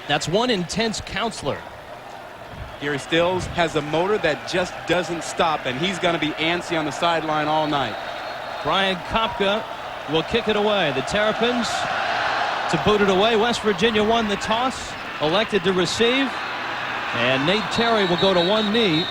That's one intense counselor. Gary Stills has a motor that just doesn't stop, and he's going to be antsy on the sideline all night. Brian Kopka will kick it away. The Terrapins to boot it away. West Virginia won the toss, elected to receive, and Nate Terry will go to one knee.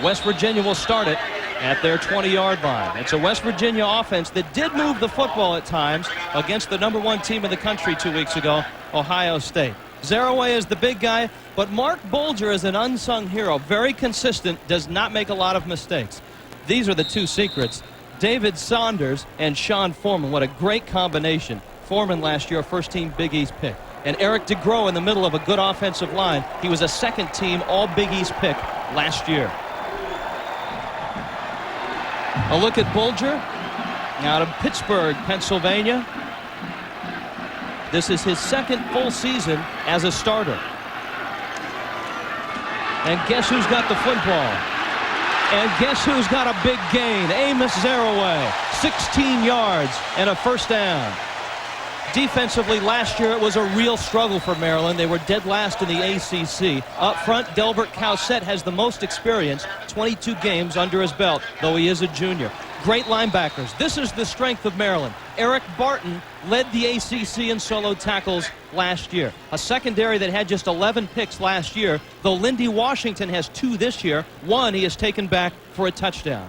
West Virginia will start it at their 20-yard line. It's a West Virginia offense that did move the football at times against the #1 team in the country 2 weeks ago, Ohio State. Zaraway is the big guy, but Mark Bulger is an unsung hero. Very consistent, does not make a lot of mistakes. These are the two secrets. David Saunders and Sean Foreman. What a great combination. Foreman last year, first-team Big East pick. And Eric DeGrow in the middle of a good offensive line. He was a second-team All-Big East pick last year. A look at Bulger out of Pittsburgh, Pennsylvania. This is his second full season as a starter. And guess who's got the football? And guess who's got a big gain? Amos Zaraway, 16 yards and a first down. Defensively last year it was a real struggle for Maryland. They were dead last in the ACC. Up front, Delbert Cowsett has the most experience, 22 games under his belt, though he is a junior. Great linebackers. This is the strength of Maryland. Eric Barton led the ACC in solo tackles last year. A secondary that had just 11 picks last year, though Lindy Washington has 2 this year. 1 he has taken back for a touchdown.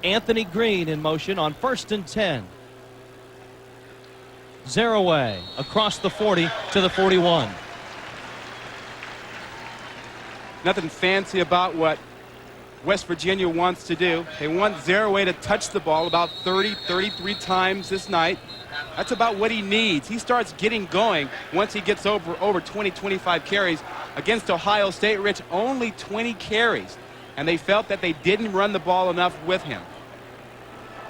Anthony Green in motion on 1st and 10. Zaraway across the 40 to the 41. Nothing fancy about what West Virginia wants to do. They want Zaraway to touch the ball about 33 times this night. That's about what he needs. He starts getting going once he gets over 20-25 carries. Against Ohio State, Rich, only 20 carries. And they felt that they didn't run the ball enough with him.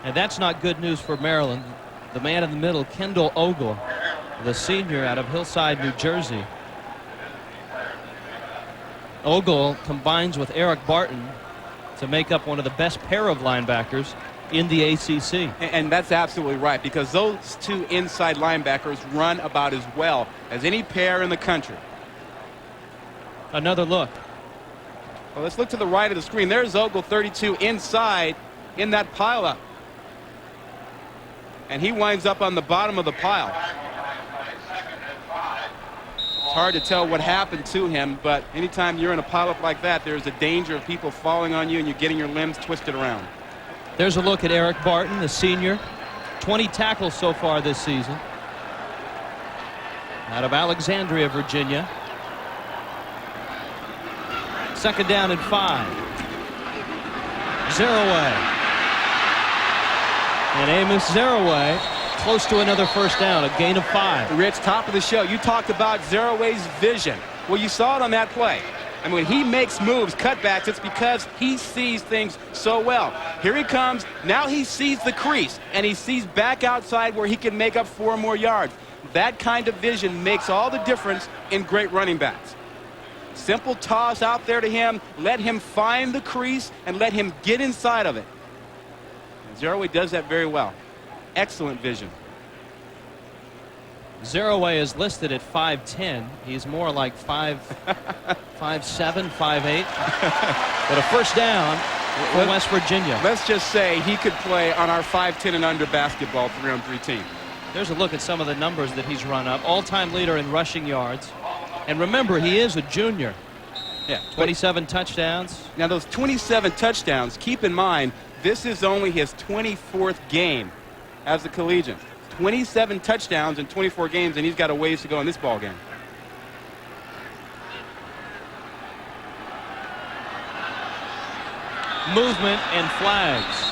And that's not good news for Maryland. The man in the middle, Kendall Ogle, the senior out of Hillside, New Jersey. Ogle combines with Eric Barton to make up one of the best pair of linebackers in the ACC. And that's absolutely right, because those two inside linebackers run about as well as any pair in the country. Another look. Well, let's look to the right of the screen. There's Ogle, 32, inside in that pileup. And he winds up on the bottom of the pile. It's hard to tell what happened to him, but anytime you're in a pileup like that, there's a danger of people falling on you and you're getting your limbs twisted around. There's a look at Eric Barton, the senior. 20 tackles so far this season. Out of Alexandria, Virginia. 2nd down and 5. Zaraway. And Amos Zaraway close to another first down, a gain of 5. Rich, top of the show, you talked about Zaraway's vision. Well, you saw it on that play. And when he makes moves, cutbacks, it's because he sees things so well. Here he comes. Now he sees the crease, and he sees back outside where he can make up 4 more yards. That kind of vision makes all the difference in great running backs. Simple toss out there to him. Let him find the crease and let him get inside of it. And Zaraway does that very well. Excellent vision. Zaraway is listed at 5'10". He's more like 5'7", 5'8". But a first down for West Virginia. Let's just say he could play on our 5'10" and under basketball 3-on-3 team. There's a look at some of the numbers that he's run up. All-time leader in rushing yards. And remember, he is a junior. Yeah, 27 touchdowns. Now, those 27 touchdowns, keep in mind, this is only his 24th game as a collegiate. 27 touchdowns in 24 games, and he's got a ways to go in this ball game. Movement and flags.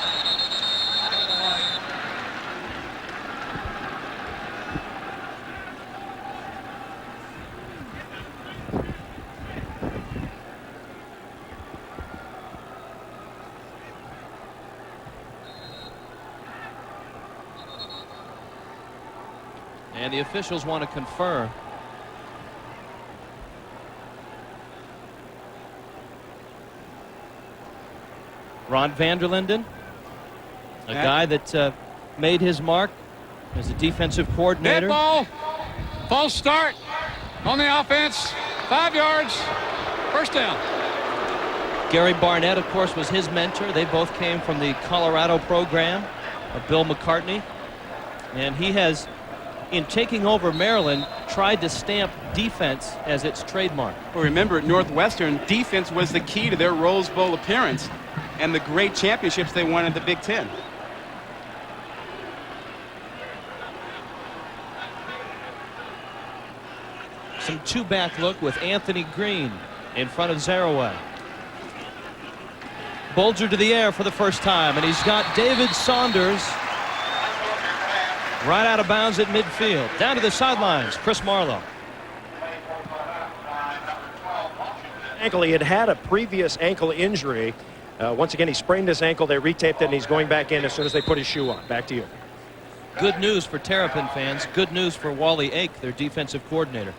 And the officials want to confer. Ron Vanderlinden, a guy that made his mark as a defensive coordinator. Dead ball. False start on the offense. 5 yards. First down. Gary Barnett, of course, was his mentor. They both came from the Colorado program of Bill McCartney. And he has, in taking over Maryland, tried to stamp defense as its trademark. Well, remember, at Northwestern, defense was the key to their Rose Bowl appearance and the great championships they won in the Big Ten. Some two-back look with Anthony Green in front of Zaraway. Bulger to the air for the first time, and he's got David Saunders right out of bounds at midfield. Down to the sidelines, Chris Marlowe. Ankle. He had a previous ankle injury. Once again, he sprained his ankle. They retaped it, and he's going back in as soon as they put his shoe on. Back to you. Good news for Terrapin fans. Good news for Wally Ake, their defensive coordinator.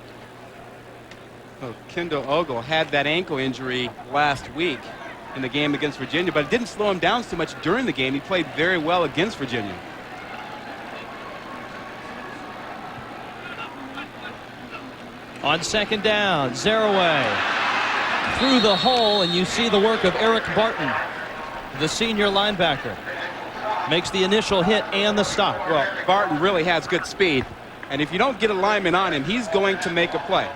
Well, Kendall Ogle had that ankle injury last week in the game against Virginia, but it didn't slow him down so much during the game. He played very well against Virginia. On second down, Zaraway through the hole, and you see the work of Eric Barton, the senior linebacker. Makes the initial hit and the stop. Well, Barton really has good speed, and if you don't get a lineman on him, he's going to make a play.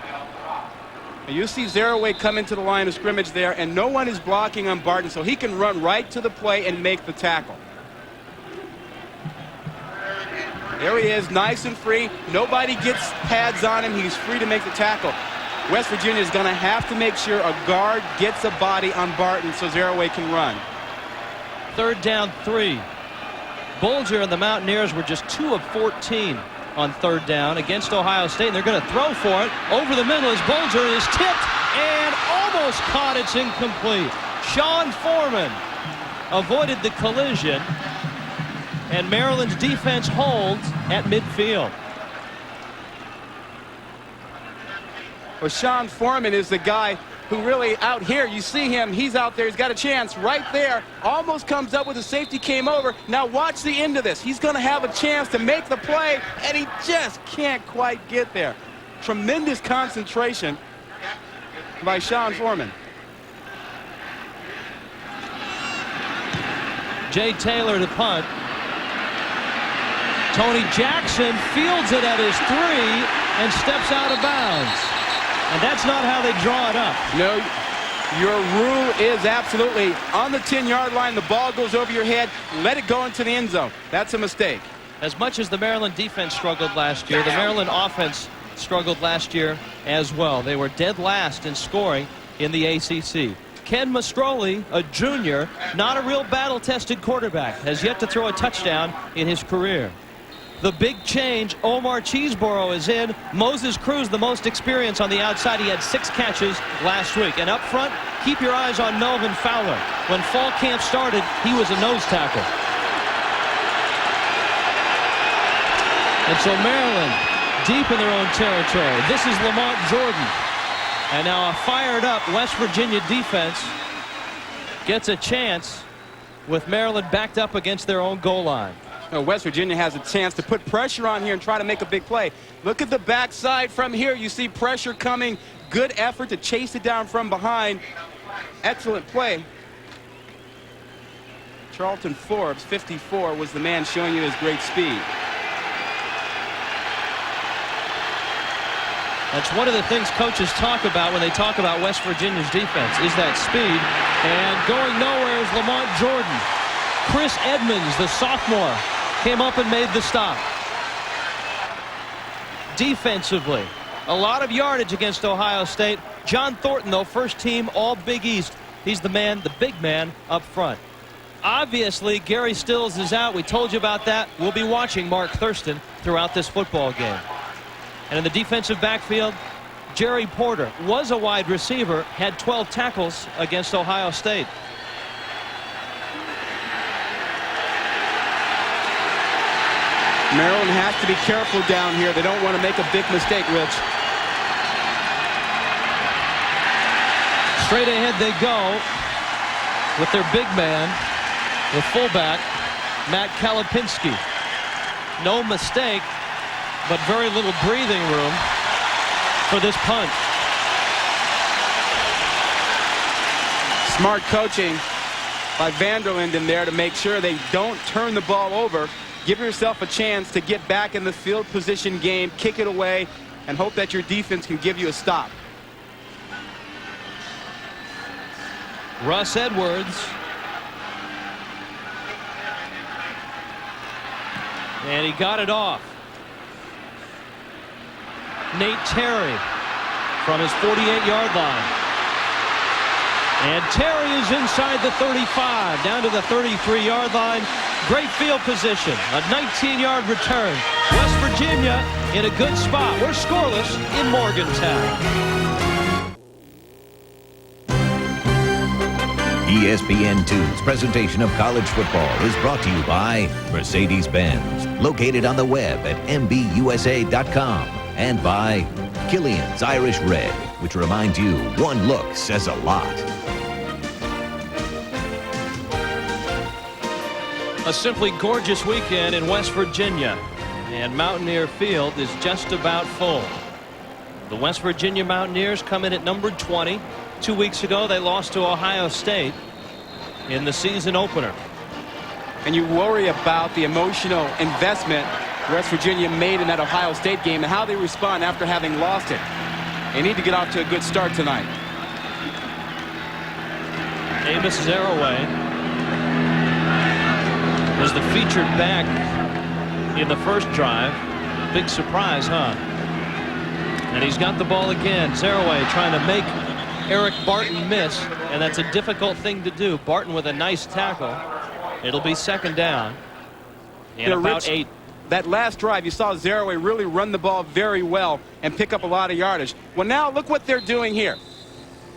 And you see Zaraway come into the line of scrimmage there, and no one is blocking on Barton, so he can run right to the play and make the tackle. There he is, nice and free. Nobody gets pads on him. He's free to make the tackle. West Virginia is going to have to make sure a guard gets a body on Barton so Zaraway can run. Third down, 3. Bulger and the Mountaineers were just 2 of 14 on third down against Ohio State, and they're going to throw for it. Over the middle as Bulger is tipped and almost caught. It's incomplete. Sean Foreman avoided the collision, and Maryland's defense holds at midfield. Well, Sean Foreman is the guy who really out here, you see him, he's out there, he's got a chance right there, almost comes up with the safety, came over. Now watch the end of this. He's going to have a chance to make the play, and he just can't quite get there. Tremendous concentration by Sean Foreman. Jay Taylor to punt. Tony Jackson fields it at his 3 and steps out of bounds. And that's not how they draw it up. No, your rule is absolutely on the 10-yard line. The ball goes over your head. Let it go into the end zone. That's a mistake. As much as the Maryland defense struggled last year, the Maryland offense struggled last year as well. They were dead last in scoring in the ACC. Ken Mastroli, a junior, not a real battle-tested quarterback, has yet to throw a touchdown in his career. The big change, Omar Cheeseborough is in. Moses Cruz, the most experience on the outside. He had 6 catches last week. And up front, keep your eyes on Melvin Fowler. When fall camp started, he was a nose tackle. And so Maryland, deep in their own territory. This is Lamont Jordan. And now a fired-up West Virginia defense gets a chance with Maryland backed up against their own goal line. West Virginia has a chance to put pressure on here and try to make a big play. Look at the backside from here. You see pressure coming. Good effort to chase it down from behind. Excellent play. Charlton Forbes, 54, was the man showing you his great speed. That's one of the things coaches talk about when they talk about West Virginia's defense, is that speed. And going nowhere is Lamont Jordan. Chris Edmonds, the sophomore, came up and made the stop. Defensively, a lot of yardage against Ohio State. John Thornton, though, first team all Big East. He's the man, the big man up front. Obviously, Gary Stills is out. We told you about that. We'll be watching Mark Thurston throughout this football game. And in the defensive backfield, Jerry Porter was a wide receiver, had 12 tackles against Ohio State. Maryland has to be careful down here. They don't want to make a big mistake, Rich. Straight ahead they go with their big man, the fullback, Matt Kalapinski. No mistake, but very little breathing room. for this punt. Smart coaching by Vanderlinden there to make sure they don't turn the ball over. Give yourself a chance to get back in the field position game, kick it away, and hope that your defense can give you a stop. Russ Edwards. And he got it off. Nate Terry from his 48-yard line. And Terry is inside the 35, down to the 33-yard line. Great field position, a 19-yard return. West Virginia in a good spot. We're scoreless in Morgantown. ESPN2's presentation of college football is brought to you by Mercedes-Benz, located on the web at MBUSA.com, and by Killian's Irish Red, which reminds you one look says a lot. A simply gorgeous weekend in West Virginia, and Mountaineer Field is just about full. The West Virginia Mountaineers come in at number 20. 2 weeks ago, they lost to Ohio State in the season opener. And you worry about the emotional investment West Virginia made in that Ohio State game and how they respond after having lost it. They need to get off to a good start tonight. Amos Zaraway was the featured back in the first drive. Big surprise, huh? And he's got the ball again. Zaraway trying to make Eric Barton miss, and that's a difficult thing to do. Barton with a nice tackle. It'll be second down and about 8. That last drive, you saw Zaraway really run the ball very well and pick up a lot of yardage. Well, now look what they're doing here.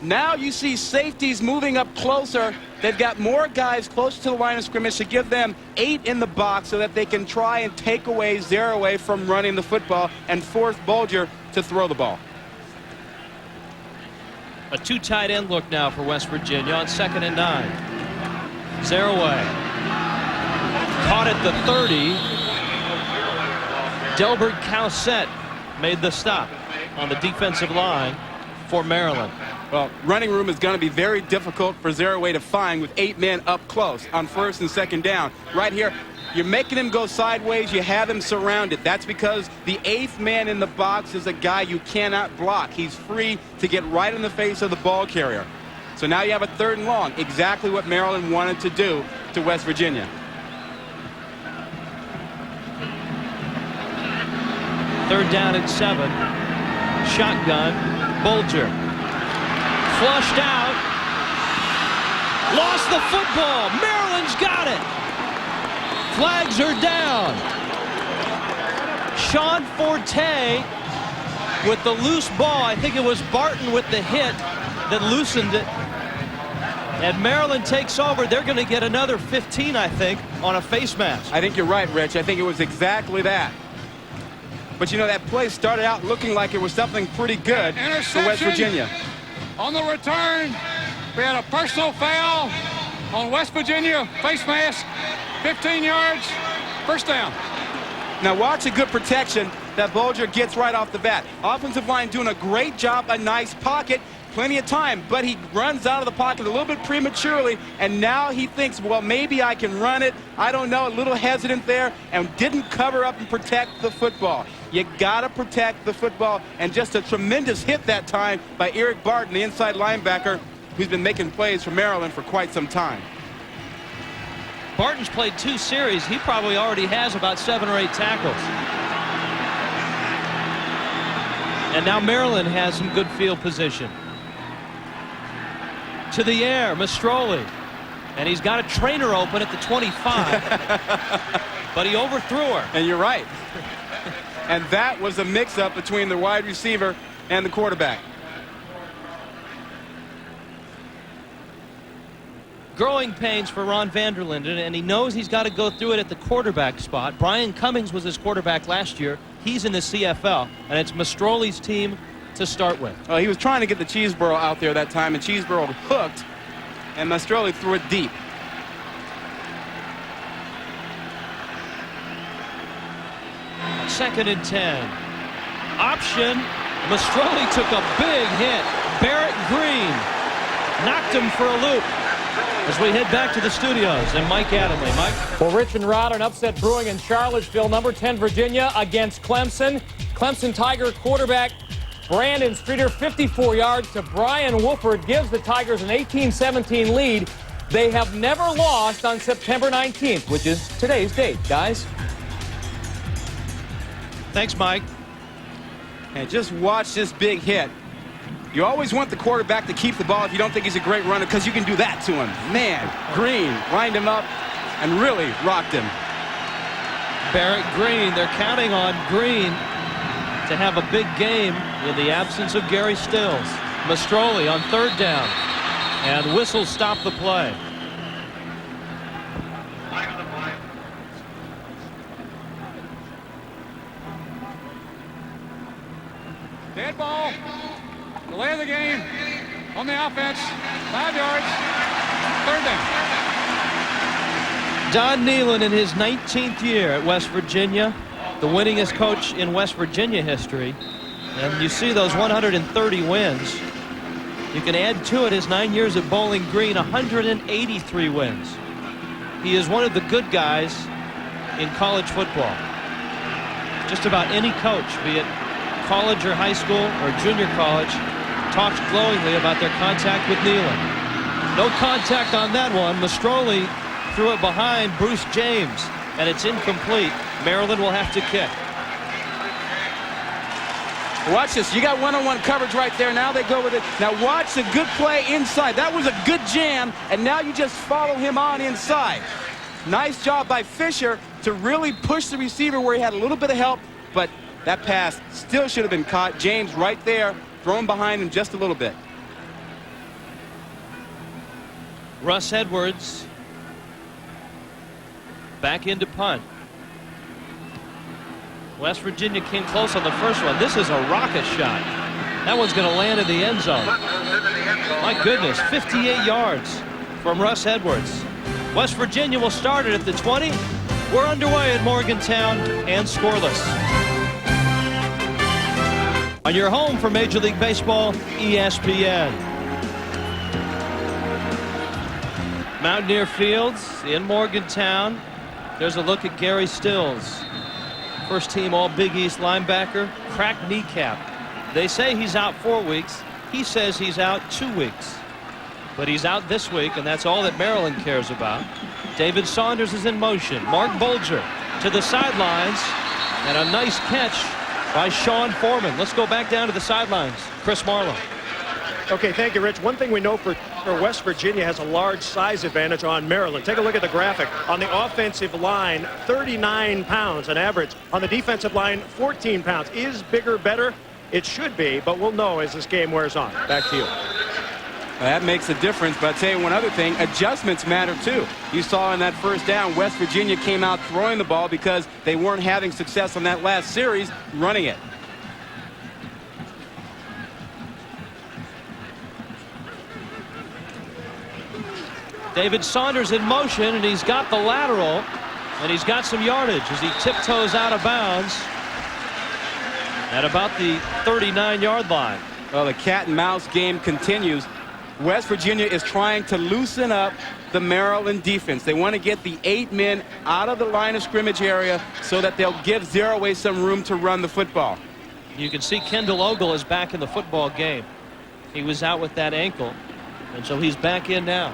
Now you see safeties moving up closer. They've got more guys close to the line of scrimmage to give them 8 in the box so that they can try and take away Zaraway from running the football and force Bulger to throw the ball. A 2 tight end look now for West Virginia on 2nd and 9. Zaraway caught at the 30. Delbert Cowsett made the stop on the defensive line for Maryland. Well, running room is going to be very difficult for Zaraway to find with 8 men up close on 1st and 2nd down. Right here, you're making him go sideways. You have him surrounded. That's because the 8th man in the box is a guy you cannot block. He's free to get right in the face of the ball carrier. So now you have a 3rd and long, exactly what Maryland wanted to do to West Virginia. Third down and 7. Shotgun. Bulger. Flushed out. Lost the football. Maryland's got it. Flags are down. Sean Forte with the loose ball. I think it was Barton with the hit that loosened it. And Maryland takes over. They're going to get another 15, I think, on a face mask. I think you're right, Rich. I think it was exactly that. But, you know, that play started out looking like it was something pretty good for West Virginia. On the return, we had a personal foul on West Virginia, face mask, 15 yards, first down. Now watch a good protection that Bulger gets right off the bat. Offensive line doing a great job, a nice pocket, plenty of time, but he runs out of the pocket a little bit prematurely, and now he thinks, well, maybe I can run it. I don't know, a little hesitant there, and didn't cover up and protect the football. You got to protect the football, and just a tremendous hit that time by Eric Barton, the inside linebacker, who's been making plays for Maryland for quite some time. Barton's played 2 series. He probably already has about 7 or 8 tackles. And now Maryland has some good field position. To the air, Mastroli. And he's got a trainer open at the 25. But he overthrew her. And you're right. And that was a mix-up between the wide receiver and the quarterback. Growing pains for Ron Vanderlinden, and he knows he's got to go through it at the quarterback spot. Brian Cummings was his quarterback last year. He's in the CFL, and it's Mastroli's team to start with. He was trying to get the Cheeseboro out there that time, and Cheeseboro hooked, and Mastroli threw it deep. Second and 10. Option Mastroli took a big hit. Barrett Green knocked him for a loop. As we head back to the studios, and Mike Adamley. Mike? Well, Rich and Rod, an upset brewing in Charlottesville. Number 10, Virginia against Clemson. Clemson Tiger quarterback Brandon Streeter, 54 yards to Brian Wolford, gives the Tigers an 18-17 lead. They have never lost on September 19th, which is today's date, guys. Thanks, Mike. And just watch this big hit. You always want the quarterback to keep the ball if you don't think he's a great runner, because you can do that to him. Man, Green lined him up and really rocked him. Barrett Green, they're counting on Green to have a big game in the absence of Gary Stills. Mastroli on 3rd down, and whistle stop the play. Dead ball. Delay of the game on the offense. 5 yards. 3rd down. Don Nehlen in his 19th year at West Virginia, the winningest coach in West Virginia history. And you see those 130 wins. You can add to it his 9 years at Bowling Green, 183 wins. He is one of the good guys in college football. Just about any coach, be it college or high school or junior college, talks glowingly about their contact with Nehlen. No contact on that one. Mastroli threw it behind Bruce James, and it's incomplete. Maryland will have to kick. Watch this. You got one-on-one coverage right there. Now they go with it. Now watch the good play inside. That was a good jam, and now you just follow him on inside. Nice job by Fisher to really push the receiver where he had a little bit of help, but that pass still should have been caught. James right there, thrown behind him just a little bit. Russ Edwards back into punt. West Virginia came close on the first one. This is a rocket shot. That one's going to land in the end zone. My goodness, 58 yards from Russ Edwards. West Virginia will start it at the 20. We're underway at Morgantown and scoreless. On your home for Major League Baseball, ESPN. Mountaineer Fields in Morgantown. There's a look at Gary Stills. First team all Big East linebacker, cracked kneecap. They say he's out 4 weeks. He says he's out 2 weeks. But he's out this week, and that's all that Maryland cares about. David Saunders is in motion. Mark Bulger to the sidelines, and a nice catch by Sean Foreman. Let's go back down to the sidelines. Chris Marlowe. Okay, thank you, Rich. One thing we know for West Virginia has a large size advantage on Maryland. Take a look at the graphic. On the offensive line, 39 pounds on average. On the defensive line, 14 pounds. Is bigger better? It should be, but we'll know as this game wears on. Back to you. That makes a difference, but I'll tell you one other thing. Adjustments matter, too. You saw in that first down, West Virginia came out throwing the ball because they weren't having success on that last series running it. David Saunders in motion, and he's got the lateral, and he's got some yardage as he tiptoes out of bounds at about the 39-yard line. Well, the cat and mouse game continues. West Virginia is trying to loosen up the Maryland defense. They want to get the 8 men out of the line of scrimmage area so that they'll give Zereoué some room to run the football. You can see Kendall Ogle is back in the football game. He was out with that ankle, and so he's back in now.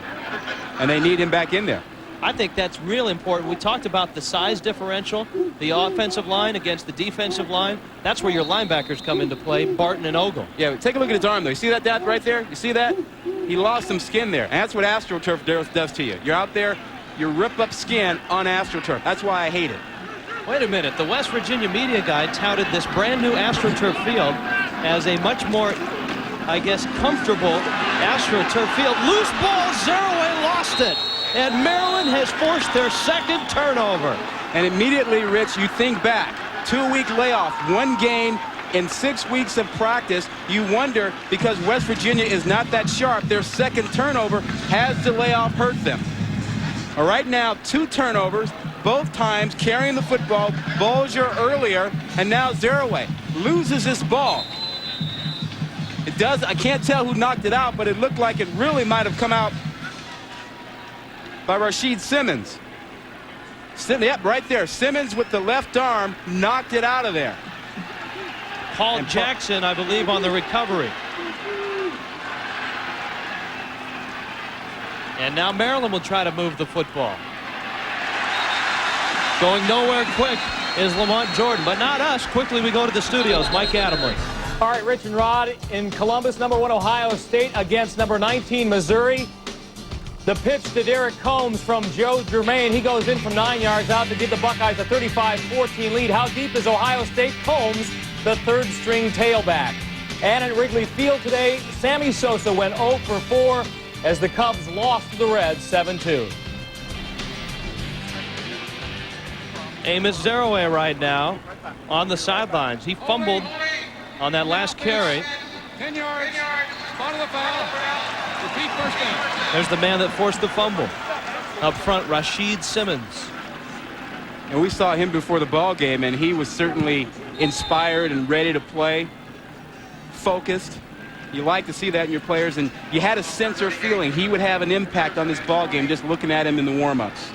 And they need him back in there. I think that's real important. We talked about the size differential, the offensive line against the defensive line. That's where your linebackers come into play, Barton and Ogle. Yeah, take a look at his arm, though. You see that right there? You see that? He lost some skin there. And that's what AstroTurf does to you. You're out there, you rip up skin on AstroTurf. That's why I hate it. Wait a minute. The West Virginia media guy touted this brand new AstroTurf field as a much more, I guess, comfortable AstroTurf field. Loose ball, Zereoué lost it. And Maryland has forced their second turnover. And immediately, Rich, you think back. 2-week layoff, 1 game in 6 weeks of practice. You wonder, because West Virginia is not that sharp, their second turnover, has the layoff hurt them? All right, now 2 turnovers, both times carrying the football. Bulger earlier, and now Zereoué loses this ball. It does. I can't tell who knocked it out, but it looked like it really might have come out by Rashid Simmons. Yep, right there. Simmons with the left arm knocked it out of there. Paul Jackson, I believe, on the recovery. And now Maryland will try to move the football. Going nowhere quick is Lamont Jordan, but not us. Quickly we go to the studios. Mike Adamley. All right, Rich and Rod in Columbus, number 1 Ohio State against number 19 Missouri. The pitch to Derek Combs from Joe Germain. He goes in from 9 yards out to give the Buckeyes a 35-14 lead. How deep is Ohio State? Combs, the third-string tailback. And at Wrigley Field today, Sammy Sosa went 0 for 4 as the Cubs lost to the Reds 7-2. Amos Zeroué right now on the sidelines. He fumbled on that last carry. 10 yards. Spot of the foul. Repeat first down. There's the man that forced the fumble. Up front, Rashid Simmons. And we saw him before the ball game, and he was certainly inspired and ready to play, focused. You like to see that in your players, and you had a sense or feeling he would have an impact on this ball game just looking at him in the warm-ups.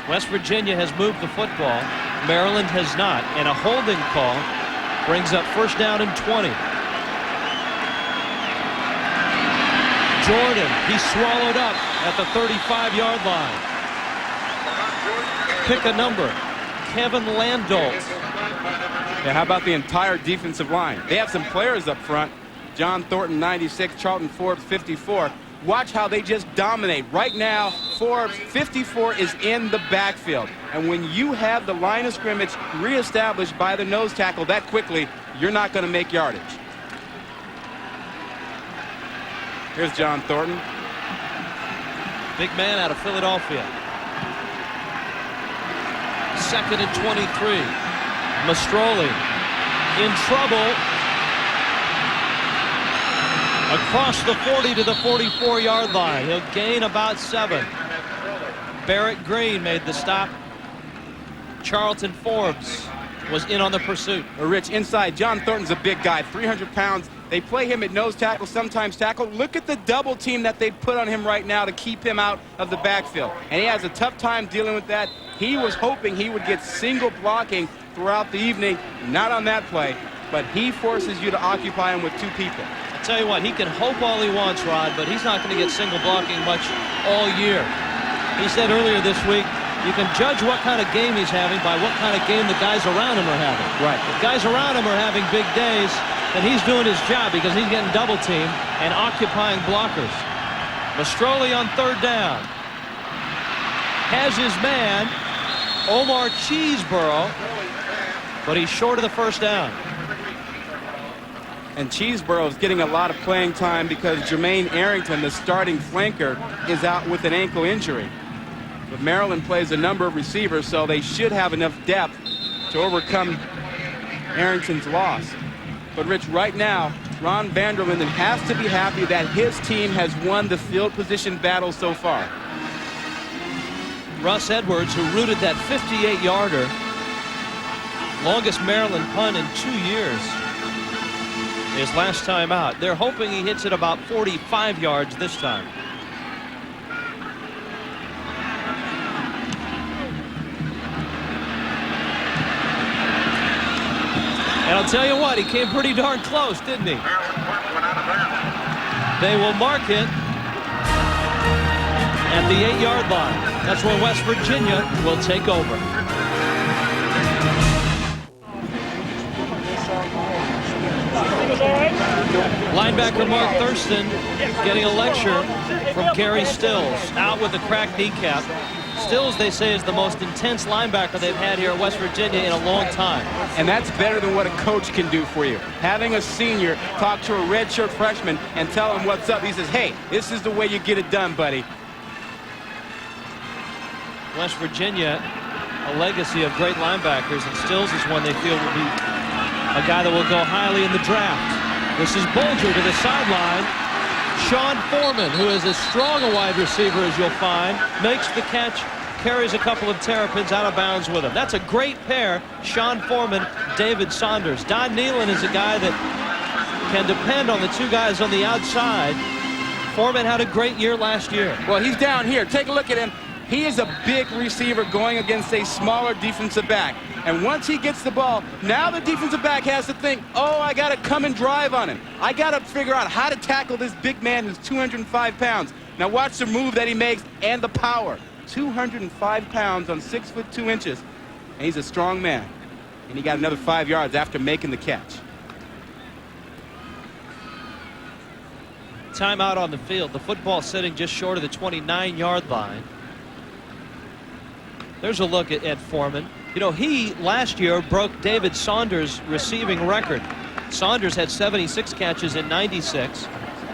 West Virginia has moved the football. Maryland has not, and a holding call brings up first down and 20. Jordan, he swallowed up at the 35-yard line. Pick a number. Kevin Landolt. Yeah, how about the entire defensive line? They have some players up front. John Thornton, 96, Charlton Forbes, 54. Watch how they just dominate. Right now, Forbes, 54, is in the backfield. And when you have the line of scrimmage reestablished by the nose tackle that quickly, you're not going to make yardage. Here's John Thornton. Big man out of Philadelphia. Second and 23. Mastroli in trouble. Across the 40 to the 44-yard line. He'll gain about 7. Barrett Green made the stop. Charlton Forbes was in on the pursuit. Rich, inside, John Thornton's a big guy, 300 pounds. They play him at nose tackle, sometimes tackle. Look at the double team that they put on him right now to keep him out of the backfield. And he has a tough time dealing with that. He was hoping he would get single blocking throughout the evening. Not on that play, but he forces you to occupy him with 2 people. I'll tell you what, he can hope all he wants, Rod, but he's not going to get single blocking much all year. He said earlier this week, you can judge what kind of game he's having by what kind of game the guys around him are having. Right. If guys around him are having big days, then he's doing his job because he's getting double teamed and occupying blockers. Mastroli on third down. Has his man, Omar Cheeseborough, but he's short of the first down. And Cheeseborough is getting a lot of playing time because Jermaine Arrington, the starting flanker, is out with an ankle injury. But Maryland plays a number of receivers, so they should have enough depth to overcome Arrington's loss. But, Rich, right now, Ron Vanderlinden has to be happy that his team has won the field position battle so far. Russ Edwards, who rooted that 58-yarder, longest Maryland punt in 2 years, his last time out. They're hoping he hits it about 45 yards this time. And I'll tell you what, he came pretty darn close, didn't he? They will mark it at the 8-yard line. That's where West Virginia will take over. Linebacker Mark Thurston getting a lecture from Gary Stills, out with a cracked kneecap. Stills, they say, is the most intense linebacker they've had here at West Virginia in a long time. And that's better than what a coach can do for you. Having a senior talk to a redshirt freshman and tell him what's up. He says, hey, this is the way you get it done, buddy. West Virginia, a legacy of great linebackers, and Stills is one they feel will be a guy that will go highly in the draft. This is Bolger to the sideline. Sean Foreman, who is as strong a wide receiver as you'll find, makes the catch. carries a couple of Terrapins out of bounds with him. That's a great pair, Sean Foreman, David Saunders. Don Nealon is a guy that can depend on the two guys on the outside. Foreman had a great year last year. Well, he's down here. Take a look at him. He is a big receiver going against a smaller defensive back. And once he gets the ball, now the defensive back has to think, oh, I got to come and drive on him. I got to figure out how to tackle this big man who's 205 pounds. Now watch the move that he makes and the power. 205 pounds on 6 foot 2 inches. And he's a strong man. And he got another 5 yards after making the catch. Timeout on the field. The football sitting just short of the 29-yard line. There's a look at Foreman. You know, he last year broke David Saunders' receiving record. Saunders had 76 catches in 96.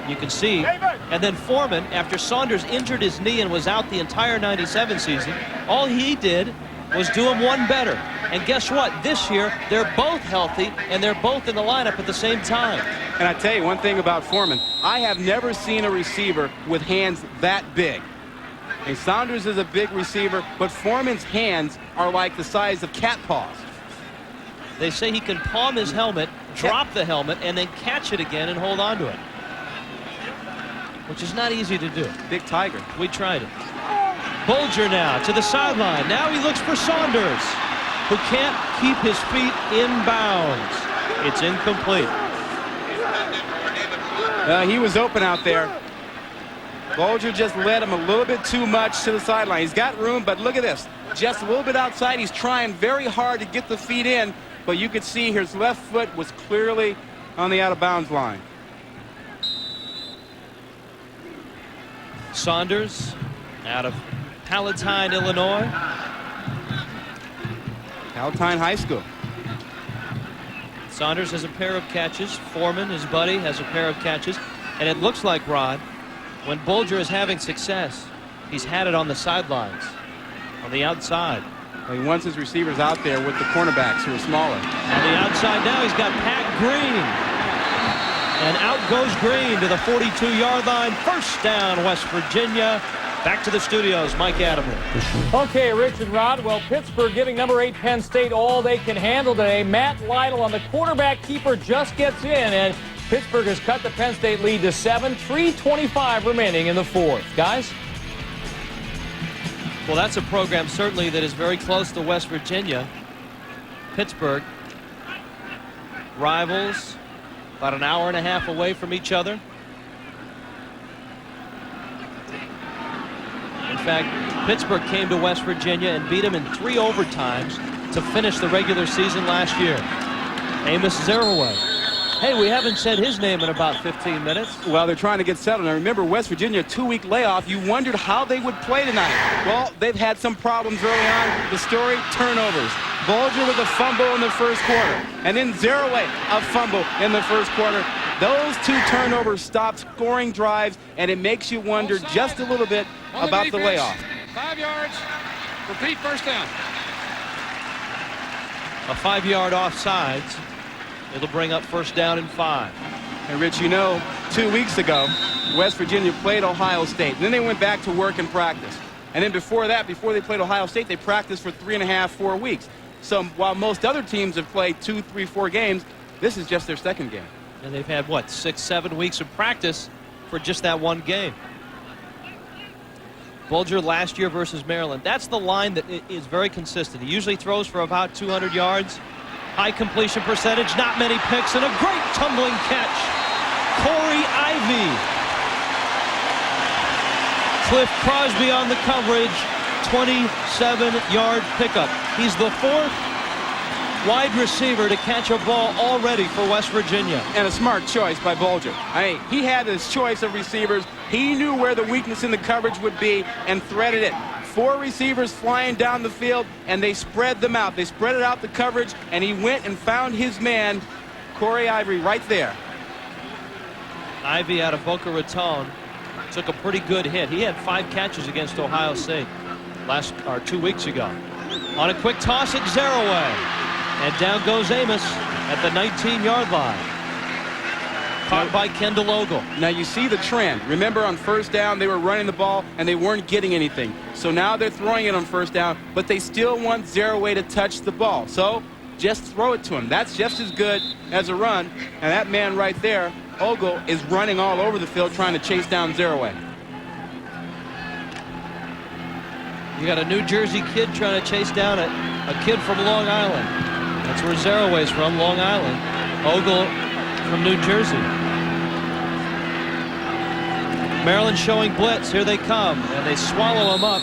You can see. And then Foreman, after Saunders injured his knee and was out the entire 97 season, all he did was do him one better. And guess what? This year, they're both healthy, and they're both in the lineup at the same time. And I tell you one thing about Foreman. I have never seen a receiver with hands that big. And Saunders is a big receiver, but Foreman's hands are like the size of cat paws. They say he can palm his helmet, drop the helmet, and then catch it again and hold on to it, which is not easy to do. Big tiger. We tried it. Bulger now to the sideline. Now he looks for Saunders, who can't keep his feet in bounds. It's incomplete. He was open out there. Bulger just led him a little bit too much to the sideline. He's got room, but look at this. Just a little bit outside. He's trying very hard to get the feet in, but you could see his left foot was clearly on the out-of-bounds line. Saunders out of Palatine, Illinois. Palatine High School. Saunders has a pair of catches. Foreman, his buddy, has a pair of catches. And it looks like, Rod, when Bulger is having success, he's had it on the sidelines, on the outside. Well, he wants his receivers out there with the cornerbacks who are smaller. On the outside now, he's got Pat Green. And out goes Green to the 42-yard line. First down, West Virginia. Back to the studios, Mike Adamle. Okay, Rich and Rod. Well, Pittsburgh giving number 8 Penn State all they can handle today. Matt Lytle on the quarterback keeper just gets in, and Pittsburgh has cut the Penn State lead to 7. 3:25 remaining in the fourth. Guys? Well, that's a program certainly that is very close to West Virginia. Pittsburgh, rivals, about an hour and a half away from each other. In fact, Pittsburgh came to West Virginia and beat them in 3 overtimes to finish the regular season last year. Amos Zeraway. Hey, we haven't said his name in about 15 minutes. Well, they're trying to get settled. Now, remember, West Virginia, 2-week layoff. You wondered how they would play tonight. Well, they've had some problems early on. The story, turnovers. Bulger with a fumble in the first quarter. And then Zeraway, a fumble in the first quarter. Those 2 turnovers stop scoring drives, and it makes you wonder just a little bit about the layoff. 5 yards. Repeat, first down. A 5-yard offsides. It'll bring up first down and 5. And Rich, you know, 2 weeks ago, West Virginia played Ohio State. And then they went back to work and practice. And then before that, before they played Ohio State, they practiced for 3.5, 4 weeks. So while most other teams have played 2, 3, 4 games, this is just their second game. And they've had, what, 6, 7 weeks of practice for just that one game. Bulger last year versus Maryland. That's the line that is very consistent. He usually throws for about 200 yards. High completion percentage, not many picks, and a great tumbling catch. Corey Ivy. Cliff Crosby on the coverage. 27-yard pickup. He's the 4th wide receiver to catch a ball already for West Virginia. And a smart choice by Bulger. I mean, he had his choice of receivers. He knew where the weakness in the coverage would be and threaded it. 4 receivers flying down the field, and they spread them out. They spread it out the coverage, and he went and found his man, Corey Ivy, right there. Ivy out of Boca Raton took a pretty good hit. He had 5 catches against Ohio State 2 weeks ago. On a quick toss at Zeraway. And down goes Amos at the 19-yard line. Caught by Kendall Ogle. Now you see the trend. Remember on first down they were running the ball and they weren't getting anything. So now they're throwing it on first down, but they still want Zeraway to touch the ball. So just throw it to him. That's just as good as a run. And that man right there, Ogle, is running all over the field trying to chase down Zeraway. You got a New Jersey kid trying to chase down a kid from Long Island. That's where Zeraway's from, Long Island. Ogle from New Jersey. Maryland showing blitz. Here they come, and they swallow him up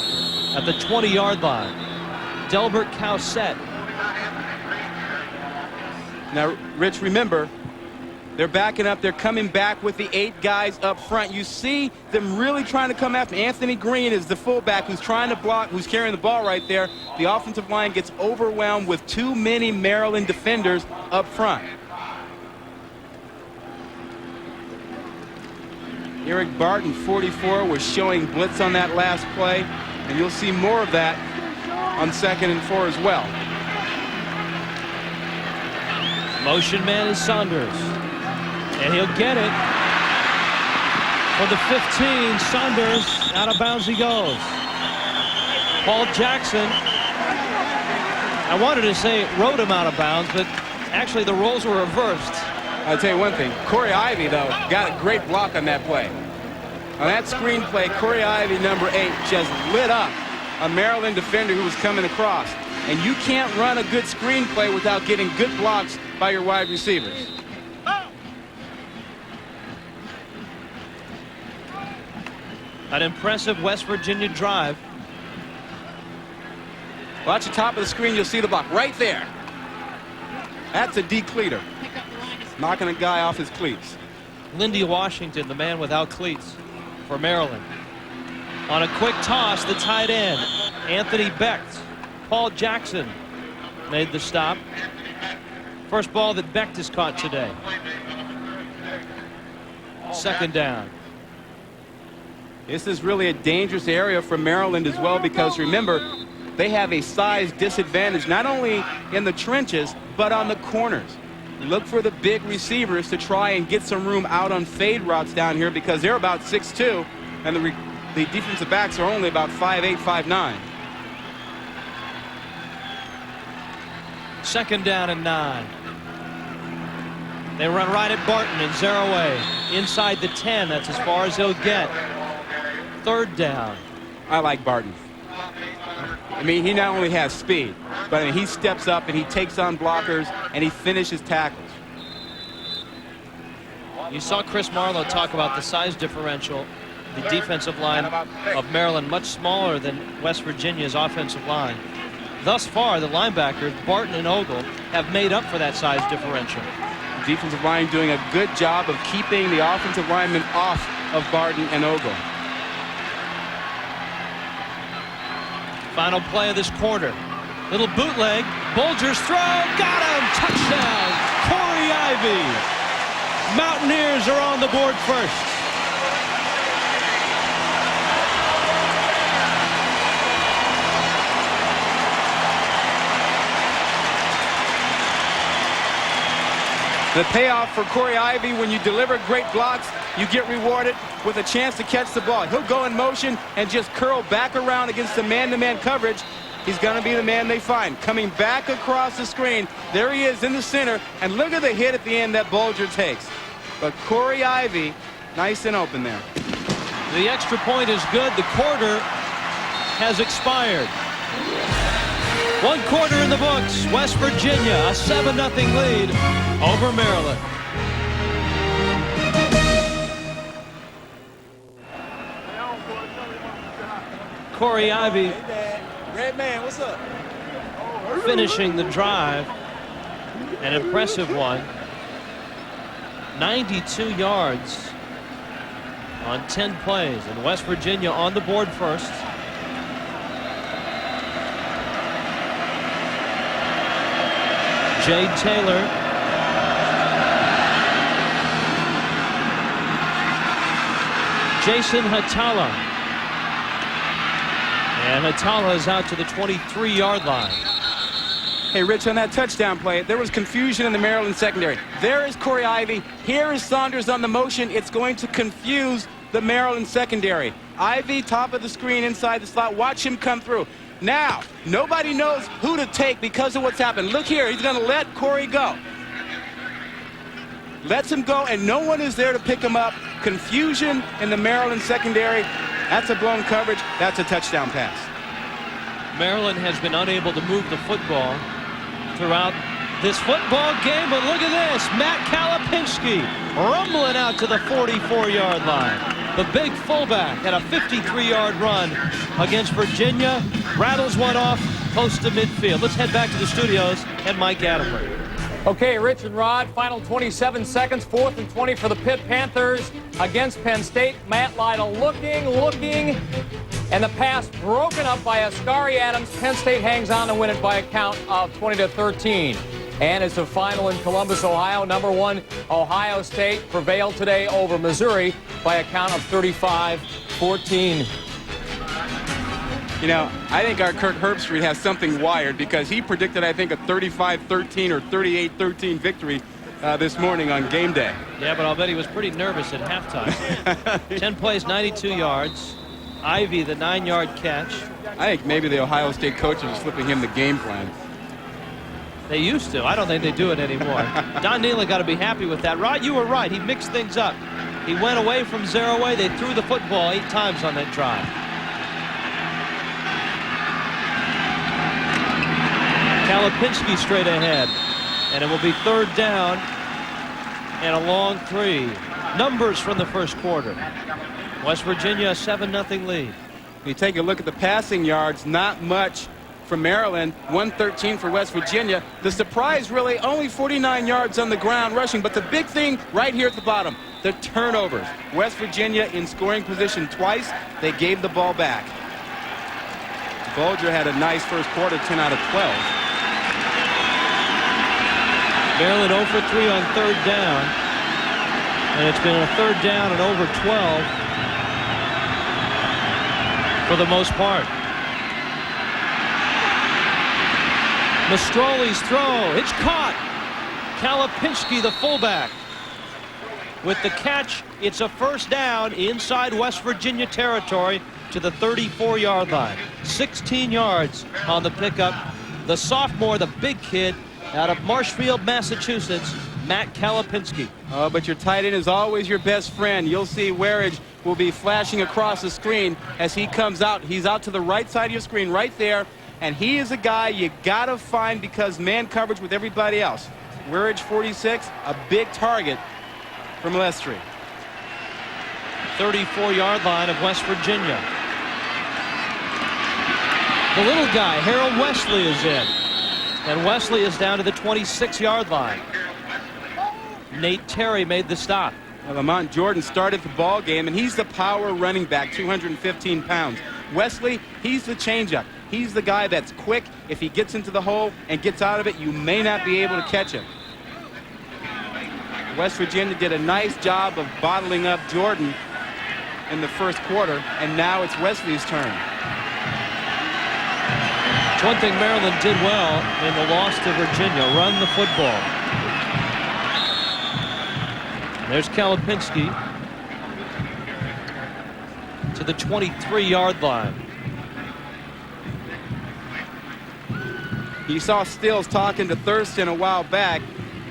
at the 20-yard line. Delbert Cowsett. Now, Rich, remember, they're backing up. They're coming back with the 8 guys up front. You see them really trying to come after. Anthony Green is the fullback who's trying to block, who's carrying the ball right there. The offensive line gets overwhelmed with too many Maryland defenders up front. Eric Barton, 44, was showing blitz on that last play, and you'll see more of that on 2nd and 4 as well. Motion man is Saunders. And he'll get it. For the 15, Saunders, out of bounds he goes. Paul Jackson, I wanted to say rode him out of bounds, but actually the roles were reversed. I'll tell you one thing. Corey Ivy, though, got a great block on that play. On that screen play, Corey Ivy, number 8, just lit up a Maryland defender who was coming across. And you can't run a good screen play without getting good blocks by your wide receivers. An impressive West Virginia drive. Watch the top of the screen, you'll see the block right there. That's a decleater. Knocking a guy off his cleats. Lindy Washington, the man without cleats for Maryland. On a quick toss, the tight end, Anthony Becht. Paul Jackson made the stop. First ball that Becht has caught today. 2nd down. This is really a dangerous area for Maryland as well, because remember, they have a size disadvantage not only in the trenches but on the corners. Look for the big receivers to try and get some room out on fade routes down here, because they're about 6'2", and the defensive backs are only about 5'8", 5'9". 2nd down and 9. They run right at Barton and Zeraway inside the 10. That's as far as he'll get. 3rd down. I like Barton. I mean, he not only has speed, but I mean, he steps up and he takes on blockers and he finishes tackles. You saw Chris Marlowe talk about the size differential. The defensive line of Maryland much smaller than West Virginia's offensive line. Thus far, the linebackers, Barton and Ogle, have made up for that size differential. The defensive line doing a good job of keeping the offensive linemen off of Barton and Ogle. Final play of this quarter. Little bootleg. Bulger's throw. Got him. Touchdown. Corey Ivy. Mountaineers are on the board first. The payoff for Corey Ivy, when you deliver great blocks, you get rewarded with a chance to catch the ball. He'll go in motion and just curl back around against the man-to-man coverage. He's going to be the man they find. Coming back across the screen, there he is in the center, and look at the hit at the end that Bulger takes. But Corey Ivy, nice and open there. The extra point is good. The quarter has expired. 1 quarter in the books. West Virginia, a 7-0 lead over Maryland. Corey Ivy Red man, what's up? finishing the drive. An impressive one. 92 yards on 10 plays, and West Virginia on the board first. Jade Taylor. Jason Hatala. And Hatala is out to the 23-yard line. Hey, Rich, on that touchdown play, there was confusion in the Maryland secondary. There is Corey Ivy. Here is Saunders on the motion. It's going to confuse the Maryland secondary. Ivy, top of the screen, inside the slot. Watch him come through. Now, nobody knows who to take because of what's happened. Look here. He's going to let Corey go. Lets him go, and no one is there to pick him up. Confusion in the Maryland secondary. That's a blown coverage. That's a touchdown pass. Maryland has been unable to move the football throughout this football game, but look at this. Matt Kalapinski rumbling out to the 44-yard line. The big fullback had a 53-yard run against Virginia. Rattles one off close to midfield. Let's head back to the studios and Mike Adamler. Okay, Rich and Rod, final 27 seconds, 4th and 20 for the Pitt Panthers against Penn State. Matt Lytle looking, and the pass broken up by Ascari Adams. Penn State hangs on to win it by a count of 20-13. And it's a final in Columbus, Ohio. Number 1, Ohio State prevailed today over Missouri by a count of 35-14. You know, I think our Kirk Herbstreit has something wired because he predicted, I think, a 35-13 or 38-13 victory this morning on game day. Yeah, but I'll bet he was pretty nervous at halftime. 10 plays, 92 yards. Ivy, the 9-yard catch. I think maybe the Ohio State coaches are slipping him the game plan. They used to. I don't think they do it anymore. Don Nealon got to be happy with that. Rod, you were right. He mixed things up. He went away from zero away. They threw the football 8 times on that drive. Kalapinski straight ahead, and it will be 3rd down and a long 3. Numbers from the first quarter. West Virginia a 7-0 lead. You take a look at the passing yards, not much from Maryland, 113 for West Virginia. The surprise really only 49 yards on the ground rushing, but the big thing right here at the bottom, the turnovers. West Virginia in scoring position twice. They gave the ball back. Bolger had a nice first quarter, 10 out of 12. Maryland 0 for 3 on 3rd down. And it's been a 3rd down and over 12 for the most part. Mastroli's throw. It's caught. Kalapinski, the fullback. With the catch, it's a 1st down inside West Virginia territory to the 34-yard line. 16 yards on the pickup. The sophomore, the big kid, out of Marshfield, Massachusetts, Matt Kalapinski. Oh, but your tight end is always your best friend. You'll see Warridge will be flashing across the screen as he comes out. He's out to the right side of your screen right there, and he is a guy you got to find because man coverage with everybody else. Warridge, 46, a big target from Lestry. 34-yard line of West Virginia. The little guy, Harold Wesley, is in. And Wesley is down to the 26-yard line. Nate Terry made the stop. Well, Lamont Jordan started the ball game, and he's the power running back, 215 pounds. Wesley, he's the changeup. He's the guy that's quick. If he gets into the hole and gets out of it, you may not be able to catch him. West Virginia did a nice job of bottling up Jordan in the first quarter, and now it's Wesley's turn. It's one thing Maryland did well in the loss to Virginia, run the football. There's Kalapinski to the 23-yard line. You saw Stills talking to Thurston a while back.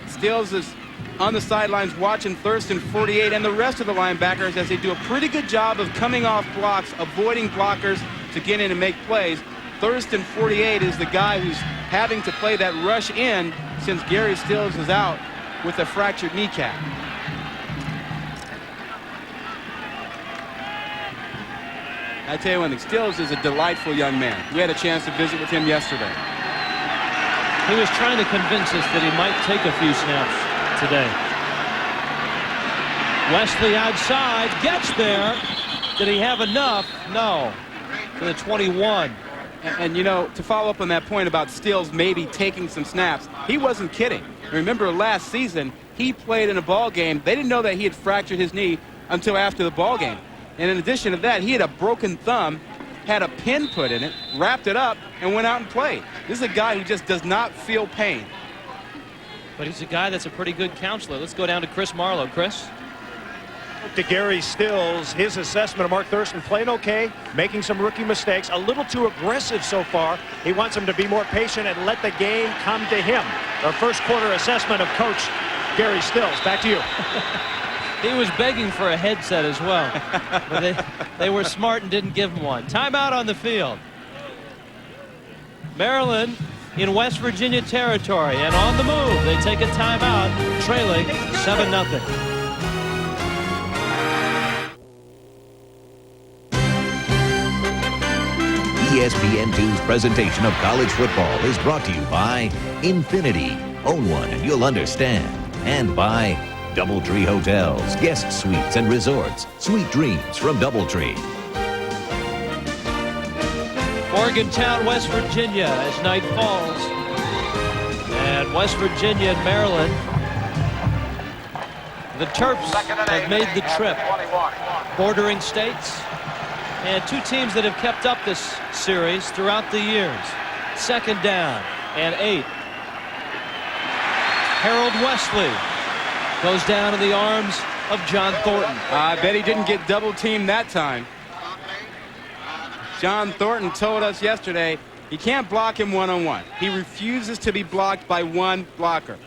Stills is on the sidelines watching Thurston, 48, and the rest of the linebackers as they do a pretty good job of coming off blocks, avoiding blockers to get in and make plays. Thurston, 48, is the guy who's having to play that rush in since Gary Stills is out with a fractured kneecap. I tell you one thing, Stills is a delightful young man. We had a chance to visit with him yesterday. He was trying to convince us that he might take a few snaps today. Wesley outside, gets there. Did he have enough? No. To the 21. And, you know, to follow up on that point about Stills maybe taking some snaps, he wasn't kidding. Remember last season, he played in a ball game. They didn't know that he had fractured his knee until after the ball game. And in addition to that, he had a broken thumb had a pin put in it, wrapped it up, and went out and played. This is a guy who just does not feel pain. But he's a guy that's a pretty good counselor. Let's go down to Chris Marlowe. Chris? To Gary Stills, his assessment of Mark Thurston, playing okay, making some rookie mistakes, a little too aggressive so far. He wants him to be more patient and let the game come to him. Our first quarter assessment of Coach Gary Stills. Back to you. He was begging for a headset as well. But they were smart and didn't give him one. Timeout on the field. Maryland in West Virginia territory, and on the move. They take a timeout, trailing 7-0. ESPN2's presentation of college football is brought to you by Infinity. Own one and you'll understand. And by DoubleTree Hotels, guest suites and resorts. Sweet dreams from DoubleTree. Morgantown, West Virginia, as night falls. And West Virginia and Maryland, the Terps have made the trip. Bordering states, and two teams that have kept up this series throughout the years. Second down and 8. Harold Wesley goes down in the arms of John Thornton. I bet he didn't get double teamed that time. John Thornton told us yesterday he can't block him one-on-one. He refuses to be blocked by one blocker.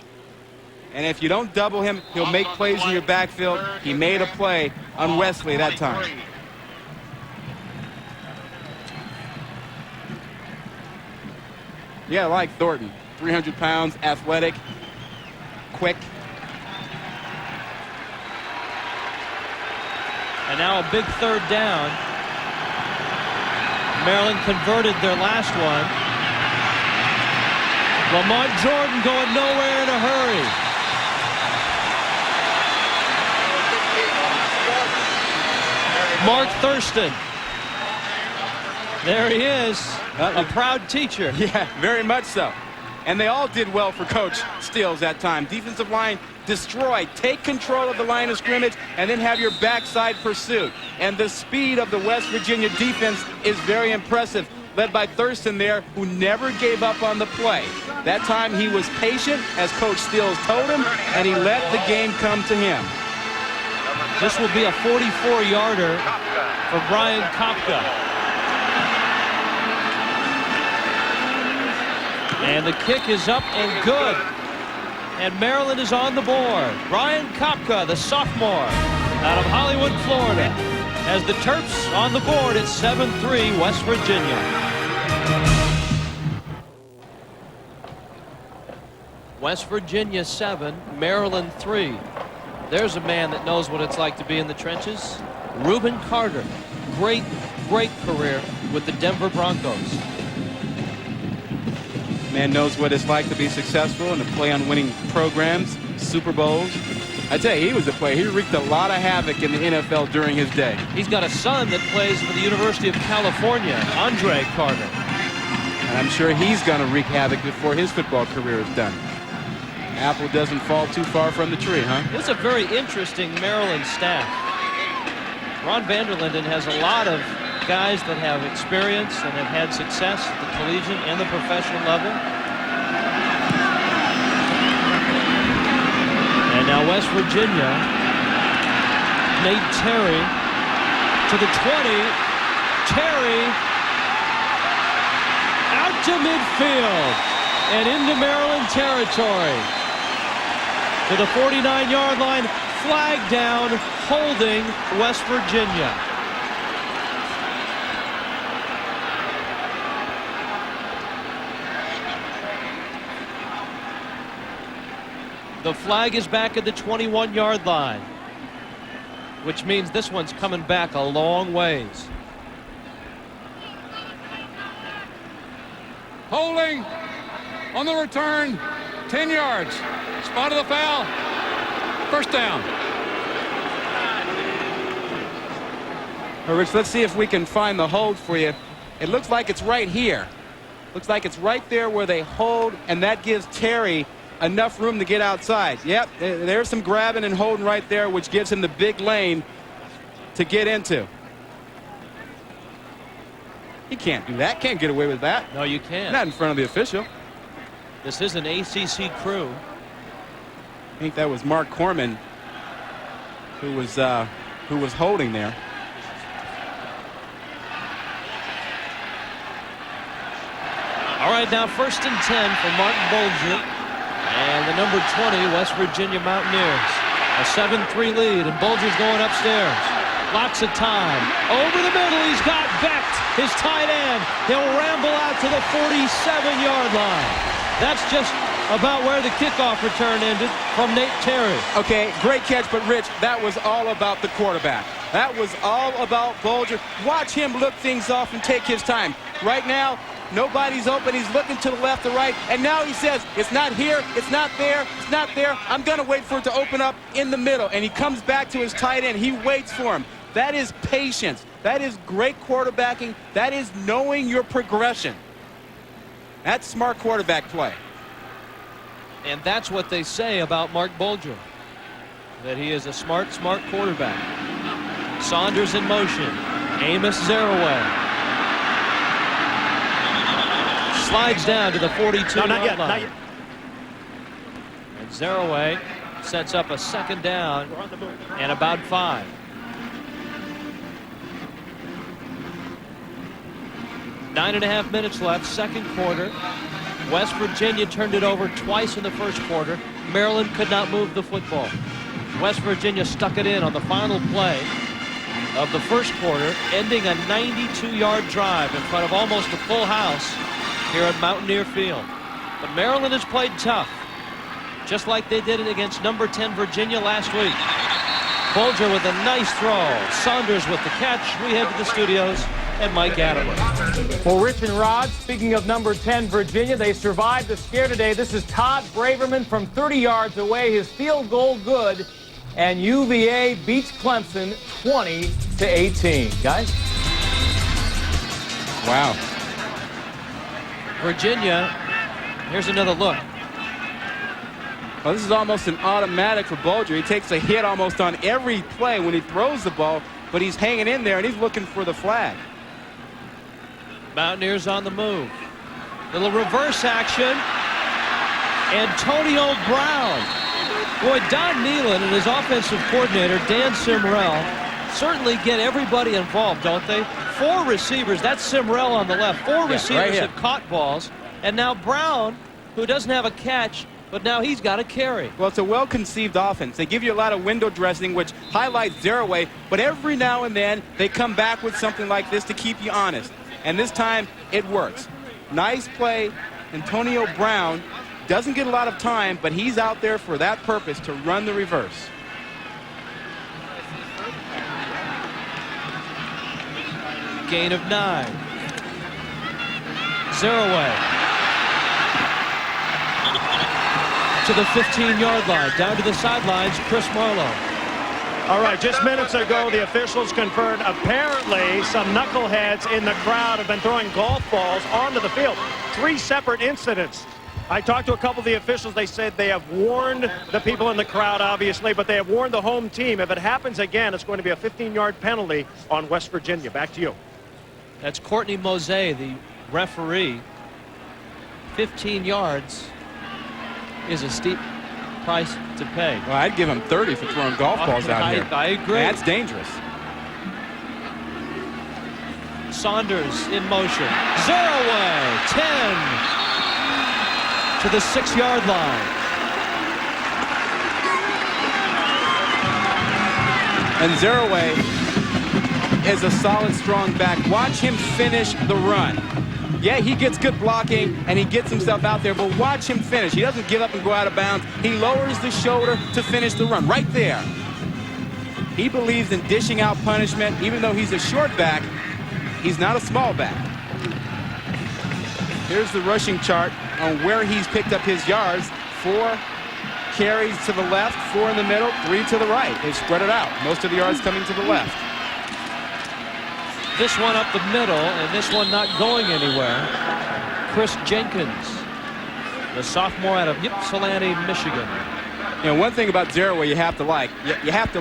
And if you don't double him, he'll make plays in your backfield. He made a play on Wesley that time. Yeah, I like Thornton. 300 pounds, athletic, quick. And now a big third down. Maryland converted their last one. Lamont Jordan going nowhere in a hurry. Mark Thurston. There he is, a proud teacher. Yeah, very much so. And they all did well for Coach Stills that time. Defensive line destroyed. Take control of the line of scrimmage and then have your backside pursuit. And the speed of the West Virginia defense is very impressive, led by Thurston there, who never gave up on the play. That time he was patient, as Coach Stills told him, and he let the game come to him. This will be a 44-yarder for Brian Kopka. And the kick is up and good. And Maryland is on the board. Brian Kopka, the sophomore, out of Hollywood, Florida, has the Terps on the board at 7-3, West Virginia. West Virginia 7, Maryland 3. There's a man that knows what it's like to be in the trenches. Reuben Carter. Great career with the Denver Broncos. Man knows what it's like to be successful and to play on winning programs, Super Bowls. I tell you, he was a player. He wreaked a lot of havoc in the NFL during his day. He's got a son that plays for the University of California, Andre Carter. And I'm sure he's going to wreak havoc before his football career is done. Apple doesn't fall too far from the tree, huh? It's a very interesting Maryland staff. Ron Vanderlinden has a lot of guys that have experience and have had success at the collegiate and the professional level. And now West Virginia, Nate Terry to the 20. Terry out to midfield and into Maryland territory. To the 49-yard line, flag down, holding West Virginia. The flag is back at the 21-yard line, which means this one's coming back a long ways. Holding on the return, 10 yards. Spot of the foul. First down. All right, Rich, let's see if we can find the hold for you. It looks like it's right here. Looks like it's right there where they hold, and that gives Terry enough room to get outside. Yep, there's some grabbing and holding right there, which gives him the big lane to get into. He can't do that. Can't get away with that. No, you can't. Not in front of the official. This is an ACC crew. I think that was Mark Corman who was holding there. All right, now 1st and 10 for Martin Bolger and the number 20 West Virginia Mountaineers. A 7-3 lead, and Bolger's going upstairs. Lots of time. Over the middle, he's got Becht, his tight end. He'll ramble out to the 47-yard line. That's just about where the kickoff return ended from Nate Terry. Okay, great catch, but Rich, that was all about the quarterback. That was all about Bolger. Watch him look things off and take his time. Right now, nobody's open. He's looking to the left or right, and now he says, it's not here, it's not there, it's not there. I'm going to wait for it to open up in the middle, and he comes back to his tight end. He waits for him. That is patience. That is great quarterbacking. That is knowing your progression. That's smart quarterback play. And that's what they say about Mark Bolger, that he is a smart quarterback. Saunders in motion. Amos Zaraway slides down to the 42-yard line. And Zaraway sets up a 2nd down and about 5. Nine and a half minutes left, 2nd quarter. West Virginia turned it over twice in the 1st quarter. Maryland could not move the football. West Virginia stuck it in on the final play of the 1st quarter, ending a 92-yard drive in front of almost a full house here at Mountaineer Field. But Maryland has played tough, just like they did it against number 10 Virginia last week. Bolger with a nice throw. Saunders with the catch. We head to the studios and Mike Adler. For Rich and Rod, speaking of number 10 Virginia, they survived the scare today. This is Todd Braverman from 30 yards away. His field goal good, and UVA beats Clemson 20-18. Guys? Wow. Virginia, here's another look. Well, this is almost an automatic for Bolger. He takes a hit almost on every play when he throws the ball, but he's hanging in there, and he's looking for the flag. Mountaineers on the move. Little reverse action. Antonio Brown. Boy, Don Nehlen and his offensive coordinator, Dan Simrell, certainly get everybody involved, don't they? 4 receivers. That's Simrell on the left. 4 receivers right have caught balls. And now Brown, who doesn't have a catch, but now he's got a carry. Well, it's a well-conceived offense. They give you a lot of window dressing, which highlights Zaraway, but every now and then they come back with something like this to keep you honest. And this time, it works. Nice play. Antonio Brown doesn't get a lot of time, but he's out there for that purpose, to run the reverse. Gain of 9. Zaraway to the 15-yard line. Down to the sidelines, Chris Marlowe. All right, just minutes ago, the officials confirmed apparently some knuckleheads in the crowd have been throwing golf balls onto the field. 3 separate incidents. I talked to a couple of the officials. They said they have warned the people in the crowd, obviously, but they have warned the home team. If it happens again, it's going to be a 15-yard penalty on West Virginia. Back to you. That's Courtney Mose, the referee. 15 yards is a steep price to pay. Well, I'd give him 30 for throwing golf balls out here. I agree. That's dangerous. Saunders in motion. Zaraway, 10 to the 6-yard line. And Zaraway is a solid, strong back. Watch him finish the run. Yeah, he gets good blocking, and he gets himself out there, but watch him finish. He doesn't give up and go out of bounds. He lowers the shoulder to finish the run right there. He believes in dishing out punishment. Even though he's a short back, he's not a small back. Here's the rushing chart on where he's picked up his yards. 4 carries to the left, 4 in the middle, 3 to the right. They spread it out. Most of the yards coming to the left. This one up the middle, and this one not going anywhere. Chris Jenkins, the sophomore out of Ypsilanti, Michigan. You know, one thing about Zaraway you have to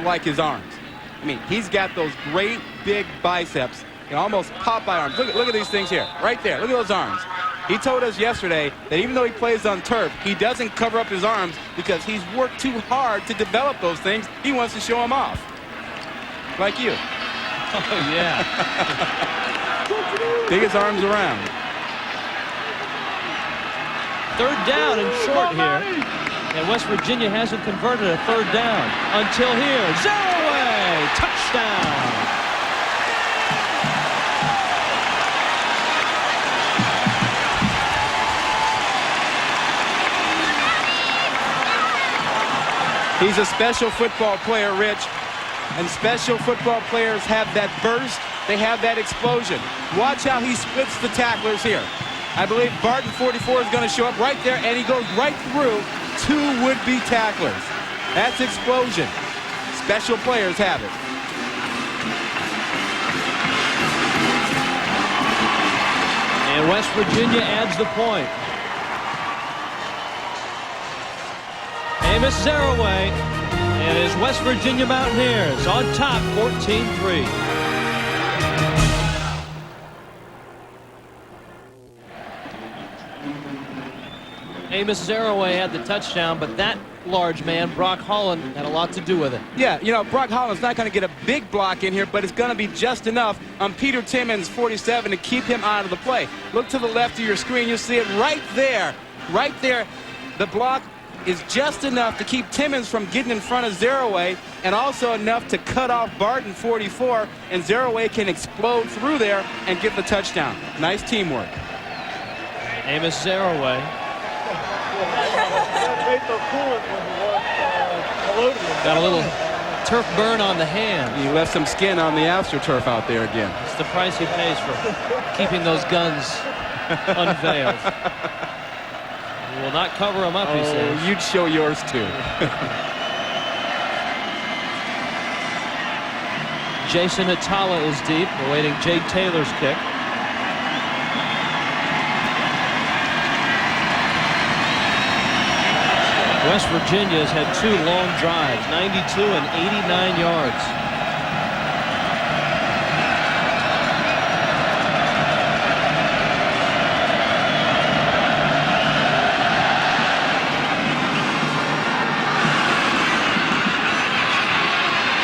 like his arms. I mean, he's got those great big biceps, almost Popeye arms. Look at these things here, right there. Look at those arms. He told us yesterday that even though he plays on turf, he doesn't cover up his arms because he's worked too hard to develop those things. He wants to show them off. Like you. Oh, yeah. Dig his arms around. Third down and short here. And West Virginia hasn't converted a third down until here. Zaraway, touchdown. He's a special football player, Rich. And special football players have that burst. They have that explosion. Watch how he splits the tacklers here. I believe Barton 44 is going to show up right there, and he goes right through 2 would-be tacklers. That's explosion. Special players have it. And West Virginia adds the point. Amos Zaraway and his West Virginia Mountaineers on top 14-3. Amos Zaraway had the touchdown, but that large man, Brock Holland, had a lot to do with it. Yeah, Brock Holland's not going to get a big block in here, but it's going to be just enough on Peter Timmons, 47, to keep him out of the play. Look to the left of your screen. You'll see it right there. Right there. The block is just enough to keep Timmons from getting in front of Zaraway, and also enough to cut off Barton 44, and Zaraway can explode through there and get the touchdown. Nice teamwork. Amos Zaraway. Got a little turf burn on the hand. He left some skin on the AstroTurf out there again. It's the price he pays for keeping those guns unveiled. He will not cover them up, he says. You'd show yours too. Jason Atala is deep, awaiting Jade Taylor's kick. West Virginia has had 2 long drives, 92 and 89 yards.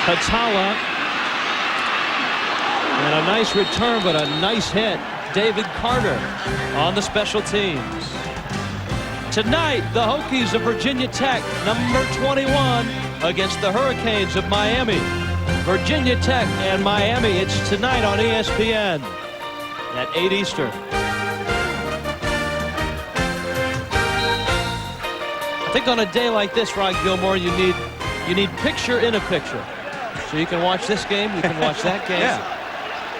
Atala, and a nice return, but a nice hit. David Carter on the special teams. Tonight, the Hokies of Virginia Tech, number 21, against the Hurricanes of Miami. Virginia Tech and Miami, it's tonight on ESPN at 8 Eastern. I think on a day like this, Rod Gilmore, you need picture in a picture. So you can watch this game, you can watch that game. Yeah.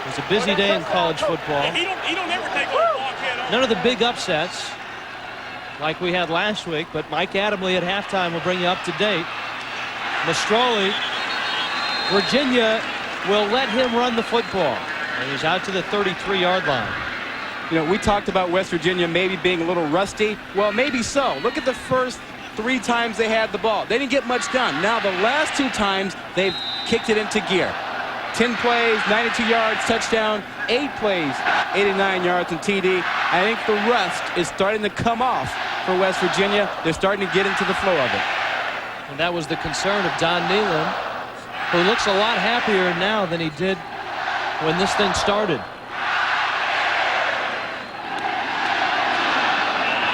It's a busy day in college football. He don't ever take a walk head. None of the big upsets like we had last week, but Mike Adamle at halftime will bring you up to date. Mastroli, Virginia will let him run the football, and he's out to the 33-yard line. We talked about West Virginia maybe being a little rusty. Well, maybe so. Look at the first 3 times they had the ball. They didn't get much done. Now the last 2 times they've kicked it into gear. 10 plays, 92 yards, touchdown. 8 plays, 89 yards and TD. I think the rust is starting to come off for West Virginia. They're starting to get into the flow of it. And that was the concern of Don Nehlen, who looks a lot happier now than he did when this thing started.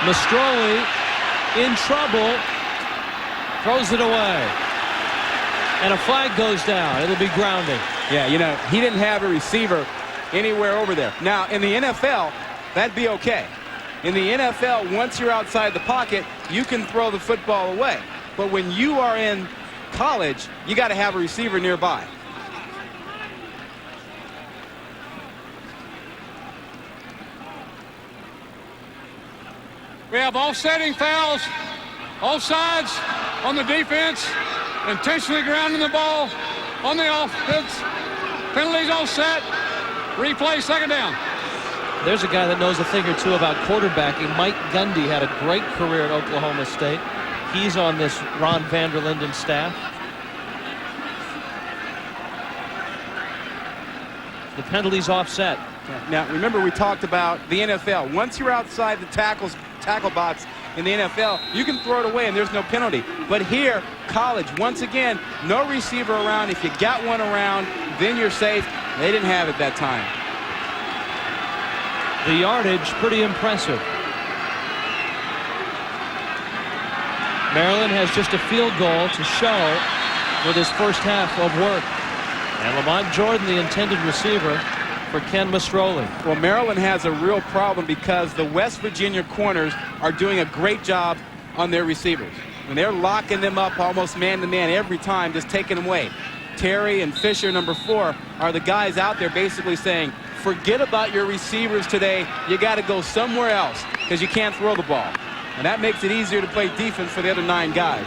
Mastroli in trouble, throws it away. And a flag goes down. It'll be grounding. Yeah, he didn't have a receiver anywhere over there. Now, in the NFL, that'd be okay. In the NFL, once you're outside the pocket, you can throw the football away. But when you are in college, you got to have a receiver nearby. We have offsetting fouls, offsides on the defense, intentionally grounding the ball on the offense, penalties offset, replay, second down. There's a guy that knows a thing or two about quarterbacking. Mike Gundy had a great career at Oklahoma State. He's on this Ron Vanderlinden staff. The penalty's offset. Now, remember we talked about the NFL. Once you're outside the tackle box in the NFL, you can throw it away and there's no penalty. But here, college, once again, no receiver around. If you got one around, then you're safe. They didn't have it that time. The yardage, pretty impressive. Maryland has just a field goal to show with his first half of work. And Lamont Jordan, the intended receiver for Ken Mastroli. Well, Maryland has a real problem because the West Virginia corners are doing a great job on their receivers. And they're locking them up almost man-to-man every time, just taking them away. Terry and Fisher, number 4, are the guys out there basically saying, forget about your receivers today. You got to go somewhere else because you can't throw the ball. And that makes it easier to play defense for the other 9 guys.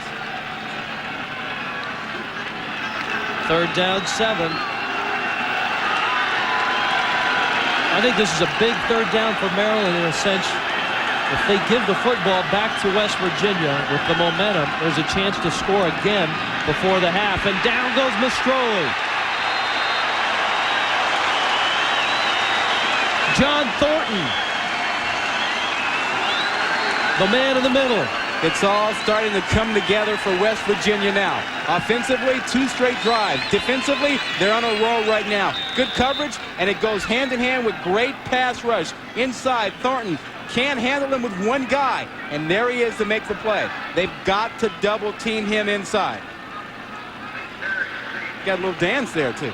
Third down, 7. I think this is a big third down for Maryland in a sense. If they give the football back to West Virginia with the momentum, there's a chance to score again before the half. And down goes Mastroli. John Thornton, the man in the middle. It's all starting to come together for West Virginia now. Offensively, 2 straight drives. Defensively, they're on a roll right now. Good coverage, and it goes hand in hand with great pass rush. Inside, Thornton can't handle him with one guy, and there he is to make the play. They've got to double team him inside. Got a little dance there, too.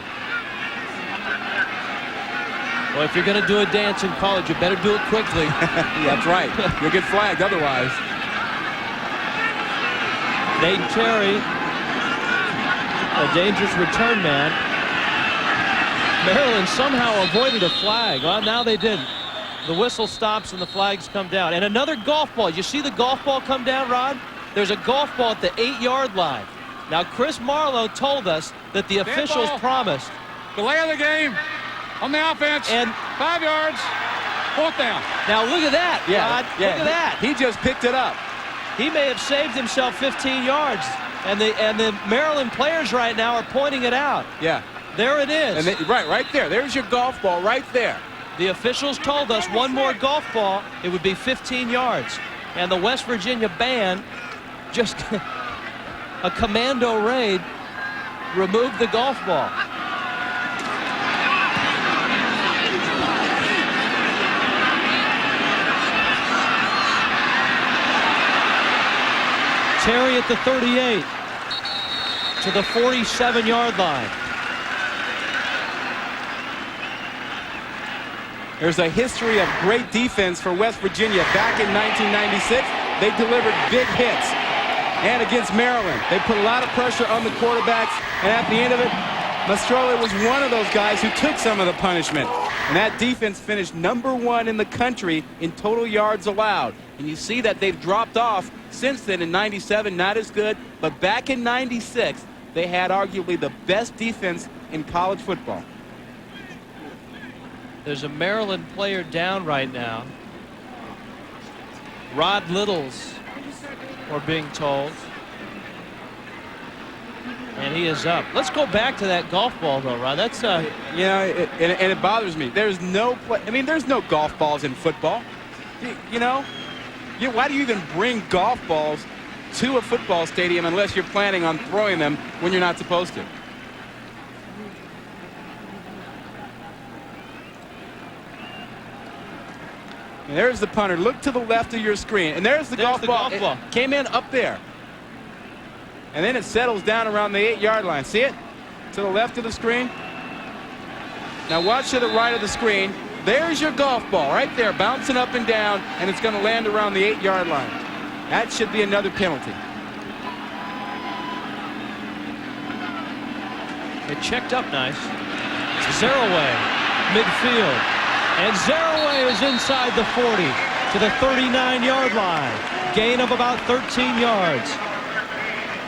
Well, if you're going to do a dance in college, you better do it quickly. That's right. You'll get flagged otherwise. Nate Terry, a dangerous return man. Maryland somehow avoided a flag. Well, now they didn't. The whistle stops and the flags come down. And another golf ball. You see the golf ball come down, Rod? There's a golf ball at the 8-yard line. Now, Chris Marlowe told us that the officials promised. Delay of the game on the offense. And 5 yards. 4th down. Now, look at that, Rod. Look at that. He just picked it up. He may have saved himself 15 yards. And the Maryland players right now are pointing it out. Yeah. There it is. And right there. There's your golf ball right there. The officials told us one more golf ball, it would be 15 yards. And the West Virginia band, just a commando raid, removed the golf ball. Terry at the 38 to the 47-yard line. There's a history of great defense for West Virginia. Back in 1996, they delivered big hits. And against Maryland, they put a lot of pressure on the quarterbacks. And at the end of it, Mastroli was one of those guys who took some of the punishment. And that defense finished #1 in the country in total yards allowed. And you see that they've dropped off since then. In 97, not as good. But back in 96, they had arguably the best defense in college football. There's a Maryland player down right now. Rod Littles, we're being told. And he is up. Let's go back to that golf ball, though, Rod. That's and it bothers me. There's no play. I mean, there's no golf balls in football. Why do you even bring golf balls to a football stadium unless you're planning on throwing them when you're not supposed to? And there's the punter. Look to the left of your screen. And there's the golf ball. It came in up there. And then it settles down around the 8-yard line. See it? To the left of the screen. Now watch to the right of the screen. There's your golf ball right there, bouncing up and down, and it's going to land around the 8-yard line. That should be another penalty. it checked up nice. Zeraway, midfield. And Zeraway is inside the 40 to the 39-yard line. Gain of about 13 yards.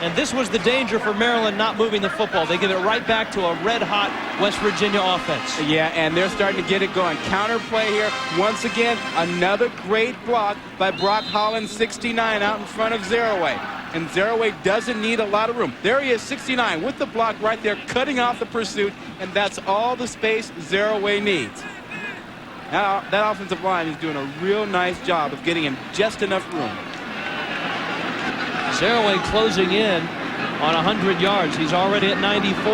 And this was the danger for Maryland not moving the football. They give it right back to a red-hot West Virginia offense. Yeah, and they're starting to get it going. Counter play here. Once again, another great block by Brock Hollins, 69, out in front of Zeraway. and Zeraway doesn't need a lot of room. There he is, 69, with the block right there, cutting off the pursuit, and that's all the space Zeraway needs. Now, that offensive line is doing a real nice job of getting him just enough room. Zeraway closing in on 100 yards. He's already at 94.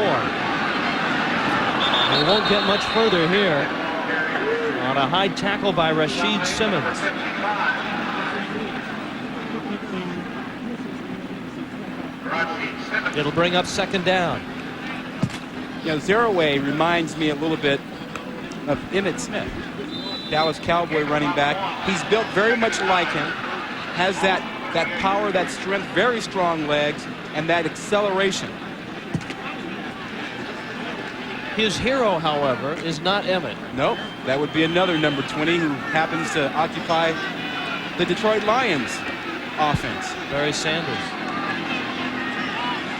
He won't get much further here on a high tackle by Rashid Simmons. It'll bring up second down. You know, Zeraway reminds me a little bit of Emmitt Smith, Dallas Cowboy running back. He's built very much like him, has that power, that strength, very strong legs, and that acceleration. His hero, however, is not Emmitt. Nope, that would be another number 20 who happens to occupy the Detroit Lions offense. Barry Sanders.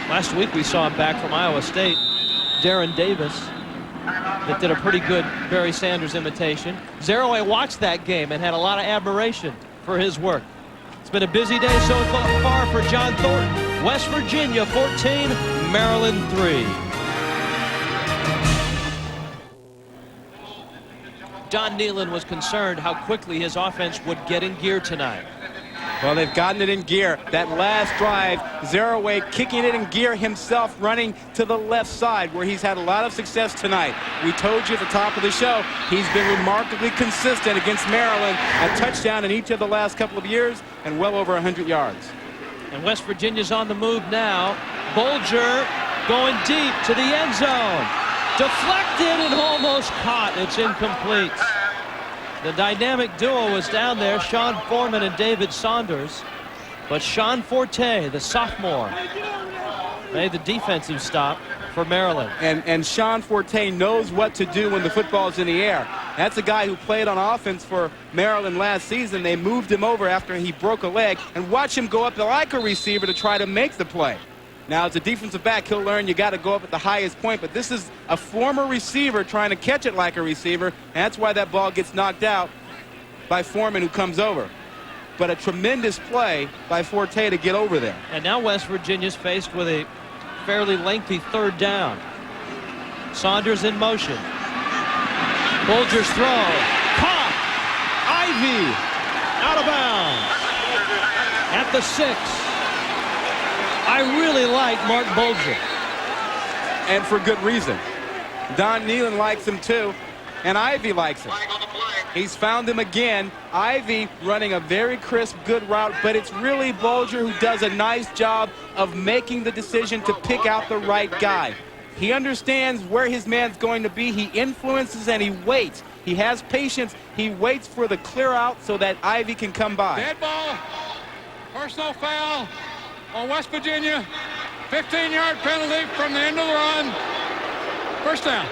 Last week we saw him back from Iowa State, Darren Davis, that did a pretty good Barry Sanders imitation. Zeraway watched that game and had a lot of admiration for his work. It's been a busy day so far for John Thornton. West Virginia 14, Maryland 3. Don Nehlen was concerned how quickly his offense would get in gear tonight. Well, they've gotten it in gear. That last drive, Zeraway kicking it in gear himself, running to the left side where he's had a lot of success tonight. We told you at the top of the show, he's been remarkably consistent against Maryland. A touchdown in each of the last couple of years and well over 100 yards. And West Virginia's on the move now. Bulger going deep to the end zone. Deflected and almost caught. It's incomplete. The dynamic duo was down there, Sean Foreman and David Saunders. But Sean Forte, the sophomore, made the defensive stop for Maryland. And Sean Forte knows what to do when the football's in the air. That's a guy who played on offense for Maryland last season. They moved him over after he broke a leg, and watch him go up like a receiver to try to make the play. Now, as a defensive back, he'll learn you got to go up at the highest point, but this is a former receiver trying to catch it like a receiver, and that's why that ball gets knocked out by Foreman, who comes over. But a tremendous play by Forte to get over there. And now West Virginia's faced with a fairly lengthy third down. Saunders in motion. Bulger's throw. Caught. Ivy out of bounds at the 6. I really like Mark Bulger. And for good reason. Don Nehlen likes him too, and Ivy likes him. He's found him again. Ivy running a very crisp, good route, but it's really Bulger who does a nice job of making the decision to pick out the right guy. He understands where his man's going to be. He influences and he waits. He has patience. He waits for the clear out so that Ivy can come by. Dead ball. Personal foul on West Virginia. 15-yard penalty from the end of the run. First down.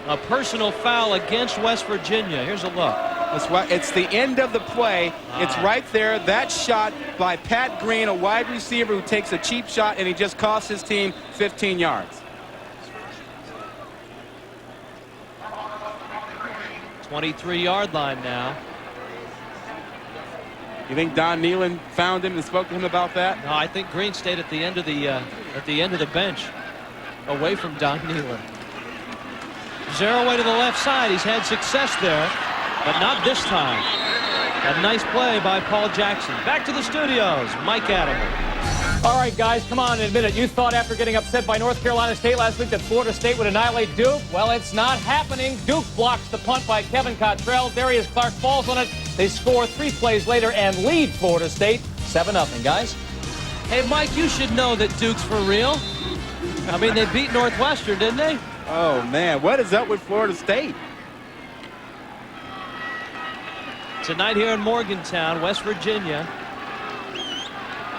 A personal foul against West Virginia. Here's a look. That's why it's the end of the play. It's right there. That shot by Pat Green, a wide receiver who takes a cheap shot, and he just costs his team 15 yards. 23-yard line now. You think Don Nehlen found him and spoke to him about that? No, I think Green stayed at the end of the bench, away from Don Nehlen. Zeraway to the left side. He's had success there, but not this time. A nice play by Paul Jackson. Back to the studios, Mike Adams. All right, guys, come on, admit it. You thought after getting upset by North Carolina State last week that Florida State would annihilate Duke? Well, it's not happening. Duke blocks the punt by Kevin Cottrell. Darius Clark falls on it. They score 3 plays later and lead Florida State 7-0, guys. Hey, Mike, you should know that Duke's for real. I mean, they beat Northwestern, didn't they? Oh, man, what is up with Florida State? Tonight here in Morgantown, West Virginia,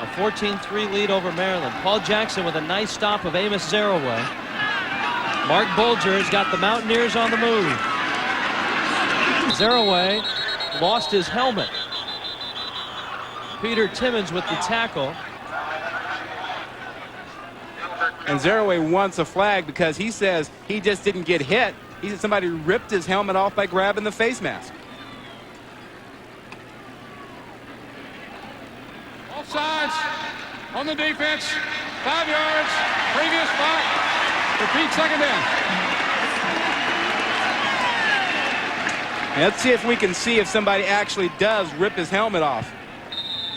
a 14-3 lead over Maryland. Paul Jackson with a nice stop of Amos Zeraway. Mark Bulger has got the Mountaineers on the move. Zeraway lost his helmet. Peter Timmons with the tackle. And Zeraway wants a flag because he says he just didn't get hit. He said somebody ripped his helmet off by grabbing the face mask. sides on the defense. 5 yards. Previous back. Repeat second down. Let's see if we can see if somebody actually does rip his helmet off.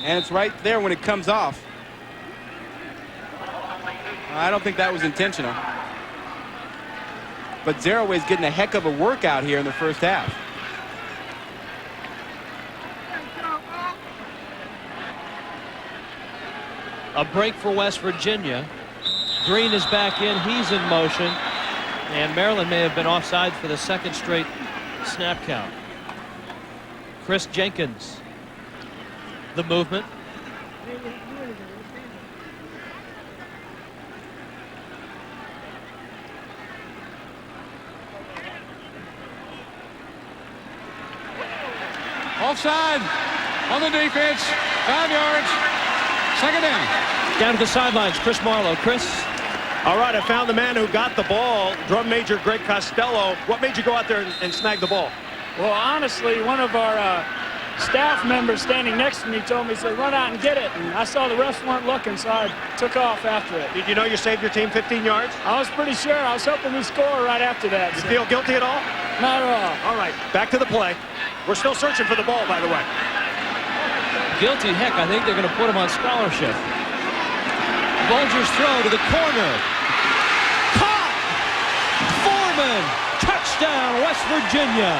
And it's right there when it comes off. I don't think that was intentional. But Zeraway's getting a heck of a workout here in the first half. A break for West Virginia. Green is back in. He's in motion. And Maryland may have been offside for the second straight snap count. Chris Jenkins. The movement. Offside on the defense. 5 yards. Second down. Down to the sidelines, Chris Marlowe. Chris? All right, I found the man who got the ball, Drum Major Greg Costello. What made you go out there and snag the ball? Well, honestly, one of our staff members standing next to me told me, he said, run out and get it. And I saw the refs weren't looking, so I took off after it. Did you know you saved your team 15 yards? I was pretty sure. I was hoping we'd score right after that. You feel guilty at all? Not at all. All right, back to the play. We're still searching for the ball, by the way. Guilty, heck, I think they're going to put him on scholarship. Bulger's throw to the corner. Caught! Foreman! Touchdown, West Virginia!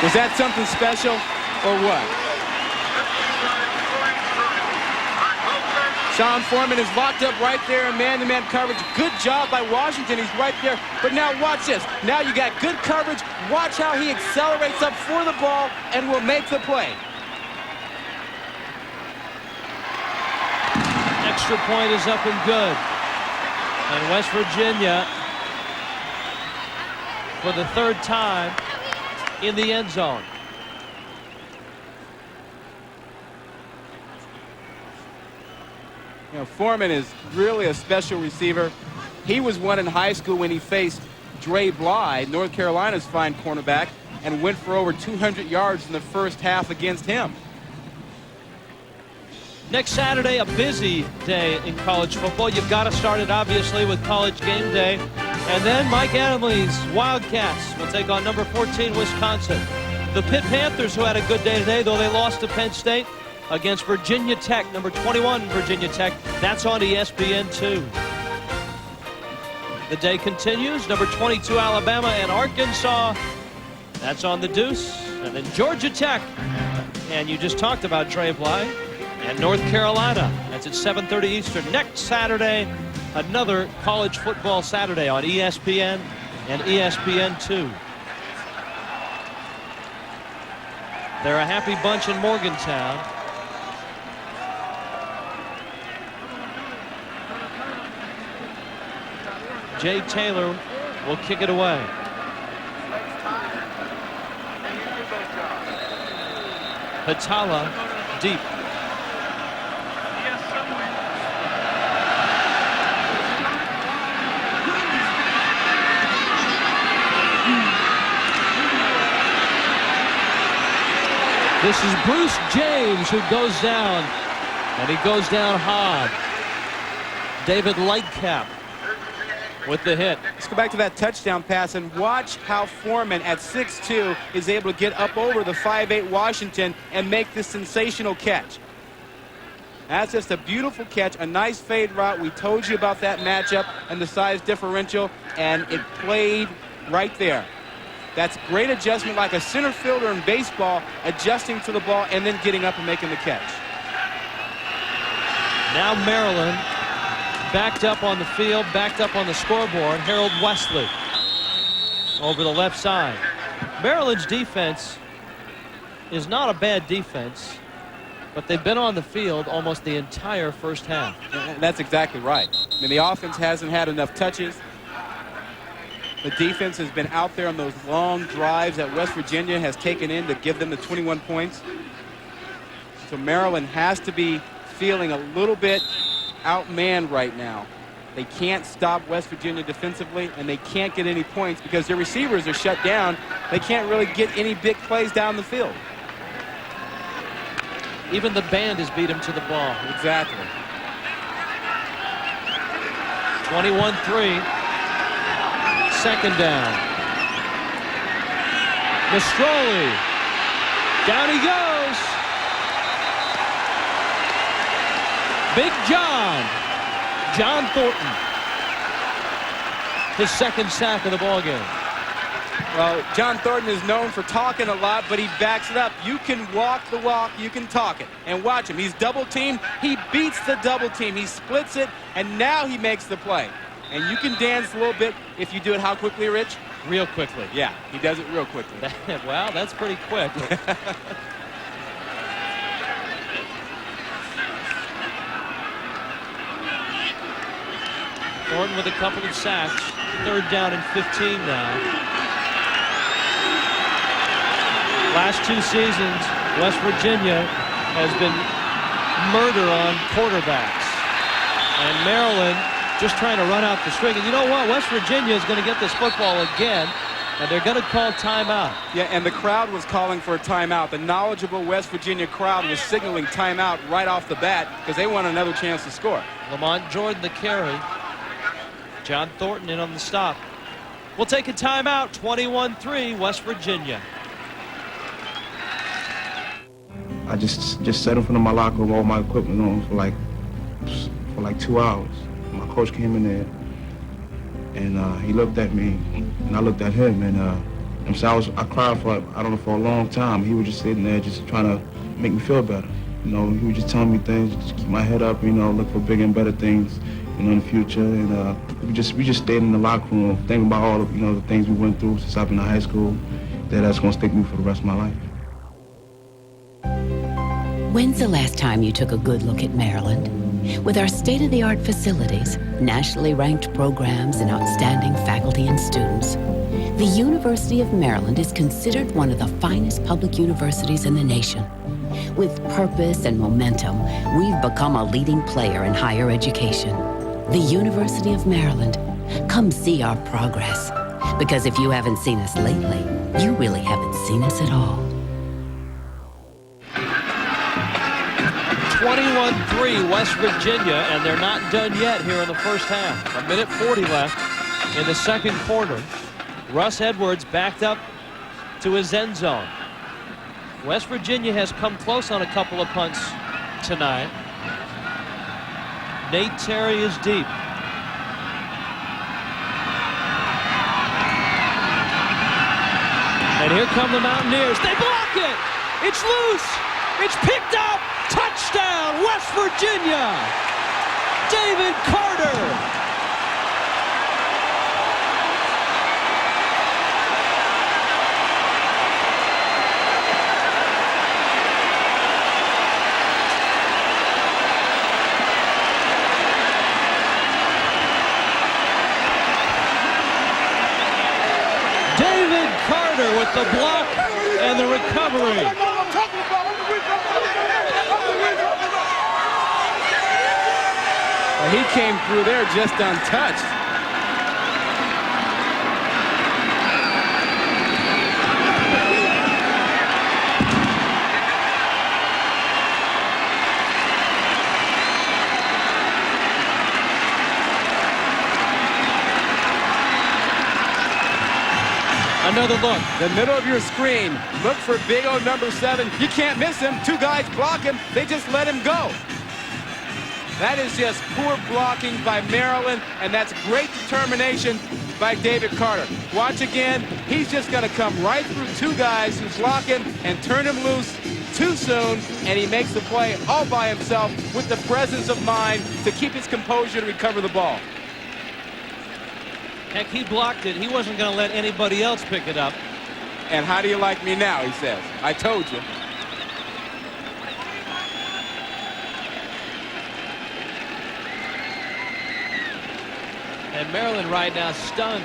Was that something special or what? Sean Foreman is locked up right there in man-to-man coverage. Good job by Washington. He's right there. But now watch this. Now you got good coverage. Watch how he accelerates up for the ball and will make the play. Extra point is up and good. And West Virginia, for the third time, in the end zone. You know, Foreman is really a special receiver. He was one in high school when he faced Dre Bly, North Carolina's fine cornerback, and went for over 200 yards in the first half against him. Next Saturday, a busy day in college football. You've got to start it, obviously, with College Game Day. And then Mike Adamle's Wildcats will take on number 14, Wisconsin. The Pitt Panthers, who had a good day today, though they lost to Penn State, against Virginia Tech, number 21, Virginia Tech. That's on ESPN2. The day continues. Number 22, Alabama and Arkansas. That's on the Deuce. And then Georgia Tech. And you just talked about Dre Bly and North Carolina. That's at 7:30 Eastern. Next Saturday, another college football Saturday on ESPN and ESPN2. They're a happy bunch in Morgantown. Jay Taylor will kick it away. Patala deep. This is Bruce James who goes down, and he goes down hard. David Lightcap with the hit. Let's go back to that touchdown pass and watch how Foreman at 6'2" is able to get up over the 5'8" Washington and make this sensational catch. That's just a beautiful catch, a nice fade route. We told you about that matchup and the size differential, and it played right there. That's great adjustment, like a center fielder in baseball, adjusting to the ball and then getting up and making the catch. Now Maryland backed up on the field, backed up on the scoreboard. Harold Wesley over the left side. Maryland's defense is not a bad defense, but they've been on the field almost the entire first half. That's exactly right. I mean, the offense hasn't had enough touches. The defense has been out there on those long drives that West Virginia has taken in to give them the 21 points. So Maryland has to be feeling a little bit outmanned right now. They can't stop West Virginia defensively, and they can't get any points because their receivers are shut down. They can't really get any big plays down the field. Even the band has beat him to the ball. Exactly. 21-3. Second down. Mastroli. Down he goes. Big John. John Thornton. His second sack of the ball game. Well, John Thornton is known for talking a lot, but he backs it up. You can walk the walk, you can talk it. And watch him. He's double teamed. He beats the double team. He splits it, and now he makes the play. And you can dance a little bit if you do it how quickly, Rich? Real quickly. Yeah, he does it real quickly. Well, that's pretty quick. Thornton with a couple of sacks. Third down and 15 now. Last 2 seasons, West Virginia has been murder on quarterbacks. And Maryland just trying to run out the string. And you know what? West Virginia is going to get this football again, and they're going to call timeout. Yeah, and the crowd was calling for a timeout. The knowledgeable West Virginia crowd was signaling timeout right off the bat because they want another chance to score. Lamont Jordan the carry. John Thornton in on the stop. We'll take a timeout. 21-3 West Virginia. I just sat in front of my locker room, all my equipment on for like 2 hours. My coach came in there, and he looked at me, and I looked at him, and I cried for a long time. He was just sitting there, just trying to make me feel better. You know, he was just telling me things, just keep my head up, you know, look for bigger and better things, you know, in the future. And we just stayed in the locker room, thinking about all of, you know, the things we went through since I've been in high school. That's gonna stick with me for the rest of my life. When's the last time you took a good look at Maryland? With our state-of-the-art facilities, nationally ranked programs, and outstanding faculty and students, the University of Maryland is considered one of the finest public universities in the nation. With purpose and momentum, we've become a leading player in higher education. The University of Maryland. Come see our progress. Because if you haven't seen us lately, you really haven't seen us at all. 21-3 West Virginia, and they're not done yet here in the first half. 1:40 left in the second quarter. Russ Edwards backed up to his end zone. West Virginia has come close on a couple of punts tonight. Nate Terry is deep. And here come the Mountaineers. They block it. It's loose. It's picked up. Touchdown, West Virginia. David Carter. David Carter with the block and the recovery. He came through there just untouched. Another look. The middle of your screen. Look for big O number 7. You can't miss him. 2 guys block him. They just let him go. That is just poor blocking by Maryland, and that's great determination by David Carter. Watch again. He's just going to come right through 2 guys who block him and turn him loose too soon, and he makes the play all by himself with the presence of mind to keep his composure to recover the ball. Heck, he blocked it. He wasn't going to let anybody else pick it up. And how do you like me now, he says. I told you. And Maryland right now stunned.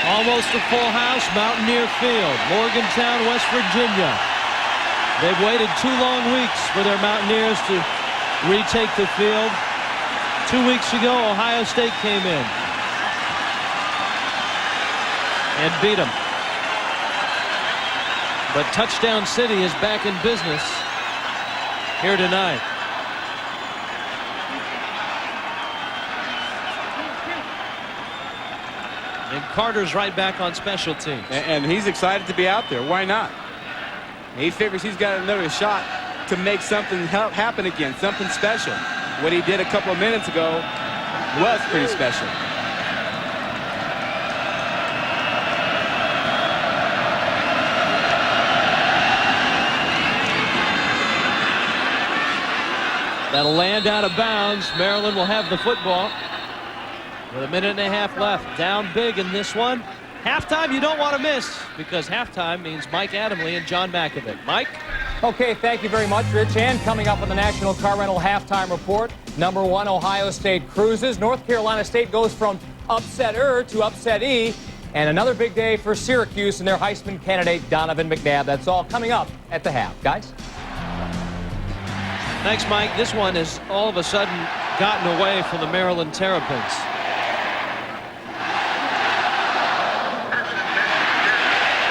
Almost a full house, Mountaineer Field, Morgantown, West Virginia. They've waited 2 long weeks for their Mountaineers to retake the field. 2 weeks ago, Ohio State came in and beat them. But Touchdown City is back in business here tonight. And Carter's right back on special teams. And he's excited to be out there. Why not? He figures he's got another shot to make something happen again, something special. What he did a couple of minutes ago was pretty special. That'll land out of bounds. Maryland will have the football with 1.5 minutes left. Down big in this one. Halftime you don't want to miss, because halftime means Mike Adamle and John Mackovic. Mike? Okay, thank you very much, Rich. And coming up on the National Car Rental Halftime Report, number 1, Ohio State cruises. North Carolina State goes from upset-er to upset-y. And another big day for Syracuse and their Heisman candidate, Donovan McNabb. That's all coming up at the half. Guys? Thanks, Mike. This one has all of a sudden gotten away from the Maryland Terrapins.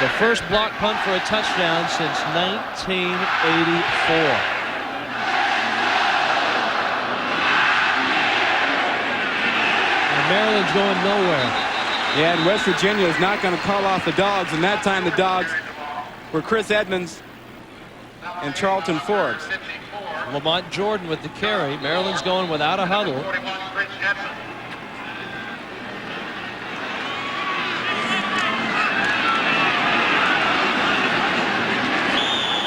The first block punt for a touchdown since 1984. And Maryland's going nowhere. Yeah, and West Virginia is not going to call off the Dogs, and that time the Dogs were Chris Edmonds and Charlton Forbes. Lamont Jordan with the carry. Maryland's going without a huddle.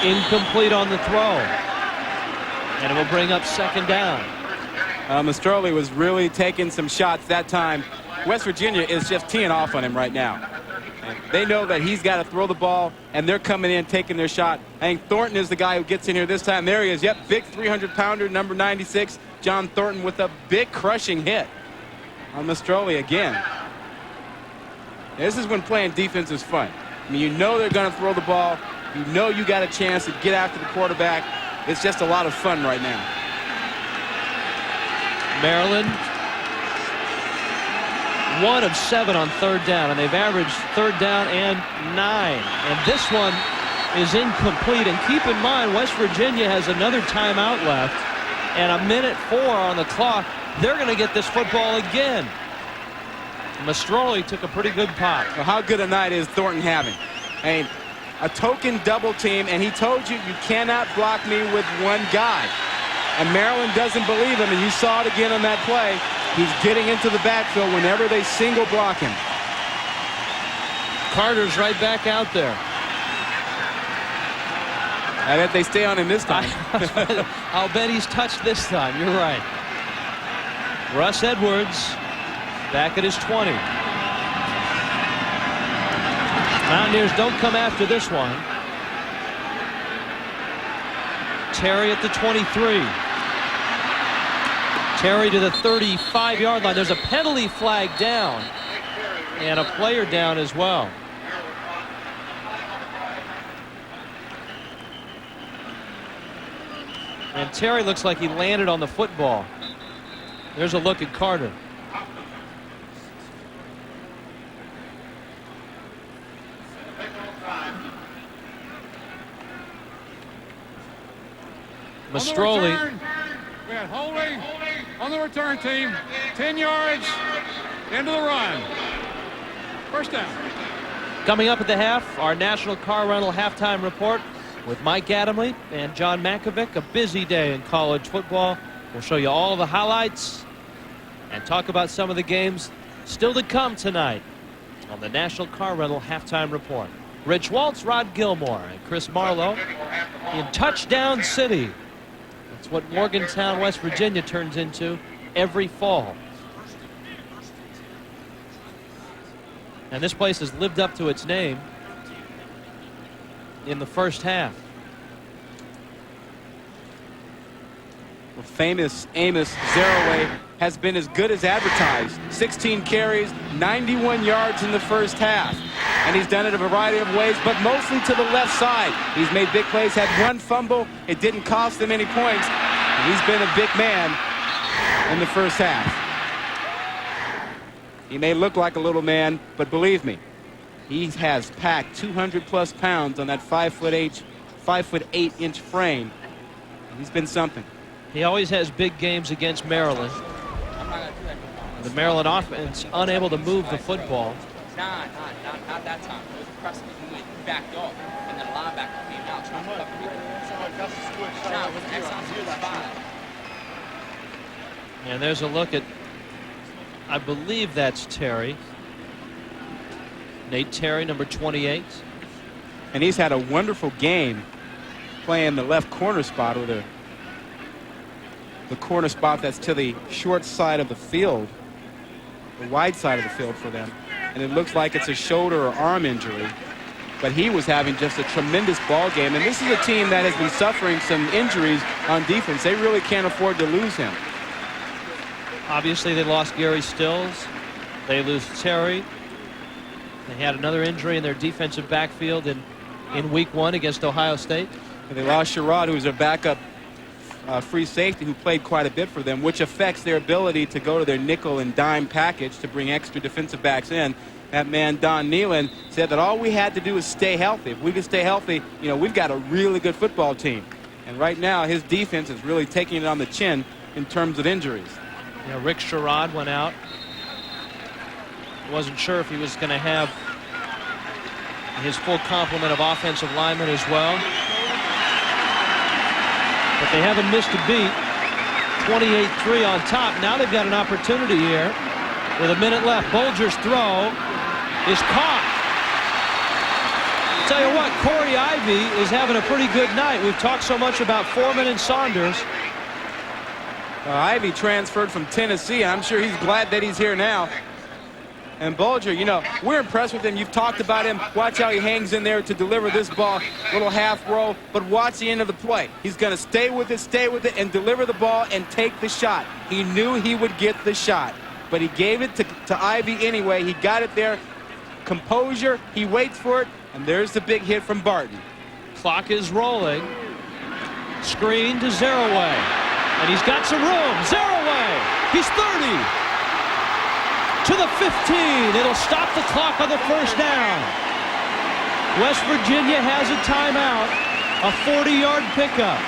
Incomplete on the throw. And it will bring up second down. Mastroli was really taking some shots that time. West Virginia is just teeing off on him right now. And they know that he's got to throw the ball, and they're coming in taking their shot. I think Thornton is the guy who gets in here this time. There he is. Yep, big 300-pounder, number 96, John Thornton, with a big crushing hit on Mastroli again. This is when playing defense is fun. I mean, you know they're going to throw the ball. You know you got a chance to get after the quarterback. It's just a lot of fun right now. Maryland 1 of 7 on third down, and they've averaged third down and 9. And this one is incomplete. And keep in mind, West Virginia has another timeout left and 1:04 on the clock. They're going to get this football again. Mastroli took a pretty good pop. Well, how good a night is Thornton having? I mean, a token double team, and he told you cannot block me with one guy. And Maryland doesn't believe him, and you saw it again on that play. He's getting into the backfield whenever they single block him. Carter's right back out there. I bet they stay on him this time. I'll bet he's touched this time. You're right. Russ Edwards back at his 20. Mountaineers don't come after this one. Terry at the 23. Terry to the 35-yard line. There's a penalty flag down and a player down as well. And Terry looks like he landed on the football. There's a look at Carter. Mastroli. We had holding on the return team. 10 yards into the run. First down. Coming up at the half, our National Car Rental Halftime Report with Mike Adamle and John Mackovic. A busy day in college football. We'll show you all the highlights and talk about some of the games still to come tonight on the National Car Rental Halftime Report. Rich Waltz, Rod Gilmore, and Chris Marlowe in Touchdown City. It's what Morgantown, West Virginia turns into every fall. And this place has lived up to its name in the first half. the famous Amos Zaraway, has been as good as advertised. 16 carries, 91 yards in the first half. And he's done it a variety of ways, but mostly to the left side. He's made big plays, had one fumble. It didn't cost him any points. And he's been a big man in the first half. He may look like a little man, but believe me, he has packed 200+ pounds on that 5'8" frame. And he's been something. He always has big games against Maryland. The Maryland offense unable to move the football. Not that time. It was pressing when we backed off, and then the linebacker came out trying to cover me. No, it was an excellent spot. And there's a look at, I believe that's Terry. Nate Terry, number 28. And he's had a wonderful game playing the left corner spot, or the corner spot that's to the short side of the field, the wide side of the field for them. And it looks like it's a shoulder or arm injury. But he was having just a tremendous ball game. And this is a team that has been suffering some injuries on defense. They really can't afford to lose him. Obviously, they lost Gary Stills. They lose Terry. They had another injury in their defensive backfield in week 1 against Ohio State. And they lost Sherrod, who's their backup free safety, who played quite a bit for them, which affects their ability to go to their nickel and dime package to bring extra defensive backs in. That man, Don Nealon, said that all we had to do is stay healthy. If we could stay healthy, you know, we've got a really good football team. And right now, his defense is really taking it on the chin in terms of injuries. You know, Rick Sherrod went out. Wasn't sure if he was going to have his full complement of offensive linemen as well. But they haven't missed a beat. 28-3 on top. Now they've got an opportunity here with a minute left. Bolger's throw is caught. I'll tell you what, Corey Ivy is having a pretty good night. We've talked so much about Foreman and Saunders. Ivy transferred from Tennessee, and I'm sure he's glad that he's here now. And Bulger, you know, we're impressed with him. You've talked about him. Watch how he hangs in there to deliver this ball. Little half roll, but watch the end of the play. He's going to stay with it, and deliver the ball and take the shot. He knew he would get the shot, but he gave it to Ivy anyway. He got it there. Composure, he waits for it, and there's the big hit from Barton. Clock is rolling. Screen to Zaraway. And he's got some room. Zaraway, he's 30. To the 15. It'll stop the clock on the first down. West Virginia has a timeout. A 40-yard pickup.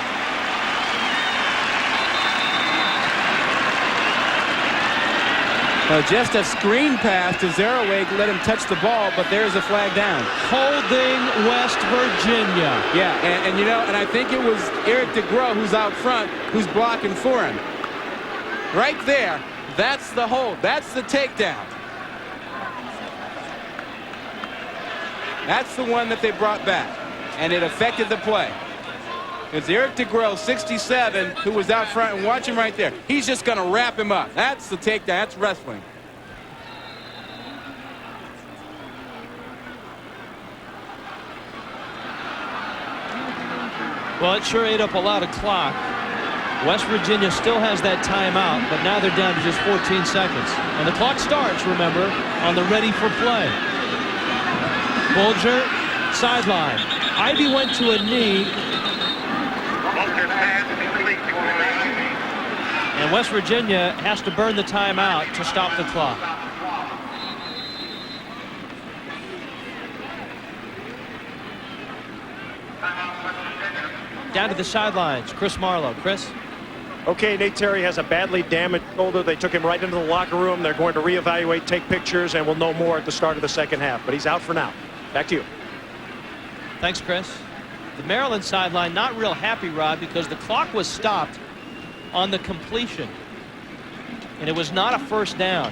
Just a screen pass to Zaraway to let him touch the ball, but there's a flag down. Holding West Virginia. Yeah, and you know, and I think it was Eric DeGrow who's out front who's blocking for him. Right there, that's the hold. That's the takedown. That's the one that they brought back, and it affected the play. It's Eric DeGrow, 67, who was out front, and watch him right there. He's just going to wrap him up. That's the takedown. That's wrestling. Well, it sure ate up a lot of clock. West Virginia still has that timeout, but now they're down to just 14 seconds. And the clock starts, remember, on the ready for play. Bulger, sideline. Ivy went to a knee. And West Virginia has to burn the timeout to stop the clock. Down to the sidelines, Chris Marlowe. Chris? Okay, Nate Terry has a badly damaged shoulder. They took him right into the locker room. They're going to reevaluate, take pictures, and we'll know more at the start of the second half. But he's out for now. Back to you. Thanks, Chris. The Maryland sideline not real happy, Rod, because the clock was stopped on the completion. And it was not a first down.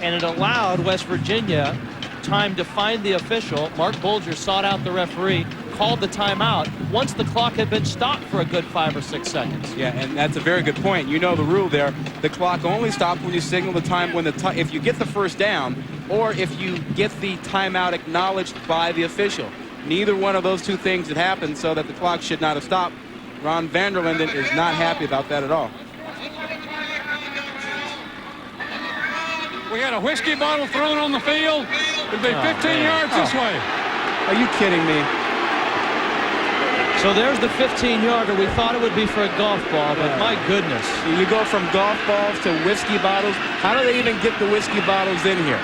And it allowed West Virginia time to find the official. Mark Bulger sought out the referee, called the timeout once the clock had been stopped for a good 5 or 6 seconds. Yeah, and that's a very good point. You know the rule there. The clock only stops when you signal the time when if you get the first down or if you get the timeout acknowledged by the official. Neither one of those two things had happened, so that the clock should not have stopped. Ron Vanderlinden is not happy about that at all. We had a whiskey bottle thrown on the field. It'd be 15 yards this way. Are you kidding me? So there's the 15-yarder. We thought it would be for a golf ball, but my goodness. You go from golf balls to whiskey bottles. How do they even get the whiskey bottles in here?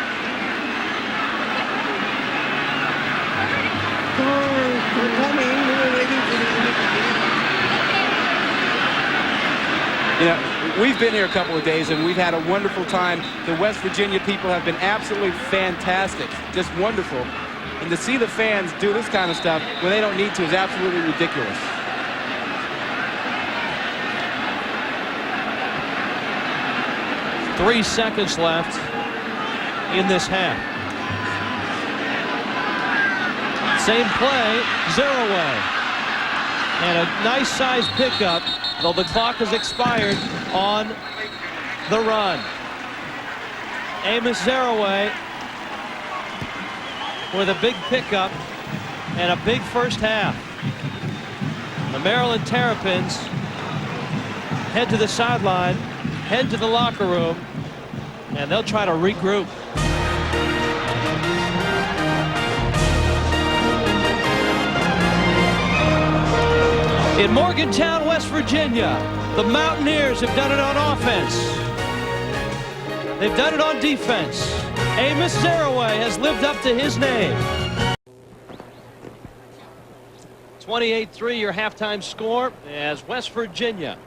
You know, we've been here a couple of days, and we've had a wonderful time. The West Virginia people have been absolutely fantastic, just wonderful. And to see the fans do this kind of stuff when they don't need to is absolutely ridiculous. Three seconds left in this half. Same play, Zeraway. And a nice size pickup, though the clock has expired on the run. Amos Zeraway with a big pickup and a big first half. The Maryland Terrapins head to the sideline, head to the locker room, and they'll try to regroup. In Morgantown, West Virginia, the Mountaineers have done it on offense. They've done it on defense. Amos Zeraway has lived up to his name. 28-3 your halftime score as West Virginia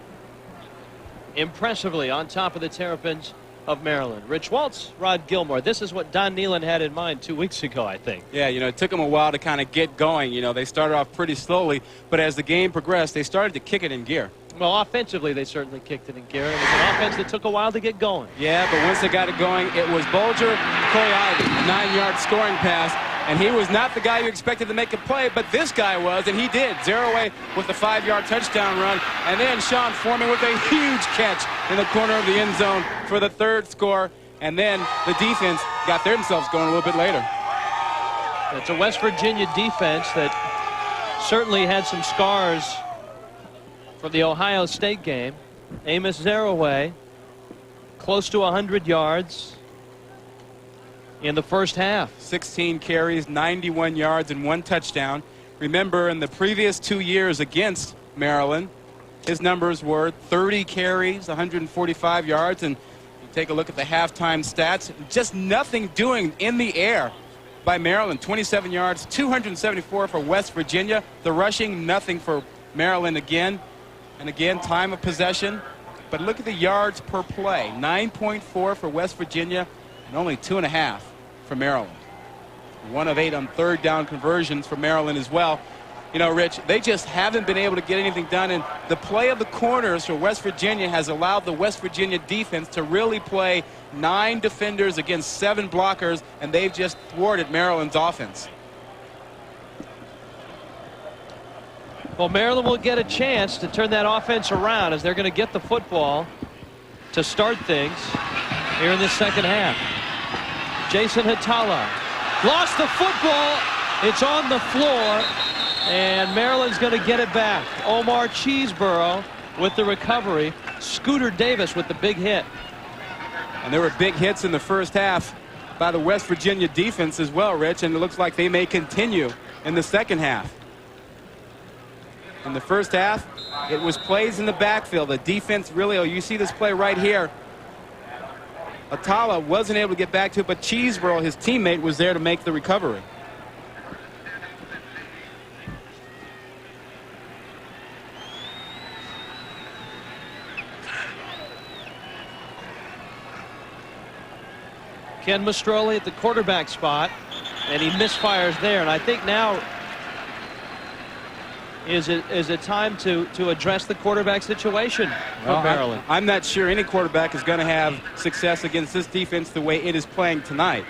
impressively on top of the Terrapins of Maryland. Rich Waltz, Rod Gilmore. This is what Don Nehlen had in mind 2 weeks ago, I think. Yeah, you know, it took them a while to kind of get going. You know, they started off pretty slowly, but as the game progressed, they started to kick it in gear. Well, offensively, they certainly kicked it in gear. It was an offense that took a while to get going. Yeah, but once they got it going, it was Bulger, Corey Ivy, a 9-yard scoring pass, and he was not the guy you expected to make a play, but this guy was, and he did. Zeraway with the 5-yard touchdown run, and then Sean Foreman with a huge catch in the corner of the end zone for the third score, and then the defense got themselves going a little bit later. It's a West Virginia defense that certainly had some scars from the Ohio State game. Amos Zeraway close to 100 yards in the first half. 16 carries, 91 yards, and 1 touchdown. Remember, in the previous 2 years against Maryland, his numbers were 30 carries, 145 yards, and you take a look at the halftime stats, just nothing doing in the air by Maryland. 27 yards, 274 for West Virginia. The rushing, nothing for Maryland again. And again, time of possession. But look at the yards per play. 9.4 for West Virginia and only 2.5 for Maryland. 1 of 8 on third down conversions for Maryland as well. You know, Rich, they just haven't been able to get anything done. And the play of the corners for West Virginia has allowed the West Virginia defense to really play 9 defenders against 7 blockers, and they've just thwarted Maryland's offense. Well, Maryland will get a chance to turn that offense around as they're going to get the football to start things here in the second half. Jason Hatala lost the football. It's on the floor, and Maryland's going to get it back. Omar Cheeseborough with the recovery. Scooter Davis with the big hit. And there were big hits in the first half by the West Virginia defense as well, Rich, and it looks like they may continue in the second half. In the first half, it was plays in the backfield. The defense really, oh, you see this play right here. Atala wasn't able to get back to it, but Cheeseborough, his teammate, was there to make the recovery. Ken Mastroli at the quarterback spot, and he misfires there. And I think now is it time to address the quarterback situation for Maryland. I'm not sure any quarterback is going to have success against this defense the way it is playing tonight.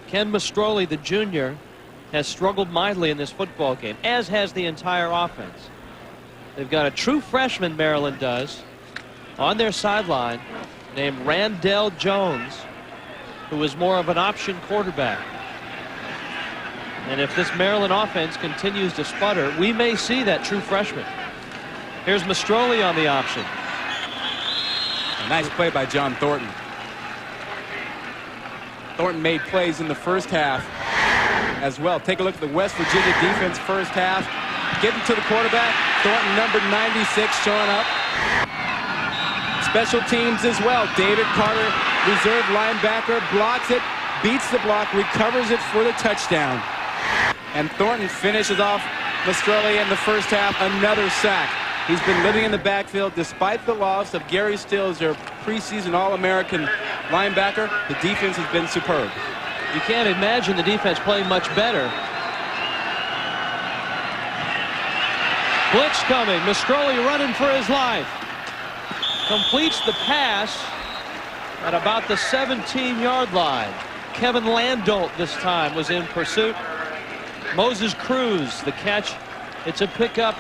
Ken Mastroli, the junior, has struggled mightily in this football game, as has the entire offense. They've got a true freshman, Maryland does, on their sideline named Randell Jones, who is more of an option quarterback. And if this Maryland offense continues to sputter, we may see that true freshman. Here's Mastroli on the option. A nice play by John Thornton. Thornton made plays in the first half as well. Take a look at the West Virginia defense first half. Getting to the quarterback. Thornton, number 96, showing up. Special teams as well. David Carter, reserve linebacker, blocks it, beats the block, recovers it for the touchdown. And Thornton finishes off Mastroli in the first half, another sack. He's been living in the backfield despite the loss of Gary Stills, their preseason All-American linebacker. The defense has been superb. You can't imagine the defense playing much better. Blitz coming. Mastroli running for his life. Completes the pass at about the 17-yard line. Kevin Landolt this time was in pursuit. Moses Cruz, the catch. It's a pickup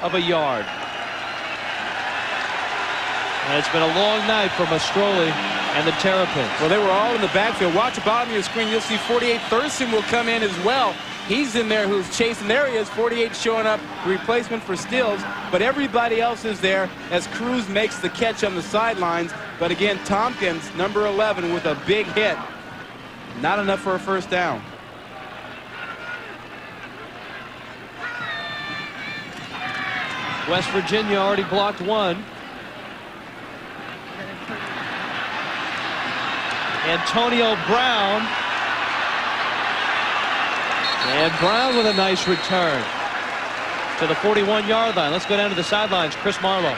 of a yard. And it's been a long night for Mastroli and the Terrapins. Well, they were all in the backfield. Watch the bottom of your screen. You'll see 48 Thurston will come in as well. He's in there who's chasing. There he is, 48 showing up, replacement for Stills. But everybody else is there as Cruz makes the catch on the sidelines. But again, Tompkins, number 11, with a big hit. Not enough for a first down. West Virginia already blocked one. Antonio Brown. And Brown with a nice return to the 41-yard line. Let's go down to the sidelines. Chris Marlowe.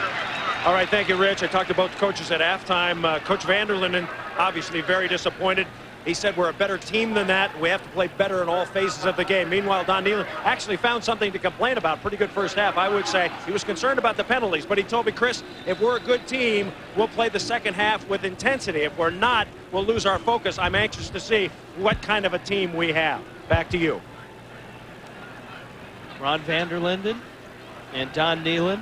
All right, thank you, Rich. I talked to both coaches at halftime. Coach Vanderlinden, obviously very disappointed. He said we're a better team than that. We have to play better in all phases of the game. Meanwhile, Don Nealon actually found something to complain about. Pretty good first half, I would say. He was concerned about the penalties, but he told me, Chris, if we're a good team, we'll play the second half with intensity. If we're not, we'll lose our focus. I'm anxious to see what kind of a team we have. Back to you. Ron Vanderlinden and Don Nealon.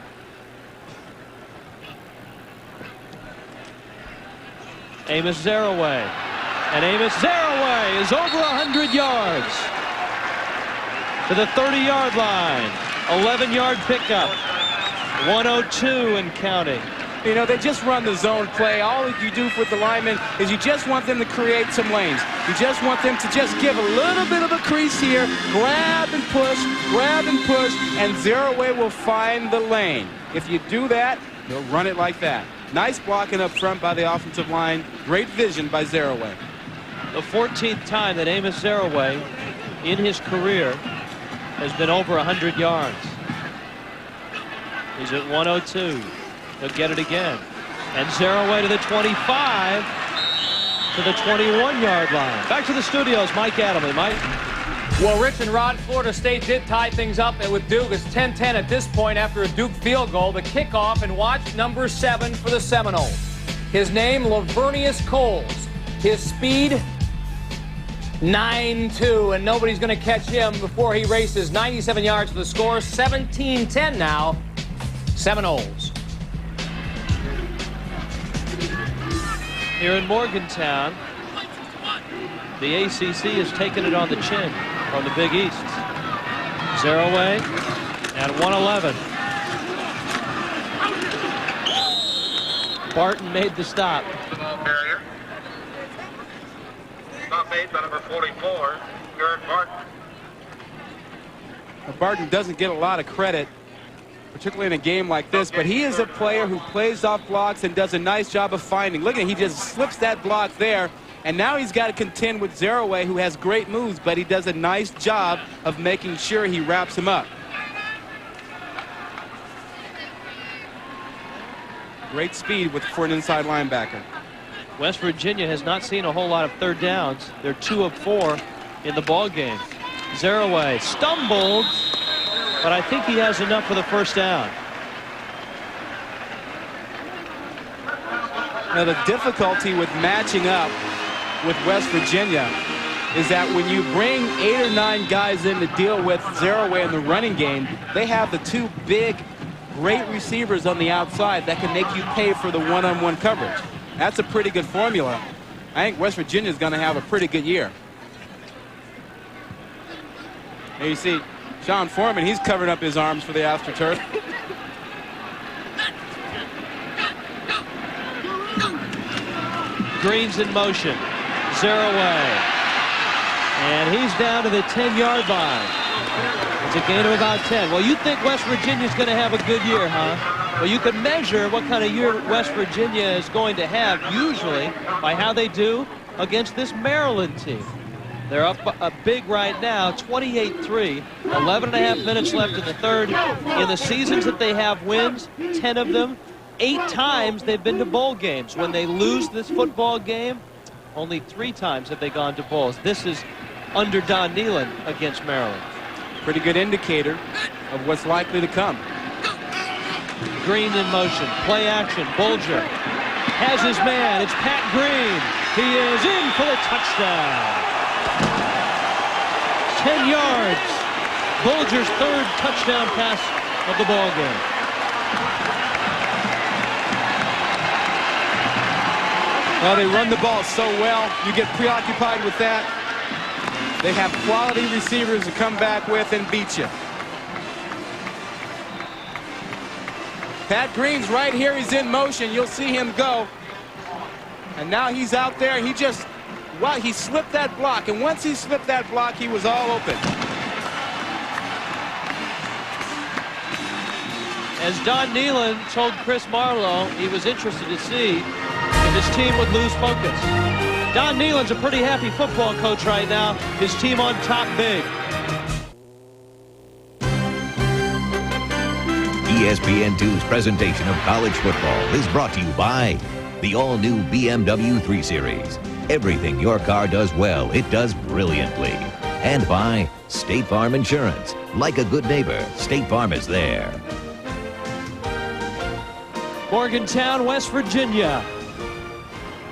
Amos Zaraway. And Amos Zaraway is over 100 yards to the 30-yard line. 11-yard pickup. 102 and counting. You know, they just run the zone play. All you do with the linemen is you just want them to create some lanes. You just want them to just give a little bit of a crease here, grab and push, and Zaraway will find the lane. If you do that, they'll run it like that. Nice blocking up front by the offensive line. Great vision by Zaraway. The 14th time that Amos Zaraway in his career has been over 100 yards. He's at 102. He'll get it again. And Zaraway to the 25, to the 21-yard line. Back to the studios, Mike Adelman. Mike? Well, Rich and Rod, Florida State did tie things up with Duke. It's 10-10 at this point after a Duke field goal. The kickoff, and watch number 7 for the Seminoles. His name, Lavernius Coles. His speed, 9.2, and nobody's going to catch him before he races 97 yards to the score. 17-10 now, Seminoles. Here in Morgantown, the ACC has taken it on the chin from the Big East. Zaraway at 111. Barton made the stop. Barrier. Stop made by number 44, Garrett Barton. Barton doesn't get a lot of credit, particularly in a game like this, but he is a player who plays off blocks and does a nice job of finding. Look at him, he just slips that block there, and now he's got to contend with Zaraway, who has great moves, but he does a nice job of making sure he wraps him up. Great speed for an inside linebacker. West Virginia has not seen a whole lot of third downs. They're 2 of 4 in the ball game. Zaraway stumbled, but I think he has enough for the first down. Now the difficulty with matching up with West Virginia is that when you bring 8 or 9 guys in to deal with Zaraway in the running game, they have the 2 big, great receivers on the outside that can make you pay for the one-on-one coverage. That's a pretty good formula. I think West Virginia is going to have a pretty good year. And you see Sean Foreman, he's covering up his arms for the AstroTurf. Green's in motion. 0 away. And he's down to the 10-yard line. It's a gain of about 10. Well, you think West Virginia's going to have a good year, huh? Well, you can measure what kind of year West Virginia is going to have usually by how they do against this Maryland team. They're up big right now, 28-3. 11.5 minutes left in the third. In the seasons that they have wins, 10 of them, 8 times they've been to bowl games. When they lose this football game, only 3 times have they gone to bowls. This is under Don Nehlen against Maryland. Pretty good indicator of what's likely to come. Green in motion. Play action. Bulger has his man. It's Pat Green. He is in for the touchdown. 10 yards. Bulger's 3rd touchdown pass of the ball game. Well, they run the ball so well, you get preoccupied with that. They have quality receivers to come back with and beat you. Pat Green's right here. He's in motion. You'll see him go. And now he's out there. He just, well, he slipped that block. And once he slipped that block, he was all open. As Don Nehlen told Chris Marlowe, he was interested to see if his team would lose focus. Don Nehlen's a pretty happy football coach right now. His team on top big. ESPN2's presentation of college football is brought to you by the all-new BMW 3 Series. Everything your car does well, it does brilliantly. And by State Farm Insurance. Like a good neighbor, State Farm is there. Morgantown, West Virginia.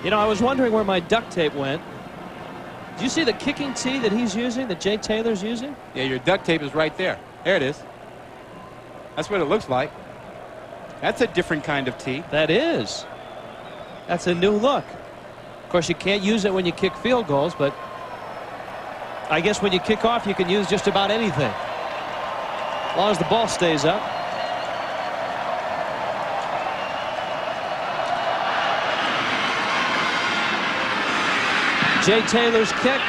You know, I was wondering where my duct tape went. Do you see the kicking tee that he's using, that Jay Taylor's using? Yeah, your duct tape is right there. There it is. That's what it looks like. That's a different kind of tee. That is. That's a new look. Of course, you can't use it when you kick field goals, but I guess when you kick off, you can use just about anything, as long as the ball stays up. Jay Taylor's kick.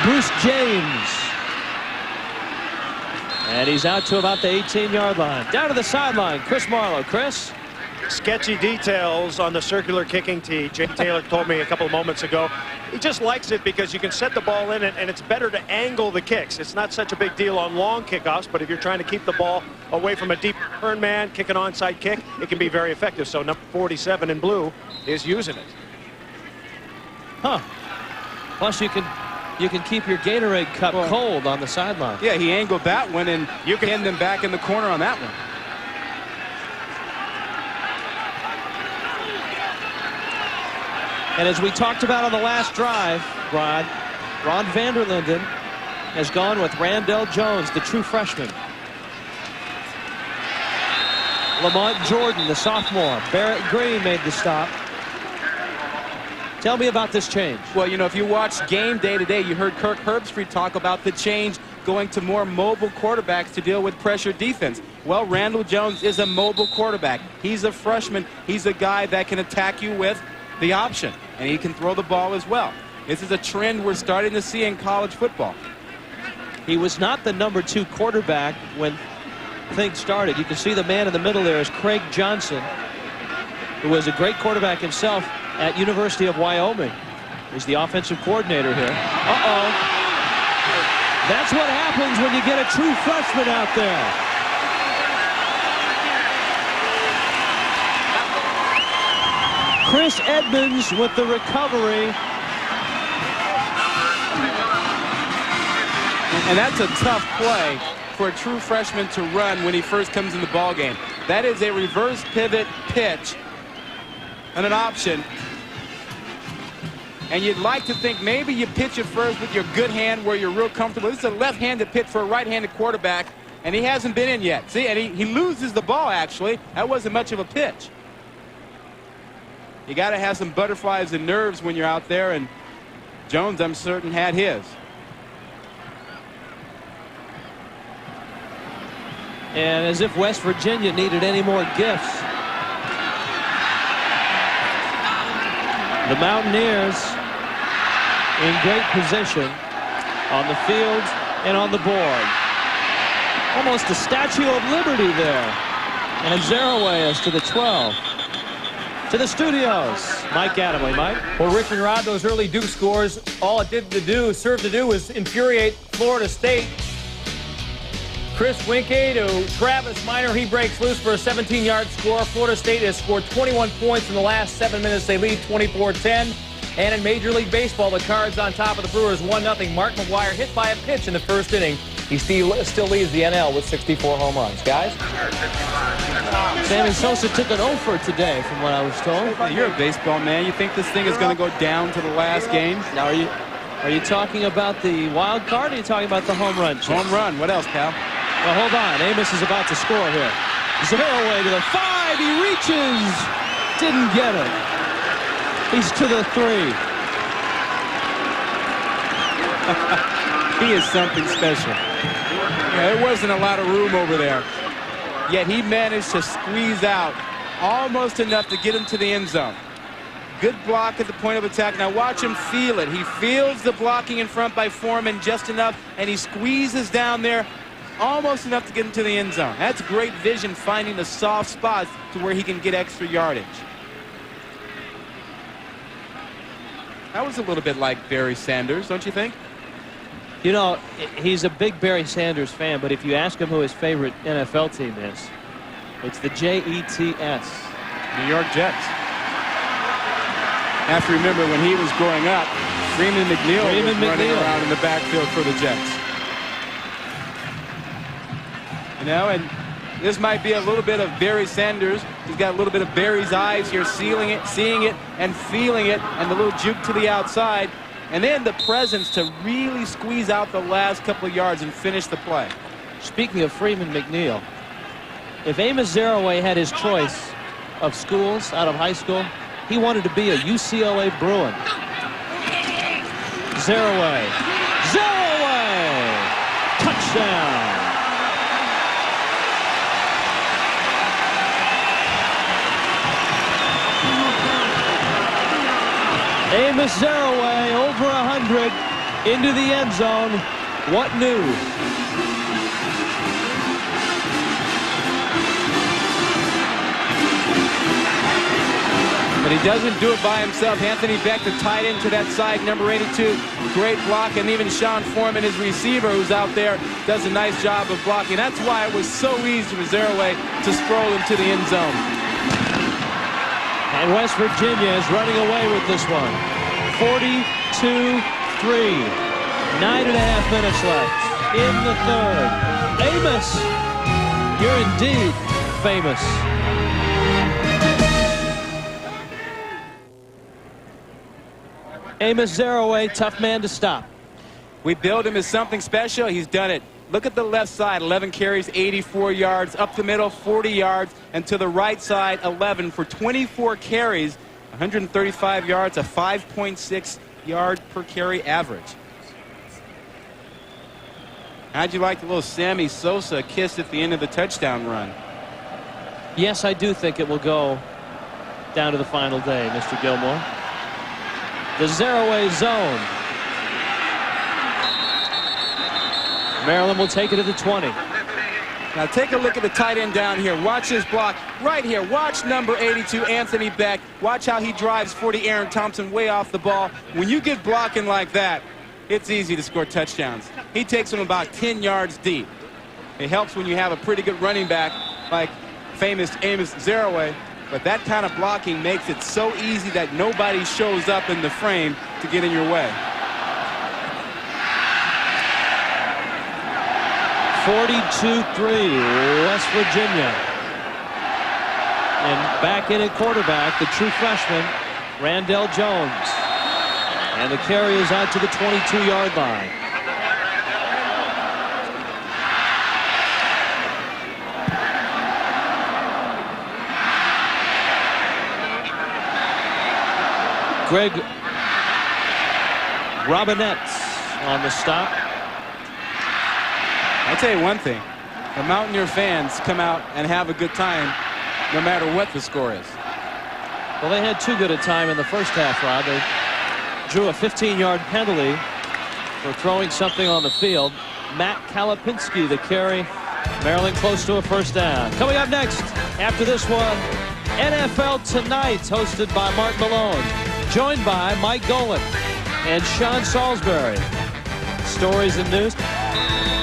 Bruce James. And he's out to about the 18-yard line. Down to the sideline, Chris Marlowe. Chris? Sketchy details on the circular kicking tee. Jay Taylor told me a couple of moments ago. He just likes it because you can set the ball in it, and it's better to angle the kicks. It's not such a big deal on long kickoffs, but if you're trying to keep the ball away from a deep turn man, kick an onside kick, it can be very effective. So number 47 in blue is using it. Huh. Plus, you can keep your Gatorade cup cold on the sideline. Yeah, he angled that one, and you can end them back in the corner on that one. And as we talked about on the last drive, Ron Vanderlinden has gone with Randell Jones, the true freshman. Lamont Jordan, the sophomore. Barrett Green made the stop. Tell me about this change. Well, you know, if you watched Game Day today, you heard Kirk Herbstreit talk about the change going to more mobile quarterbacks to deal with pressure defense. Well, Randall Jones is a mobile quarterback. He's a freshman. He's a guy that can attack you with the option, and he can throw the ball as well. This is a trend we're starting to see in college football. He was not the number 2 quarterback when things started. You can see the man in the middle there is Craig Johnson, who was a great quarterback himself at University of Wyoming. He's the offensive coordinator here. Uh-oh. That's what happens when you get a true freshman out there. Chris Edmonds with the recovery. And that's a tough play for a true freshman to run when he first comes in the ball game. That is a reverse pivot pitch and an option. And you'd like to think maybe you pitch it first with your good hand where you're real comfortable. This is a left-handed pitch for a right-handed quarterback, and he hasn't been in yet. See, and he loses the ball, actually. That wasn't much of a pitch. You got to have some butterflies and nerves when you're out there, and Jones, I'm certain, had his. And as if West Virginia needed any more gifts. The Mountaineers in great position on the field and on the board. Almost a Statue of Liberty there. And Zaraway is to the 12. To the studios, Mike Adamley. Mike? Well, Rich and Rod, those early Duke scores, all it served to do was infuriate Florida State. Chris Winke to Travis Minor. He breaks loose for a 17-yard score. Florida State has scored 21 points in the last 7 minutes. They lead 24-10. And in Major League Baseball, the Cards on top of the Brewers 1-0. Mark McGwire hit by a pitch in the first inning. He still leads the NL with 64 home runs. Guys? Sammy Sosa took an offer today, from what I was told. You're a baseball man. You think this thing is going to go down to the last game? Now, are you talking about the wild card, or are you talking about the home run? Home run. What else, pal? Well, hold on. Amos is about to score here. Zaraway to the 5. He reaches. Didn't get it. He's to the 3. He is something special. Yeah, there wasn't a lot of room over there. Yet he managed to squeeze out almost enough to get him to the end zone. Good block at the point of attack. Now watch him feel it. He feels the blocking in front by Foreman just enough, and he squeezes down there almost enough to get him to the end zone. That's great vision, finding the soft spots to where he can get extra yardage. That was a little bit like Barry Sanders, don't you think? You know, he's a big Barry Sanders fan, but if you ask him who his favorite NFL team is, it's the Jets. New York Jets. Have to remember when he was growing up, Freeman McNeil was running around in the backfield for the Jets. You know, and this might be a little bit of Barry Sanders. He's got a little bit of Barry's eyes here, seeing it, and feeling it, and the little juke to the outside. And then the presence to really squeeze out the last couple of yards and finish the play. Speaking of Freeman McNeil, if Amos Zaraway had his choice of schools out of high school, he wanted to be a UCLA Bruin. Zaraway. Touchdown. Amos Zaraway over 100 into the end zone. What news? But he doesn't do it by himself. Anthony Beck, the tight end to that side, number 82. Great block, and even Sean Foreman, his receiver, who's out there, does a nice job of blocking. That's why it was so easy for Zaraway to stroll into the end zone. And West Virginia is running away with this one. 42-3. 9.5 minutes left in the third. Amos, you're indeed famous. Amos Zaraway, tough man to stop. We billed him as something special. He's done it. Look at the left side, 11 carries, 84 yards. Up the middle, 40 yards. And to the right side, 11 for 24 carries, 135 yards, a 5.6 yard per carry average. How'd you like the little Sammy Sosa kiss at the end of the touchdown run? Yes, I do think it will go down to the final day, Mr. Gilmore. The Zaraway zone. Maryland will take it to the 20. Now take a look at the tight end down here. Watch his block right here. Watch number 82, Anthony Beck. Watch how he drives 40, Aaron Thompson, way off the ball. When you get blocking like that, it's easy to score touchdowns. He takes them about 10 yards deep. It helps when you have a pretty good running back like famous Amos Zaraway. But that kind of blocking makes it so easy that nobody shows up in the frame to get in your way. 42-3, West Virginia. And back in at quarterback, the true freshman, Randall Jones. And the carry is out to the 22-yard line. Greg Robinette on the stop. I'll tell you one thing. The Mountaineer fans come out and have a good time no matter what the score is. Well, they had too good a time in the first half, Rod. They drew a 15-yard penalty for throwing something on the field. Matt Kalapinski, the carry. Maryland close to a first down. Coming up next, after this one, NFL Tonight, hosted by Mark Malone. Joined by Mike Golan and Sean Salisbury. Stories and news.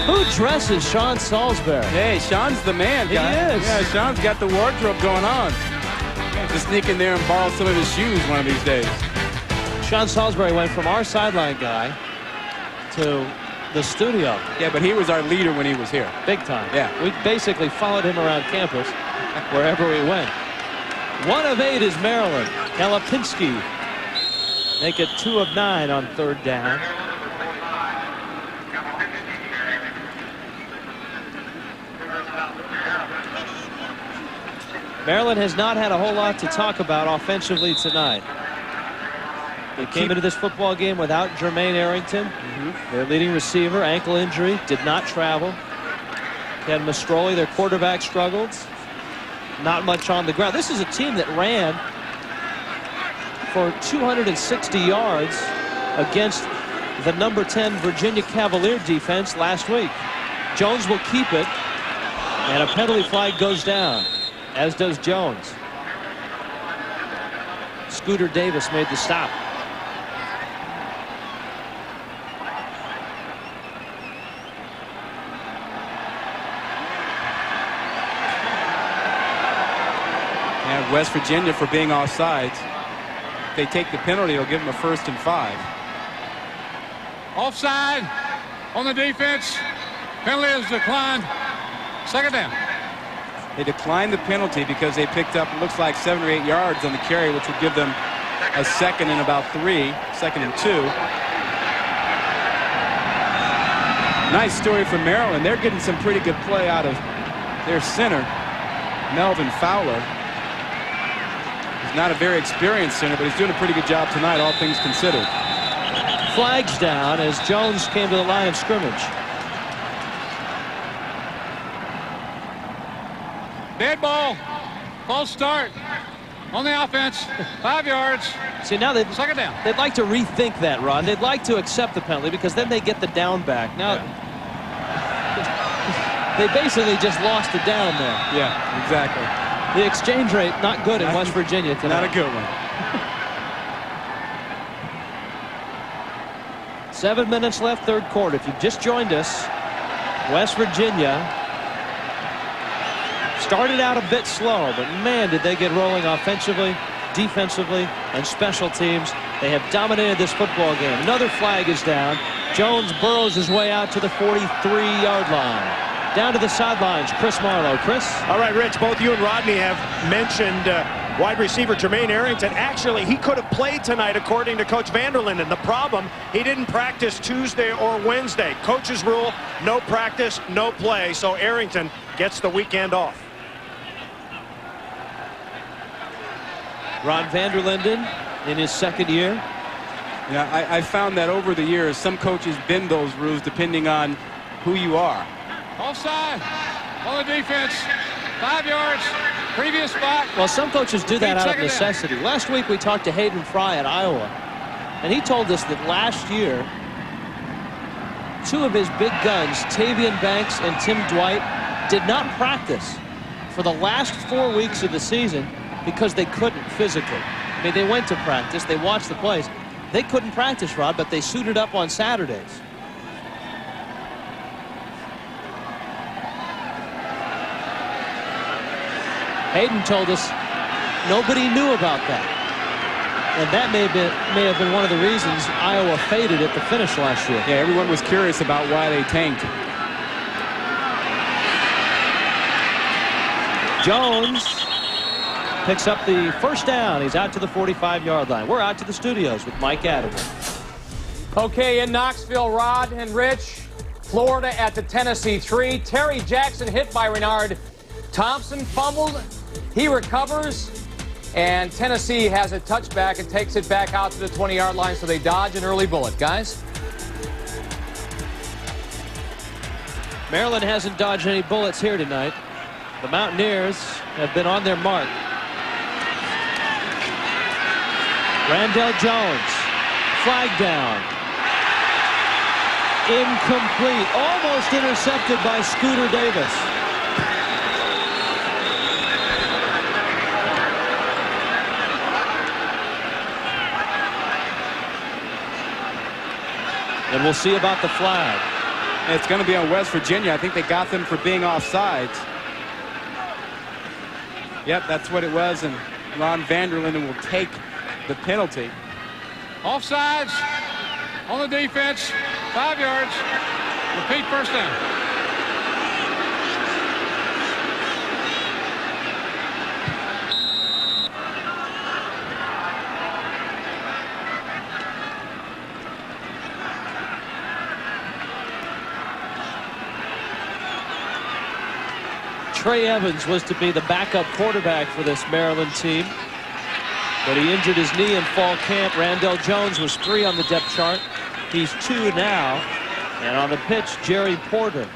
Who dresses Sean Salisbury? Hey, Sean's the man, guy. He is. Yeah, Sean's got the wardrobe going on. Just sneak in there and borrow some of his shoes one of these days. Sean Salisbury went from our sideline guy to the studio. Yeah, but he was our leader when he was here. Big time. Yeah. We basically followed him around campus wherever we went. 1 of 8 is Maryland. Kalapinski make it 2 of 9 on third down. Maryland has not had a whole lot to talk about offensively tonight. They came into this football game without Jermaine Arrington. Their leading receiver, ankle injury, did not travel. Ken Mastroli, their quarterback, struggled. Not much on the ground. This is a team that ran for 260 yards against the number 10 Virginia Cavalier defense last week. Jones will keep it, and a penalty flag goes down, as does Jones. Scooter Davis made the stop. And West Virginia for being offsides. If they take the penalty, it'll give them a 1st and 5. Offside on the defense. Penalty is declined. Second down. They declined the penalty because they picked up, it looks like, 7 or 8 yards on the carry, which would give them a 2nd and about 3, 2nd and 2. Nice story for Maryland. They're getting some pretty good play out of their center, Melvin Fowler. He's not a very experienced center, but he's doing a pretty good job tonight, all things considered. Flags down as Jones came to the line of scrimmage. Dead ball. False start on the offense. 5 yards. See, now second down. They'd like to rethink that, Ron. They'd like to accept the penalty because then they get the down back. Now, they basically just lost the down there. Yeah, exactly. The exchange rate not good in West Virginia tonight. Not a good one. 7 minutes left, third quarter. If you've just joined us, West Virginia started out a bit slow, but man, did they get rolling offensively, defensively, and special teams. They have dominated this football game. Another flag is down. Jones burrows his way out to the 43-yard line. Down to the sidelines, Chris Marlowe. Chris? All right, Rich, both you and Rodney have mentioned wide receiver Jermaine Arrington. Actually, he could have played tonight, according to Coach Vanderlinden. The problem, he didn't practice Tuesday or Wednesday. Coach's rule, no practice, no play. So Arrington gets the weekend off. Ron Vanderlinden in his second year. Yeah, I found that over the years, some coaches bend those rules depending on who you are. Offside on the defense. 5 yards. Previous spot. Well, some coaches do that out of necessity. Last week we talked to Hayden Fry at Iowa, and he told us that last year 2 of his big guns, Tavian Banks and Tim Dwight, did not practice for the last 4 weeks of the season because they couldn't physically. I mean, they went to practice, they watched the plays. They couldn't practice, Rod, but they suited up on Saturdays. Hayden told us nobody knew about that. And that may have been one of the reasons Iowa faded at the finish last year. Yeah, everyone was curious about why they tanked. Jones picks up the first down. He's out to the 45-yard line. We're out to the studios with Mike Adams. Okay, in Knoxville, Rod and Rich. Florida at the Tennessee 3. Terry Jackson hit by Renard. Thompson fumbled. He recovers. And Tennessee has a touchback and takes it back out to the 20-yard line, so they dodge an early bullet. Guys? Maryland hasn't dodged any bullets here tonight. The Mountaineers have been on their mark. Randall Jones, flag down. Incomplete, almost intercepted by Scooter Davis. And we'll see about the flag. It's going to be on West Virginia. I think they got them for being offsides. Yep, that's what it was, and Ron Vanderlinden will take the penalty. Offsides on the defense, 5 yards. Repeat, first down. Trey Evans was to be the backup quarterback for this Maryland team, but he injured his knee in fall camp. Randall Jones was 3 on the depth chart. He's 2 now. And on the pitch, Jerry Porter,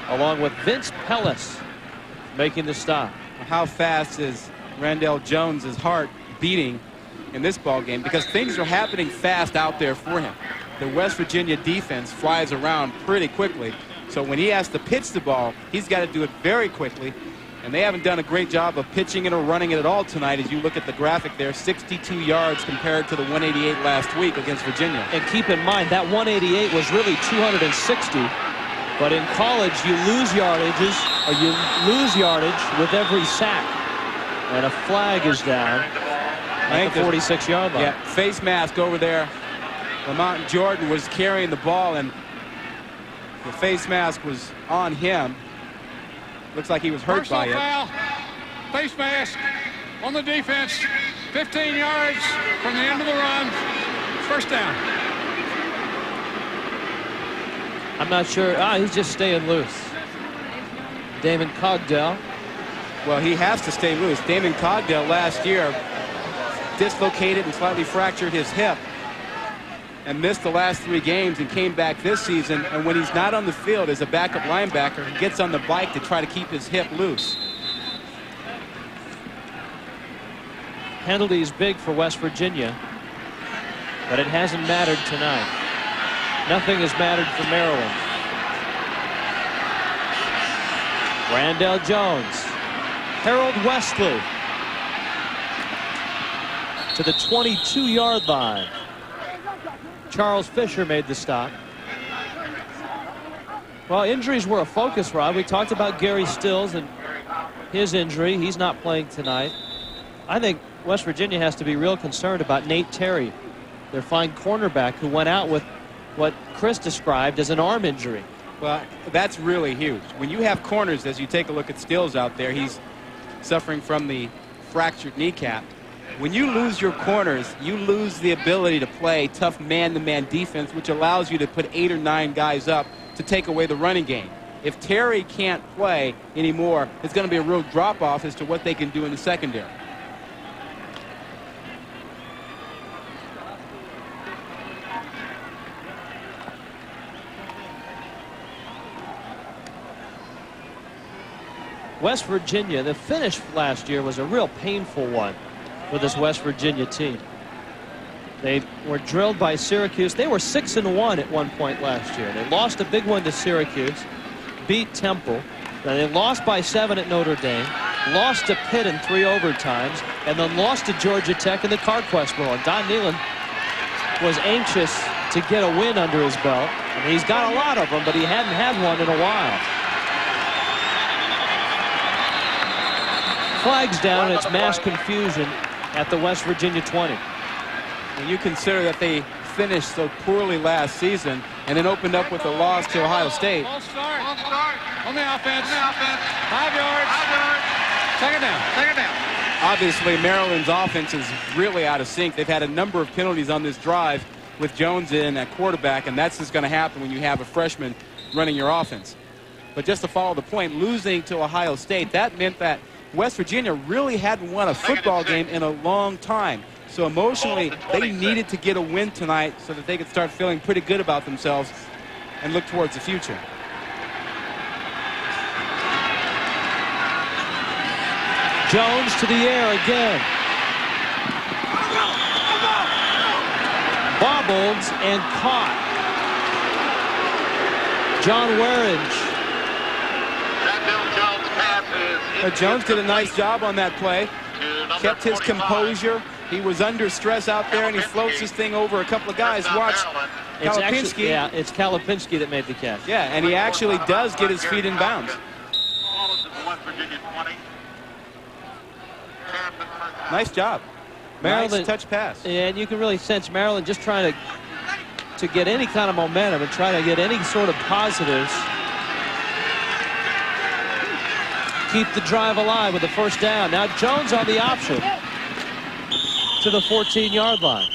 along with Vince Pellis, making the stop. How fast is Randall Jones' heart beating in this ball game? Because things are happening fast out there for him. The West Virginia defense flies around pretty quickly. So when he has to pitch the ball, he's got to do it very quickly. And they haven't done a great job of pitching it or running it at all tonight. As you look at the graphic there, 62 yards compared to the 188 last week against Virginia. And keep in mind, that 188 was really 260. But in college, you lose yardages, or you lose yardage with every sack. And a flag is down at the 46-yard line. Yeah, face mask over there. Lamont Jordan was carrying the ball, and the face mask was on him. Looks like he was hurt by it. Foul. Face mask on the defense. 15 yards from the end of the run. First down. I'm not sure. He's just staying loose. Damon Cogdell. Well, he has to stay loose. Damon Cogdell last year dislocated and slightly fractured his hip and missed the last 3 games and came back this season. And when he's not on the field as a backup linebacker, he gets on the bike to try to keep his hip loose. Penalty is big for West Virginia, but it hasn't mattered tonight. Nothing has mattered for Maryland. Randall Jones, Harold Wesley to the 22-yard line. Charles Fisher made the stop. Well, injuries were a focus, Rob. We talked about Gary Stills and his injury. He's not playing tonight. I think West Virginia has to be real concerned about Nate Terry, their fine cornerback, who went out with what Chris described as an arm injury. Well, that's really huge. When you have corners, as you take a look at Stills out there, he's suffering from the fractured kneecap. When you lose your corners, you lose the ability to play tough man-to-man defense, which allows you to put 8 or 9 guys up to take away the running game. If Terry can't play anymore, it's going to be a real drop-off as to what they can do in the secondary. West Virginia, the finish last year was a real painful one for this West Virginia team. They were drilled by Syracuse. They were 6-1 at one point last year. They lost a big one to Syracuse, beat Temple. Then they lost by 7 at Notre Dame, lost to Pitt in 3 overtimes, and then lost to Georgia Tech in the CarQuest Bowl. And Don Nehlen was anxious to get a win under his belt. I mean, he's got a lot of them, but he hadn't had one in a while. Flags down, and it's mass confusion at the West Virginia 20. When you consider that they finished so poorly last season and then opened up with a loss to Ohio State. False start. On the offense. 5 yards. Second down. Obviously, Maryland's offense is really out of sync. They've had a number of penalties on this drive with Jones in at quarterback, and that's just going to happen when you have a freshman running your offense. But just to follow the point, losing to Ohio State, that meant that West Virginia really hadn't won a football game in a long time. So emotionally, they needed to get a win tonight so that they could start feeling pretty good about themselves and look towards the future. Jones to the air again. Bobbled and caught. John Waringe. Jones did a nice job on that play. Kept his composure. He was under stress out there, and he floats this thing over a couple of guys. Watch Kalapinski. It's Kalapinski that made the catch. Yeah, and he actually does get his feet in bounds. Nice job. Maryland, nice touch pass. And you can really sense Maryland just trying to get any kind of momentum and try to get any sort of positives. Keep the drive alive with the first down. Now Jones on the option to the 14-yard line.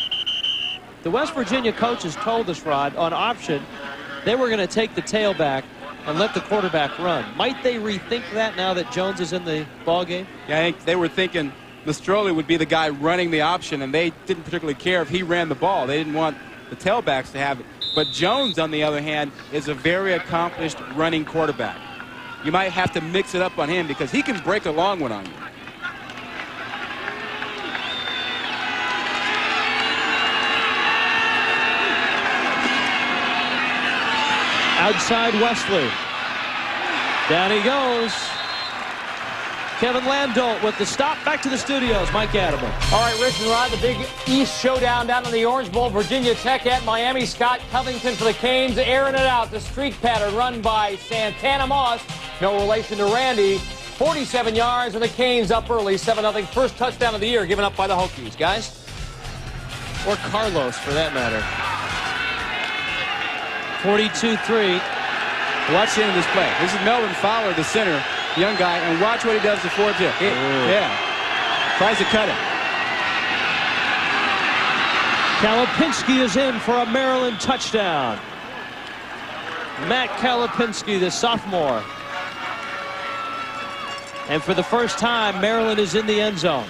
The West Virginia coaches told us, Rod, on option, they were going to take the tailback and let the quarterback run. Might they rethink that now that Jones is in the ball game? Yeah, I think they were thinking Mastroli would be the guy running the option, and they didn't particularly care if he ran the ball. They didn't want the tailbacks to have it. But Jones, on the other hand, is a very accomplished running quarterback. You might have to mix it up on him because he can break a long one on you. Outside Wesley. Down he goes. Kevin Landolt with the stop. Back to the studios. Mike Adamo. All right, Rich and Rod, the Big East showdown down in the Orange Bowl. Virginia Tech at Miami. Scott Covington for the Canes, airing it out. The streak pattern run by Santana Moss. No relation to Randy. 47 yards, and the Canes up early. 7-0. First touchdown of the year given up by the Hokies. Guys? Or Carlos, for that matter. 42-3. Watch the end of this play. This is Melvin Fowler, the center, young guy, and watch what he does to Ford Tip. Yeah. Tries to cut it. Kalapinski is in for a Maryland touchdown. Matt Kalapinski, the sophomore. And for the first time, Maryland is in the end zone.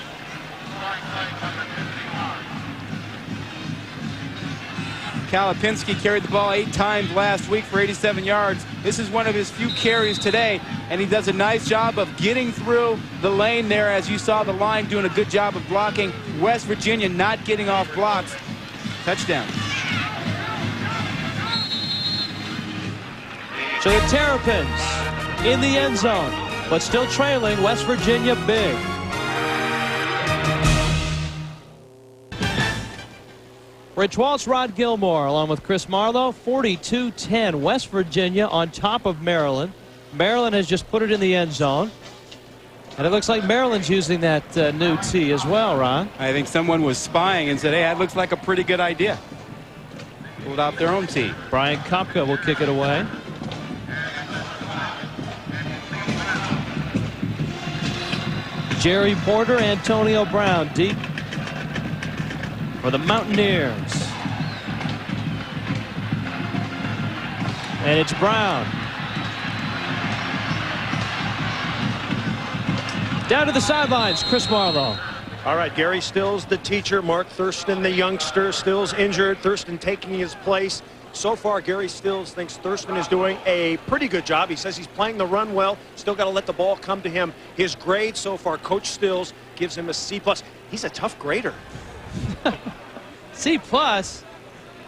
Kalapinski carried the ball 8 times last week for 87 yards. This is one of his few carries today, and he does a nice job of getting through the lane there. As you saw, the line doing a good job of blocking. West Virginia not getting off blocks. Touchdown. So the Terrapins in the end zone, but still trailing West Virginia big. Rich Waltz, Rod Gilmore, along with Chris Marlowe. 42-10, West Virginia on top of Maryland. Maryland has just put it in the end zone. And it looks like Maryland's using that new tee as well, Ron. I think someone was spying and said, hey, that looks like a pretty good idea. Pulled out their own tee. Brian Kopka will kick it away. Jerry Porter, Antonio Brown deep for the Mountaineers. And it's Brown. Down to the sidelines, Chris Marlowe. All right, Gary Stills, the teacher. Mark Thurston, the youngster. Stills injured. Thurston taking his place. So far, Gary Stills thinks Thurston is doing a pretty good job. He says he's playing the run well. Still got to let the ball come to him. His grade so far, Coach Stills gives him a C+. He's a tough grader. C+. I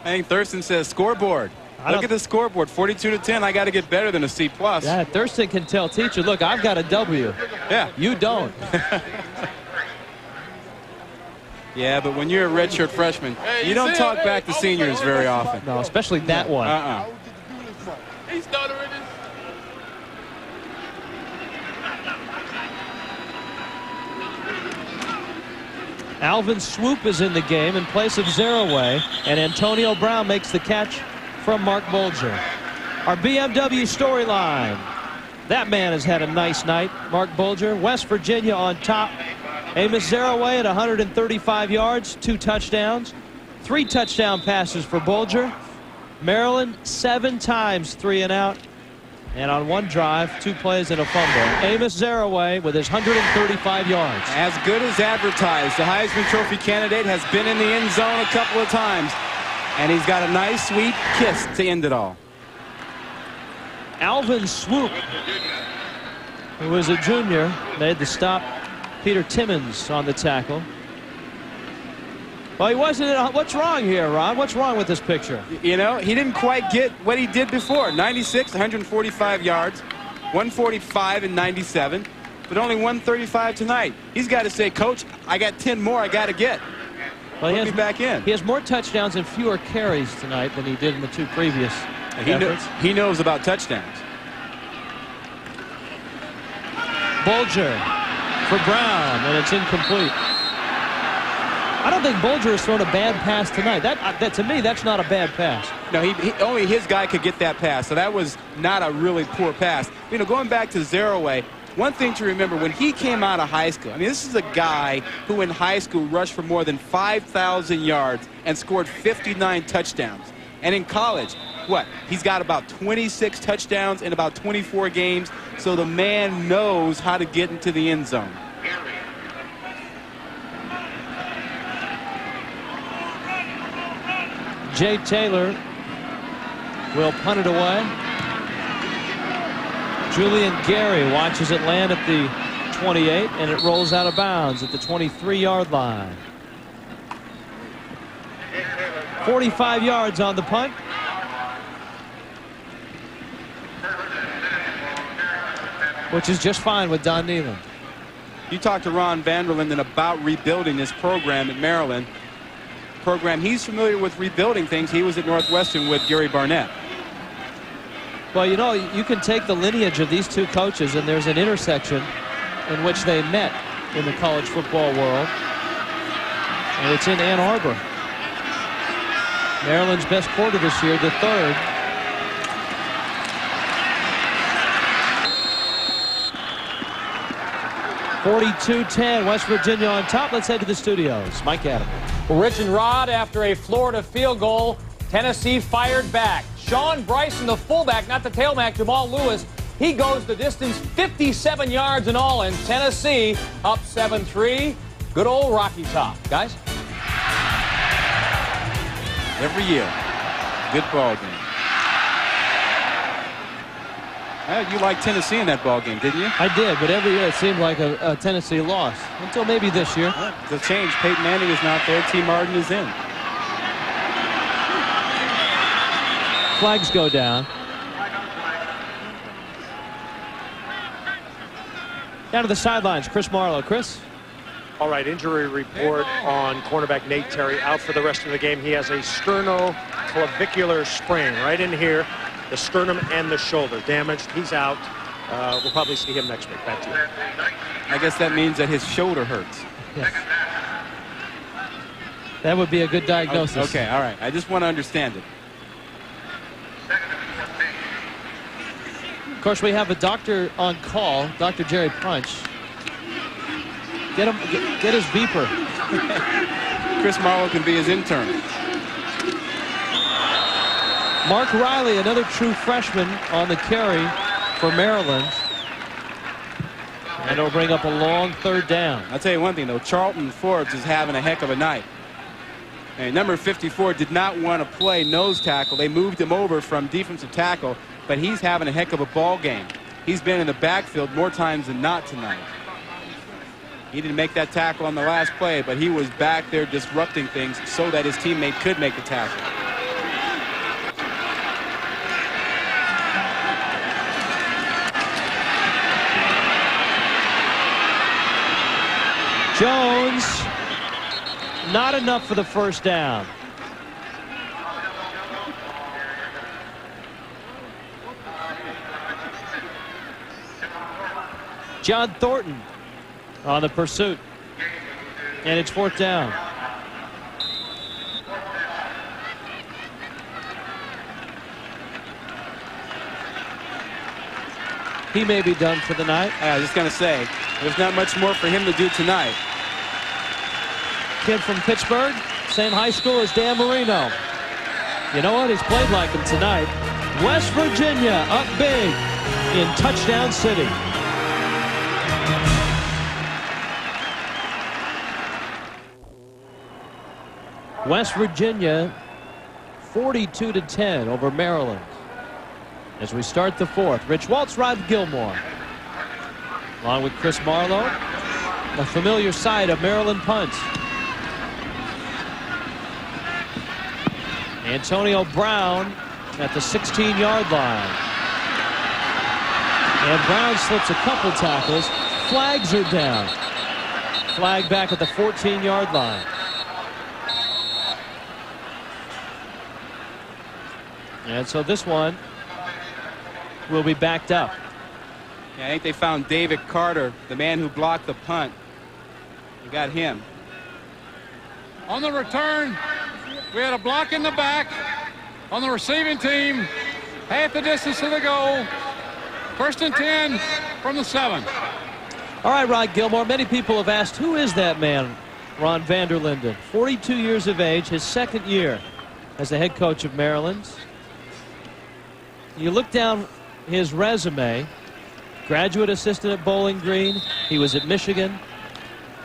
think Thurston says scoreboard. Look at the scoreboard, 42-10. I got to get better than a C+. Yeah, Thurston can tell teacher, look, I've got a W. Yeah. You don't. Yeah, but when you're a redshirt freshman, you don't talk back to seniors very often. No, especially that one. He started with his... Alvin Swoop is in the game in place of Zaraway, and Antonio Brown makes the catch from Mark Bolger. Our BMW storyline. That man has had a nice night, Mark Bolger. West Virginia on top. Amos Zaraway at 135 yards, 2 touchdowns. 3 touchdown passes for Bolger. Maryland 7 times 3 and out. And on one drive, 2 plays and a fumble. Amos Zaraway with his 135 yards. As good as advertised, the Heisman Trophy candidate has been in the end zone a couple of times. And he's got a nice, sweet kiss to end it all. Alvin Swoop, who was a junior, made the stop Peter Timmons on the tackle. Well, he wasn't. What's wrong here, Ron? What's wrong with this picture? You know, he didn't quite get what he did before. 96, 145 yards, 145 and 97, but only 135 tonight. He's got to say, Coach, I got 10 more I got to get. Well, Put me back in. He has more touchdowns and fewer carries tonight than he did in the 2 previous efforts. He knows about touchdowns. Bulger for Brown, and it's incomplete. I don't think Bulger has thrown a bad pass tonight. That to me, that's not a bad pass. No, only his guy could get that pass, so that was not a really poor pass. You know, going back to Zeraway, one thing to remember, when he came out of high school, I mean, this is a guy who in high school rushed for more than 5,000 yards and scored 59 touchdowns. And in college, what? He's got about 26 touchdowns in about 24 games, so the man knows how to get into the end zone. Jay Taylor will punt it away. Julian Gary watches it land at the 28, and it rolls out of bounds at the 23-yard line. 45 yards on the punt. Which is just fine with Don Neyland. You talked to Ron Vanderlinden about rebuilding this program at Maryland. Program he's familiar with rebuilding things. He was at Northwestern with Gary Barnett. Well, you know, you can take the lineage of these two coaches, and there's an intersection in which they met in the college football world, and it's in Ann Arbor. Maryland's best quarter this year, the 3rd. .42-10, West Virginia on top. Let's head to the studios. Mike Adams. Rich and Rod, after a Florida field goal, Tennessee fired back. Sean Bryson, the fullback, not the tailback, Jamal Lewis, he goes the distance, 57 yards in all, and Tennessee up 7-3. Good old Rocky Top. Guys? Every year. Good ball game. You liked Tennessee in that ball game, didn't you? I did, but every year it seemed like a Tennessee loss. Until maybe this year. The change. Peyton Manning is not there. T. Martin is in. Flags go down. Down to the sidelines, Chris Marlowe. Chris? All right, injury report on cornerback Nate Terry, out for the rest of the game. He has a sternoclavicular sprain right in here, the sternum and the shoulder damaged. He's out. We'll probably see him next week. Back to you. I guess that means that his shoulder hurts. Yes. That would be a good diagnosis. Okay, all right. I just want to understand it. Of course, we have a doctor on call, Dr. Jerry Punch. Get his beeper. Chris Marlowe can be his intern. Mark Riley, another true freshman on the carry for Maryland. And it'll bring up a long 3rd down. I'll tell you one thing, though. Charlton Forbes is having a heck of a night. And number 54 did not want to play nose tackle. They moved him over from defensive tackle, but he's having a heck of a ball game. He's been in the backfield more times than not tonight. He didn't make that tackle on the last play, but he was back there disrupting things so that his teammate could make the tackle. Jones, not enough for the 1st down. John Thornton on the pursuit, and it's 4th down. He may be done for the night. I was just going to say, there's not much more for him to do tonight. Kid from Pittsburgh, same high school as Dan Marino. You know what? He's played like him tonight. West Virginia up big in Touchdown City. West Virginia 42-10 over Maryland. As we start the 4th, Rich Waltz, Rod Gilmore, along with Chris Marlowe. A familiar sight of Maryland punts. Antonio Brown at the 16-yard line. And Brown slips a couple tackles. Flags are down. Flag back at the 14-yard line. And so this one will be backed up. Yeah, I think they found David Carter, the man who blocked the punt. They got him. On the return, we had a block in the back on the receiving team. Half the distance to the goal. 1st and 10 from the 7. All right, Rod Gilmore, many people have asked, who is that man, Ron van der Linden? 42 years of age, his 2nd year as the head coach of Maryland. You look down his resume, graduate assistant at Bowling Green. He was at Michigan.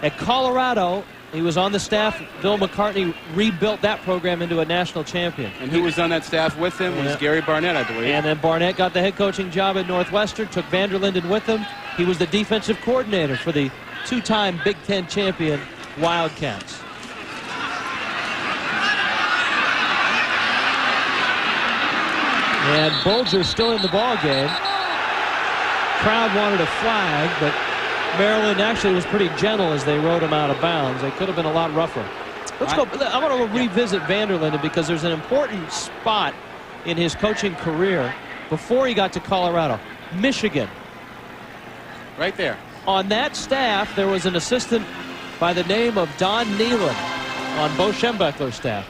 At Colorado, he was on the staff. Bill McCartney rebuilt that program into a national champion. And who was on that staff with him was Gary Barnett, I believe. And then Barnett got the head coaching job at Northwestern, took van der Linden with him. He was the defensive coordinator for the 2-time Big Ten champion Wildcats. And Bulger still in the ball game. Crowd wanted a flag, but Maryland actually was pretty gentle as they rode him out of bounds. They could have been a lot rougher. Let's go. I want to revisit van der Linden because there's an important spot in his coaching career before he got to Colorado. Michigan. Right there. On that staff, there was an assistant by the name of Don Nealon on Bo Schembechler's staff.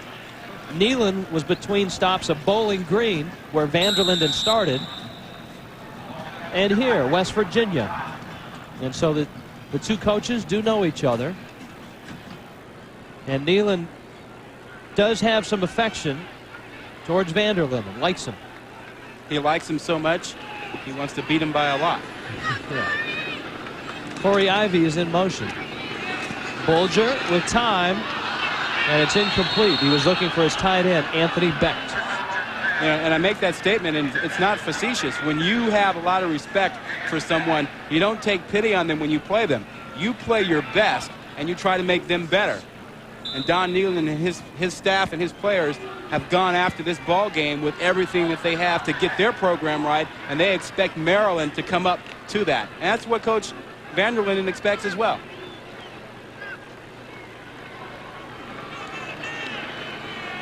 Nealon was between stops of Bowling Green, where van der Linden started, and here, West Virginia. And so the two coaches do know each other. And Nealon does have some affection towards van der Linden, likes him. He likes him so much, he wants to beat him by a lot. Yeah. Corey Ivey is in motion. Bulger with time, and it's incomplete. He was looking for his tight end, Anthony Becht. You know, and I make that statement, and it's not facetious. When you have a lot of respect for someone, you don't take pity on them when you play them. You play your best, and you try to make them better. And Don Nealon and his staff and his players have gone after this ball game with everything that they have to get their program right, and they expect Maryland to come up to that. And that's what Coach van der Linden expects as well.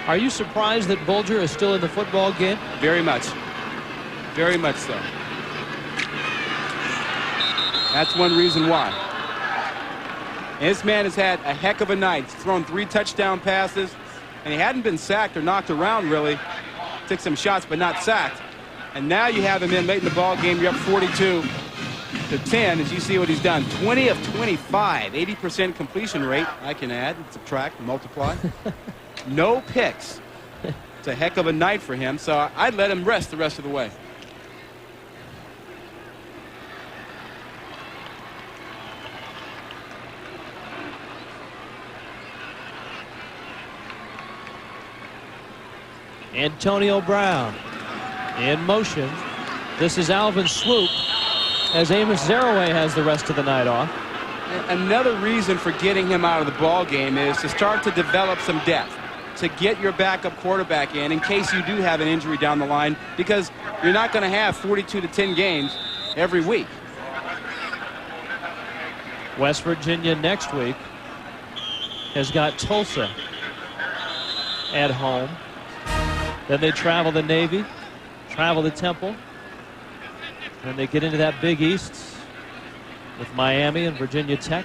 Are you surprised that Bulger is still in the football game? Very much. Very much so. That's one reason why. And this man has had a heck of a night. He's thrown 3 touchdown passes, and he hadn't been sacked or knocked around, really. Took some shots, but not sacked. And now you have him in late in the ball game. You're up 42-10 as you see what he's done. 20 of 25, 80% completion rate. I can add, subtract, multiply. No picks. It's a heck of a night for him, so I'd let him rest the rest of the way. Antonio Brown in motion. This is Alvin Swoop as Amos Zaraway has the rest of the night off. Another reason for getting him out of the ball game is to start to develop some depth, to get your backup quarterback in case you do have an injury down the line, because you're not going to have 42-10 games every week. West Virginia next week has got Tulsa at home. Then they travel to Navy, travel to Temple, and they get into that Big East with Miami and Virginia Tech.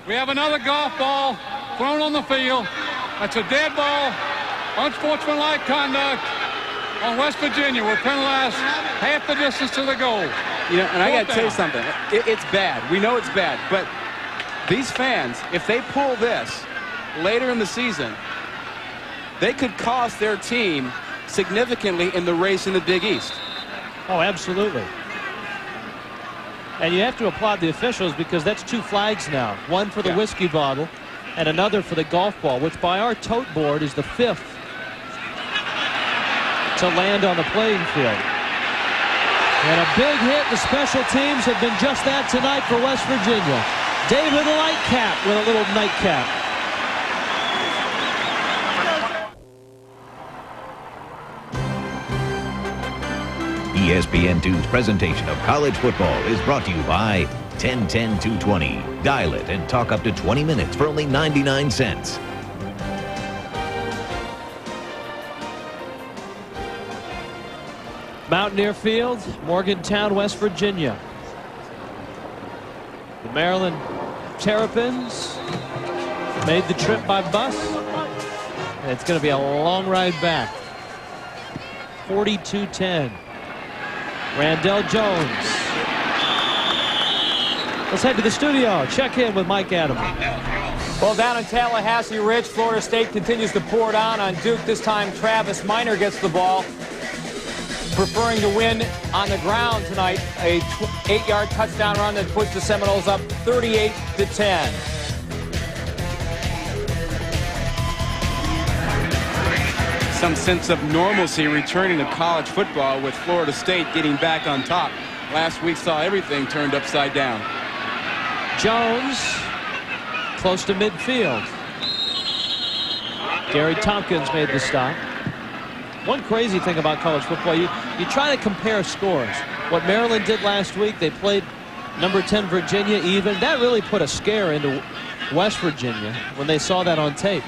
We have another golf ball thrown on the field. That's a dead ball. Unsportsmanlike conduct on West Virginia. We're penalized half the distance to the goal. You know, and I got to tell you something. It's bad. We know it's bad. But these fans, if they pull this later in the season, they could cost their team significantly in the race in the Big East. Oh, absolutely. And you have to applaud the officials because that's 2 flags now. One for the whiskey bottle and another for the golf ball, which by our tote board is the 5th to land on the playing field. And a big hit. The special teams have been just that tonight for West Virginia. David Lightcap with a little nightcap. ESPN2's presentation of college football is brought to you by 10-10-220. Dial it and talk up to 20 minutes for only 99 cents. Mountaineer Field, Morgantown, West Virginia. The Maryland Terrapins made the trip by bus. And it's going to be a long ride back. 42-10. Randall Jones. Let's head to the studio. Check in with Mike Adams. Well, down in Tallahassee, Rich, Florida State continues to pour it on Duke. This time, Travis Minor gets the ball, preferring to win on the ground tonight. A 8-yard touchdown run that puts the Seminoles up 38-10. Some sense of normalcy returning to college football with Florida State getting back on top. Last week saw everything turned upside down. Jones close to midfield. Gary Tompkins made the stop. One crazy thing about college football, you try to compare scores. What Maryland did last week, they played number 10 Virginia even. That really put a scare into West Virginia when they saw that on tape.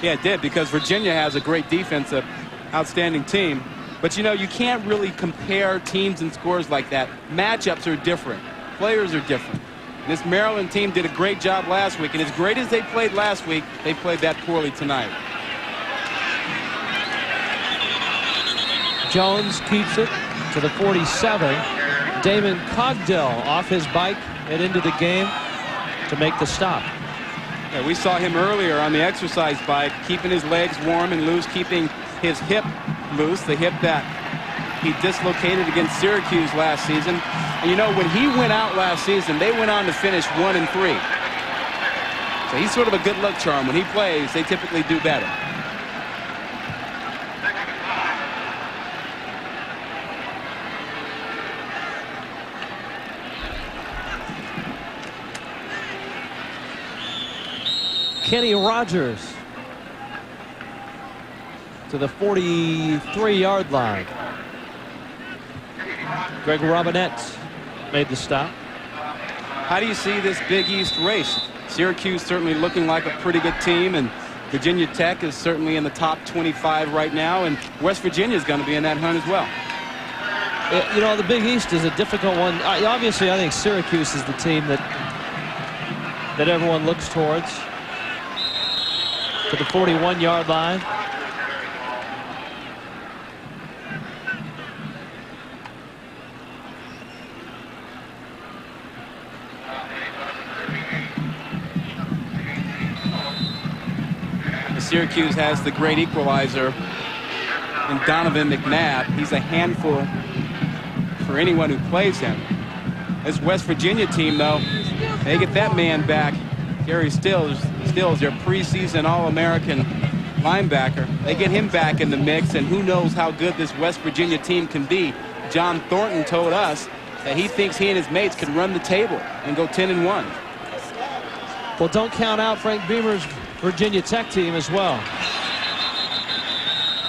Yeah, it did, because Virginia has a great defense, an outstanding team. But, you know, you can't really compare teams and scores like that. Matchups are different. Players are different. This Maryland team did a great job last week, and as great as they played last week, they played that poorly tonight. Jones keeps it to the 47. Damon Cogdell off his bike and into the game to make the stop. Yeah, we saw him earlier on the exercise bike, keeping his legs warm and loose, keeping his hip loose, the hip that he dislocated against Syracuse last season. And you know, when he went out last season, they went on to finish 1-3. So he's sort of a good luck charm. When he plays, they typically do better. Kenny Rogers to the 43-yard line. Greg Robinette made the stop. How do you see this Big East race? Syracuse certainly looking like a pretty good team, and Virginia Tech is certainly in the top 25 right now, and West Virginia is going to be in that hunt as well. You know, the Big East is a difficult one. Obviously, I think Syracuse is the team that everyone looks towards. To the 41-yard line. Syracuse has the great equalizer in Donovan McNabb. He's a handful for anyone who plays him. This West Virginia team, though, they get that man back. Gary Stills, their preseason All-American linebacker. They get him back in the mix, and who knows how good this West Virginia team can be. John Thornton told us that he thinks he and his mates can run the table and go 10-1. Well, don't count out Frank Beamer's Virginia Tech team as well.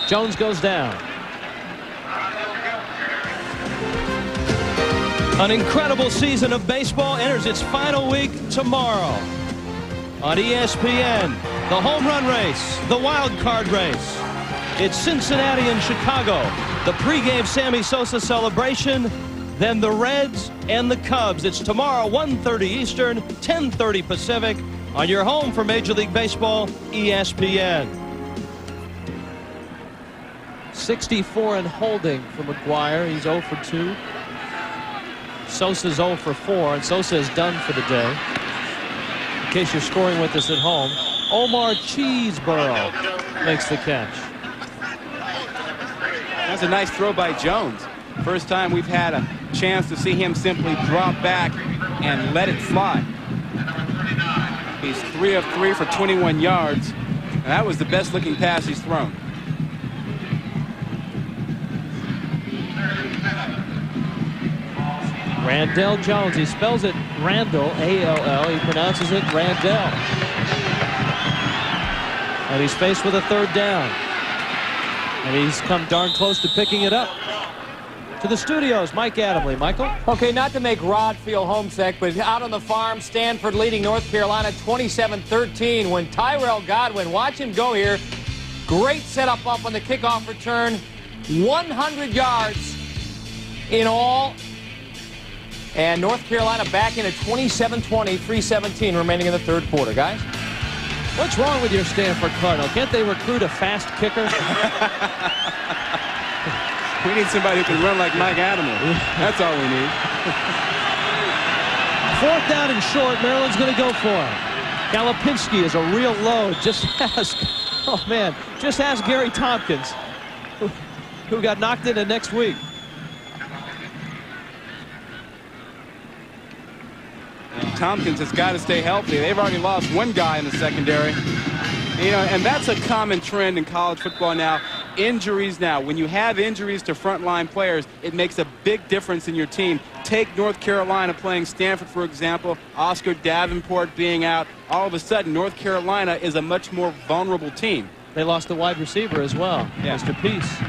Jones goes down. An incredible season of baseball enters its final week tomorrow. On ESPN, the home run race, the wild card race. It's Cincinnati and Chicago, the pregame Sammy Sosa celebration, then the Reds and the Cubs. It's tomorrow, 1:30 Eastern, 10:30 Pacific, on your home for Major League Baseball, ESPN. 64 and holding for McGuire. He's 0 for 2. Sosa's 0 for 4, and Sosa is done for the day. In case you're scoring with us at home, Omar Cheeseborough makes the catch. That's a nice throw by Jones. First time we've had a chance to see him simply drop back and let it fly. He's 3 of 3 for 21 yards, and that was the best looking pass he's thrown. Randall Jones. He spells it Randall, A-L-L. He pronounces it Randall. And he's faced with a third down. And he's come darn close to picking it up. To the studios, Mike Adamley. Michael? Okay, not to make Rod feel homesick, but out on the farm, Stanford leading North Carolina 27-13 when Tyrell Godwin, watch him go here. Great setup up on the kickoff return. 100 yards in all. And North Carolina back in at 27-20, 3:17 remaining in the third quarter, guys. What's wrong with your Stanford Cardinal? Can't they recruit a fast kicker? We need somebody who can run like Mike Adamley. That's all we need. 4th down and short. Maryland's going to go for it. Galopinski is a real load. Just ask Gary Tompkins, who got knocked into next week. And Tompkins has got to stay healthy. They've already lost one guy in the secondary. You know, and that's a common trend in college football now. Injuries now. When you have injuries to frontline players, it makes a big difference in your team. Take North Carolina playing Stanford, for example. Oscar Davenport being out. All of a sudden, North Carolina is a much more vulnerable team. They lost the wide receiver as well, yeah. Mr. Peace.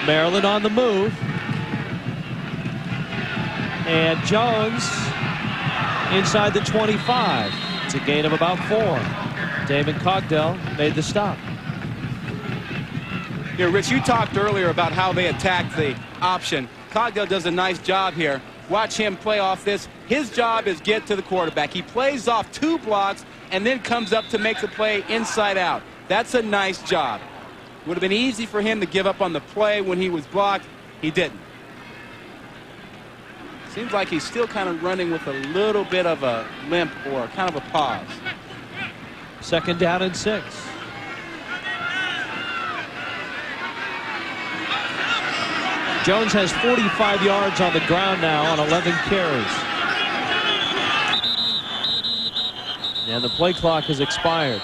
Maryland on the move. And Jones inside the 25. It's a gain of about 4. Damon Cogdell made the stop. Yeah, Rich, you talked earlier about how they attacked the option. Cogdell does a nice job here. Watch him play off this. His job is get to the quarterback. He plays off 2 blocks and then comes up to make the play inside out. That's a nice job. Would have been easy for him to give up on the play when he was blocked. He didn't. Seems like he's still kind of running with a little bit of a limp or kind of a pause. 2nd down and 6. Jones has 45 yards on the ground now on 11 carries. And the play clock has expired.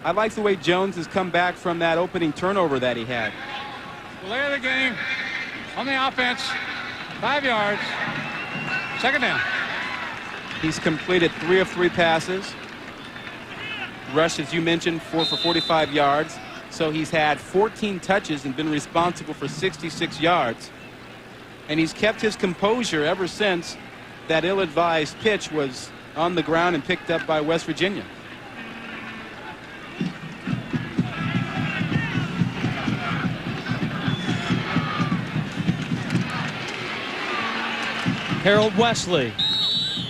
I like the way Jones has come back from that opening turnover that he had. Delay of the game on the offense. 5 yards. 2nd down. He's completed 3 of 3 passes. Rush, as you mentioned, 4 for 45 yards. So he's had 14 touches and been responsible for 66 yards. And he's kept his composure ever since that ill-advised pitch was on the ground and picked up by West Virginia. Harold Wesley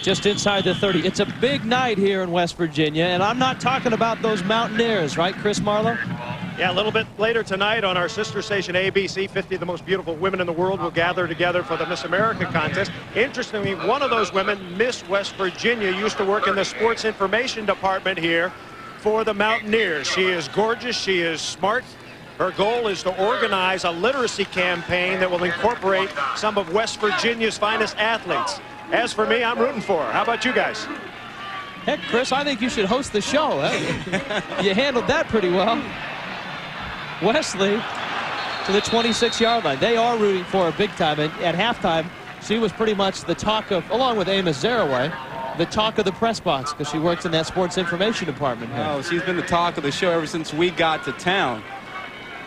just inside the 30. It's a big night here in West Virginia, and I'm not talking about those Mountaineers, right, Chris Marlowe? Yeah, a little bit later tonight on our sister station ABC, 50 of the most beautiful women in the world will gather together for the Miss America contest. Interestingly, one of those women, Miss West Virginia, used to work in the sports information department here for the Mountaineers. She is gorgeous. She is smart. Her goal is to organize a literacy campaign that will incorporate some of West Virginia's finest athletes. As for me, I'm rooting for her. How about you guys? Heck, Chris, I think you should host the show. You handled that pretty well. Wesley to the 26-yard line. They are rooting for her big time. And at halftime, she was pretty much the talk of, along with Amos Zaraway, the talk of the press box because she works in that sports information department here. Oh, she's been the talk of the show ever since we got to town.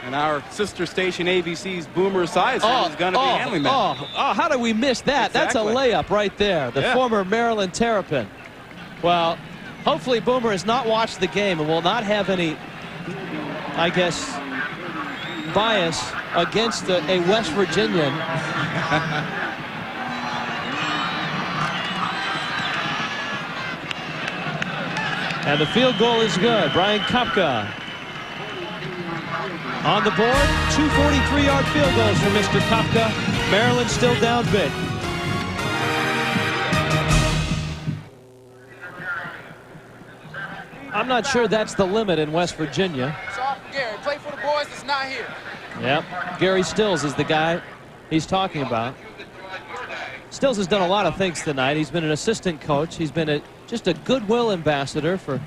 And our sister station ABC's Boomer Esiason is going to be handling that. How did we miss that? Exactly. That's a layup right there. The former Maryland Terrapin. Well, hopefully Boomer has not watched the game and will not have any, I guess, bias against a West Virginian. And the field goal is good. Brian Kopka on the board. 2 43-yard field goals for Mr. Kopka. Maryland still down big. I'm not sure that's the limit in West Virginia. It's all for Gary. Play for the boys that's not here. Yep. Gary Stills is the guy he's talking about. Stills has done a lot of things tonight. He's been an assistant coach. He's been just a goodwill ambassador for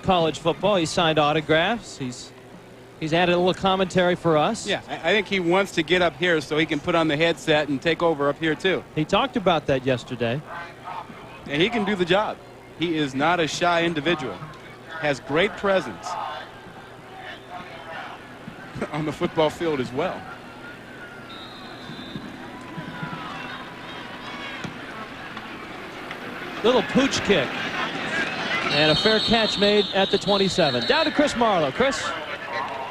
college football. He signed autographs. He's added a little commentary for us. Yeah, I think he wants to get up here so he can put on the headset and take over up here too. He talked about that yesterday. And he can do the job. He is not a shy individual. Has great presence on the football field as well. Little pooch kick. And a fair catch made at the 27. Down to Chris Marlowe. Chris?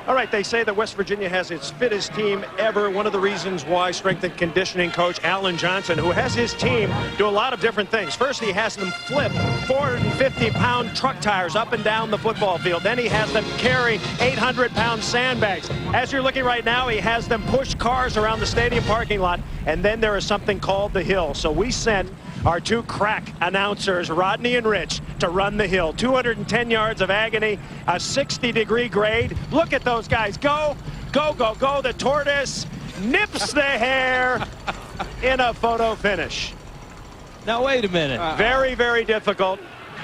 All right, they say that West Virginia has its fittest team ever. One of the reasons why strength and conditioning coach Alan Johnson, who has his team do a lot of different things. First, he has them flip 450-pound truck tires up and down the football field. Then he has them carry 800-pound sandbags. As you're looking right now, he has them push cars around the stadium parking lot. And then there is something called the hill. So we sent our two crack announcers, Rodney and Rich, to run the hill. 210 yards of agony, a 60-degree grade. Look at those guys. Go, go, go, go. The tortoise nips the hair in a photo finish. Now, wait a minute. Very, very difficult.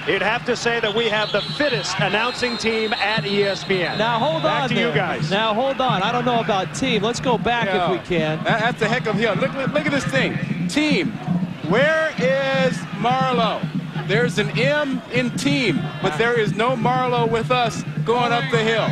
You'd have to say that we have the fittest announcing team at ESPN. Now, hold on. Back to you guys. Now, hold on. I don't know about team. Let's go back if we can. That's a heck of a hill. Look at this thing. Team. Where is Marlowe? There's an M in team, but there is no Marlowe with us going up the hill.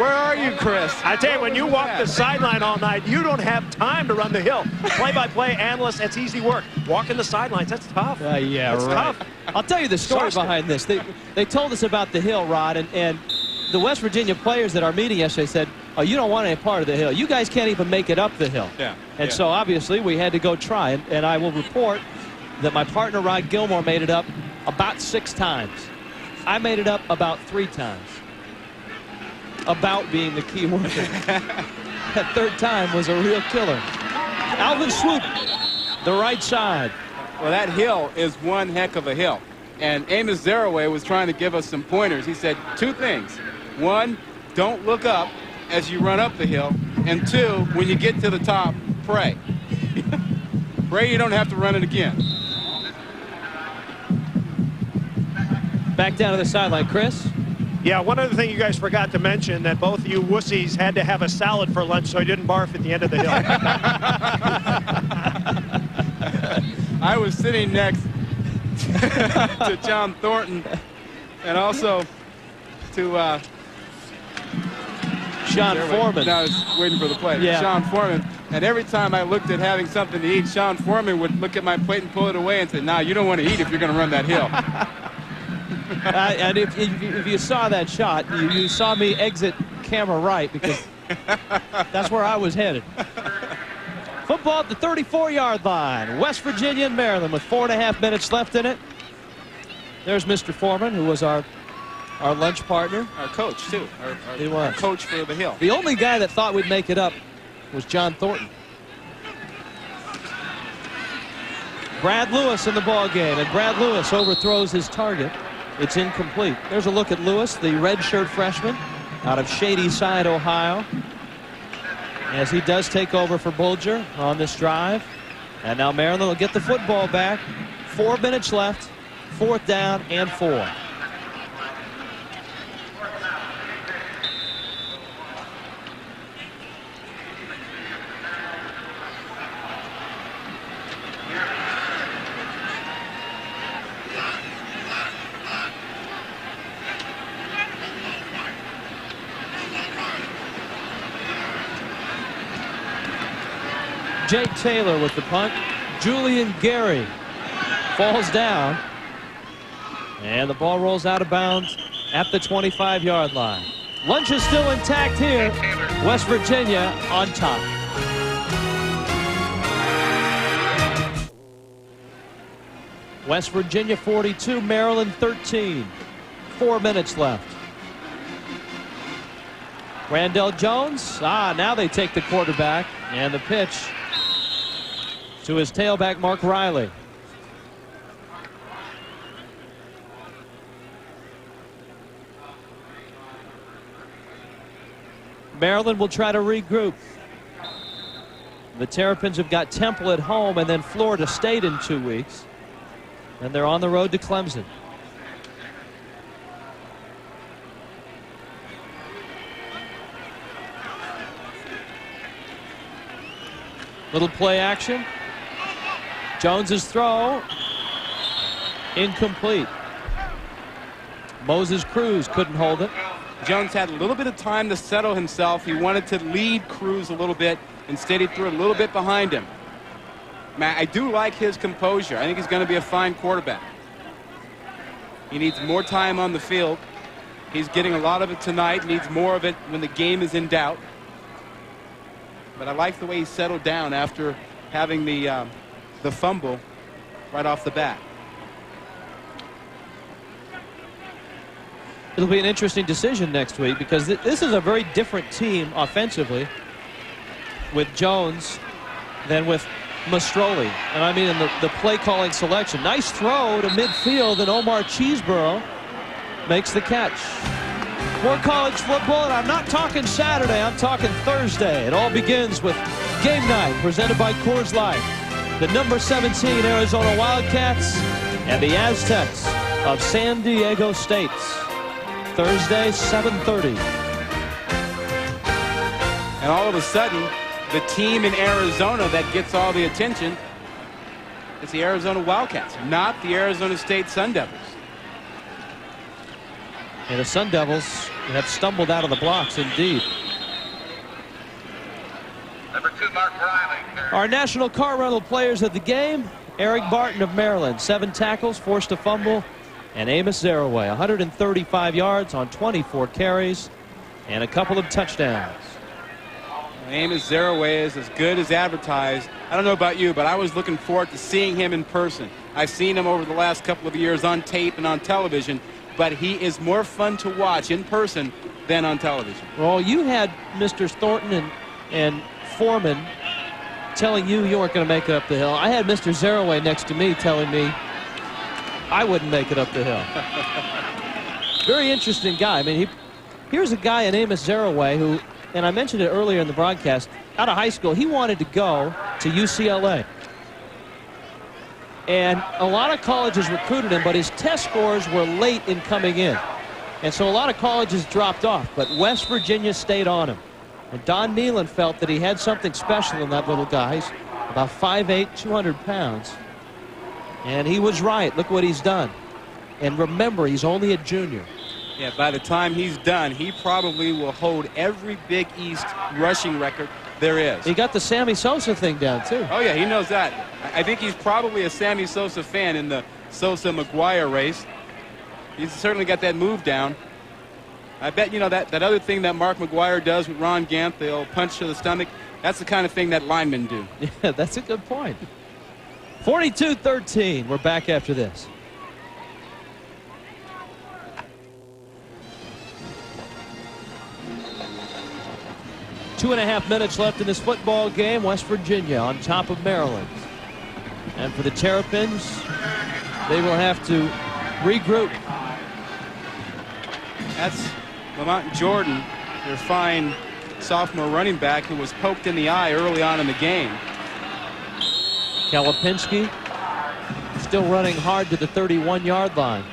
Where are you, Chris? I tell you, when you walk the sideline all night, you don't have time to run the hill. Play-by-play analyst, that's easy work. Walking the sidelines, that's tough. Yeah, that's right. tough. I'll tell you the story behind this. They told us about the hill, Rod, and the West Virginia players at our meeting yesterday said, oh, you don't want any part of the hill. You guys can't even make it up the hill. Yeah. And so obviously we had to go try. And I will report that my partner Rod Gilmore made it up about 6 times. I made it up about 3 times. About being the key word. That third time was a real killer. Alvin Swoop, the right side. Well, that hill is one heck of a hill. And Amos Zaraway was trying to give us some pointers. He said 2 things. 1, don't look up as you run up the hill. And 2, when you get to the top, pray. Pray you don't have to run it again. Back down to the sideline, Chris. Yeah, one other thing you guys forgot to mention, that both you wussies had to have a salad for lunch so you didn't barf at the end of the hill. I was sitting next to John Thornton and also to Sean Foreman. No, I was waiting for the play. Yeah. Sean Foreman. And every time I looked at having something to eat, Sean Foreman would look at my plate and pull it away and say, nah, you don't want to eat if you're going to run that hill. And if you saw that shot, you saw me exit camera right because that's where I was headed. Football at the 34-yard line. West Virginia and Maryland with 4.5 minutes left in it. There's Mr. Foreman, who was our lunch partner. Our coach, too. He was. Our coach for the hill. The only guy that thought we'd make it up was John Thornton. Brad Lewis in the ball game, and Brad Lewis overthrows his target. It's incomplete. There's a look at Lewis, the redshirt freshman out of Shadyside, Ohio, as he does take over for Bulger on this drive. And now Maryland will get the football back. 4 minutes left, 4th down and 4. Jake Taylor with the punt. Julian Gary falls down. And the ball rolls out of bounds at the 25-yard line. Lunch is still intact here. West Virginia on top. West Virginia 42, Maryland 13. 4 minutes left. Randall Jones. Now they take the quarterback, and the pitch to his tailback, Mark Riley. Maryland will try to regroup. The Terrapins have got Temple at home and then Florida State in 2 weeks. And they're on the road to Clemson. Little play action. Jones's throw. Incomplete. Moses Cruz couldn't hold it. Jones had a little bit of time to settle himself. He wanted to lead Cruz a little bit. Instead, he threw it a little bit behind him. Man, I do like his composure. I think he's going to be a fine quarterback. He needs more time on the field. He's getting a lot of it tonight. Needs more of it when the game is in doubt. But I like the way he settled down after having the fumble right off the bat. It'll be an interesting decision next week because this is a very different team offensively with Jones than with Mastroli. And I mean in the play calling selection. Nice throw to midfield, and Omar Cheeseborough makes the catch. More college football, and I'm not talking Saturday, I'm talking Thursday. It all begins with Game Night presented by Coors Light. The number 17 Arizona Wildcats and the Aztecs of San Diego State. Thursday, 7:30. And all of a sudden, the team in Arizona that gets all the attention is the Arizona Wildcats, not the Arizona State Sun Devils. And the Sun Devils have stumbled out of the blocks indeed. Number 2, Mark Riley. Our national car rental players of the game, Eric Barton of Maryland, 7 tackles, forced a fumble, and Amos Zaraway, 135 yards on 24 carries and a couple of touchdowns. Amos Zaraway is as good as advertised. I don't know about you, but I was looking forward to seeing him in person. I've seen him over the last couple of years on tape and on television, but he is more fun to watch in person than on television. Well, you had Mr. Thornton and Foreman telling you weren't going to make it up the hill. I had Mr. Zaraway next to me telling me I wouldn't make it up the hill. Very interesting guy. I mean, here's a guy in Amos Zaraway who, and I mentioned it earlier in the broadcast, out of high school, he wanted to go to UCLA. And a lot of colleges recruited him, but his test scores were late in coming in. And so a lot of colleges dropped off, but West Virginia stayed on him. And Don Nealon felt that he had something special in that little guy. He's about 5'8", 200 pounds. And he was right. Look what he's done. And remember, he's only a junior. Yeah, by the time he's done, he probably will hold every Big East rushing record there is. He got the Sammy Sosa thing down, too. Oh, yeah, he knows that. I think he's probably a Sammy Sosa fan in the Sosa-McGuire race. He's certainly got that move down. I bet, you know, that other thing that Mark McGuire does with Ron Gant, the old punch to the stomach, that's the kind of thing that linemen do. Yeah, that's a good point. 42-13. We're back after this. Two and a half minutes left in this football game. West Virginia on top of Maryland. And for the Terrapins, they will have to regroup. That's Lamont Jordan, their fine sophomore running back, who was poked in the eye early on in the game. Kalapinski still running hard to the 31-yard line.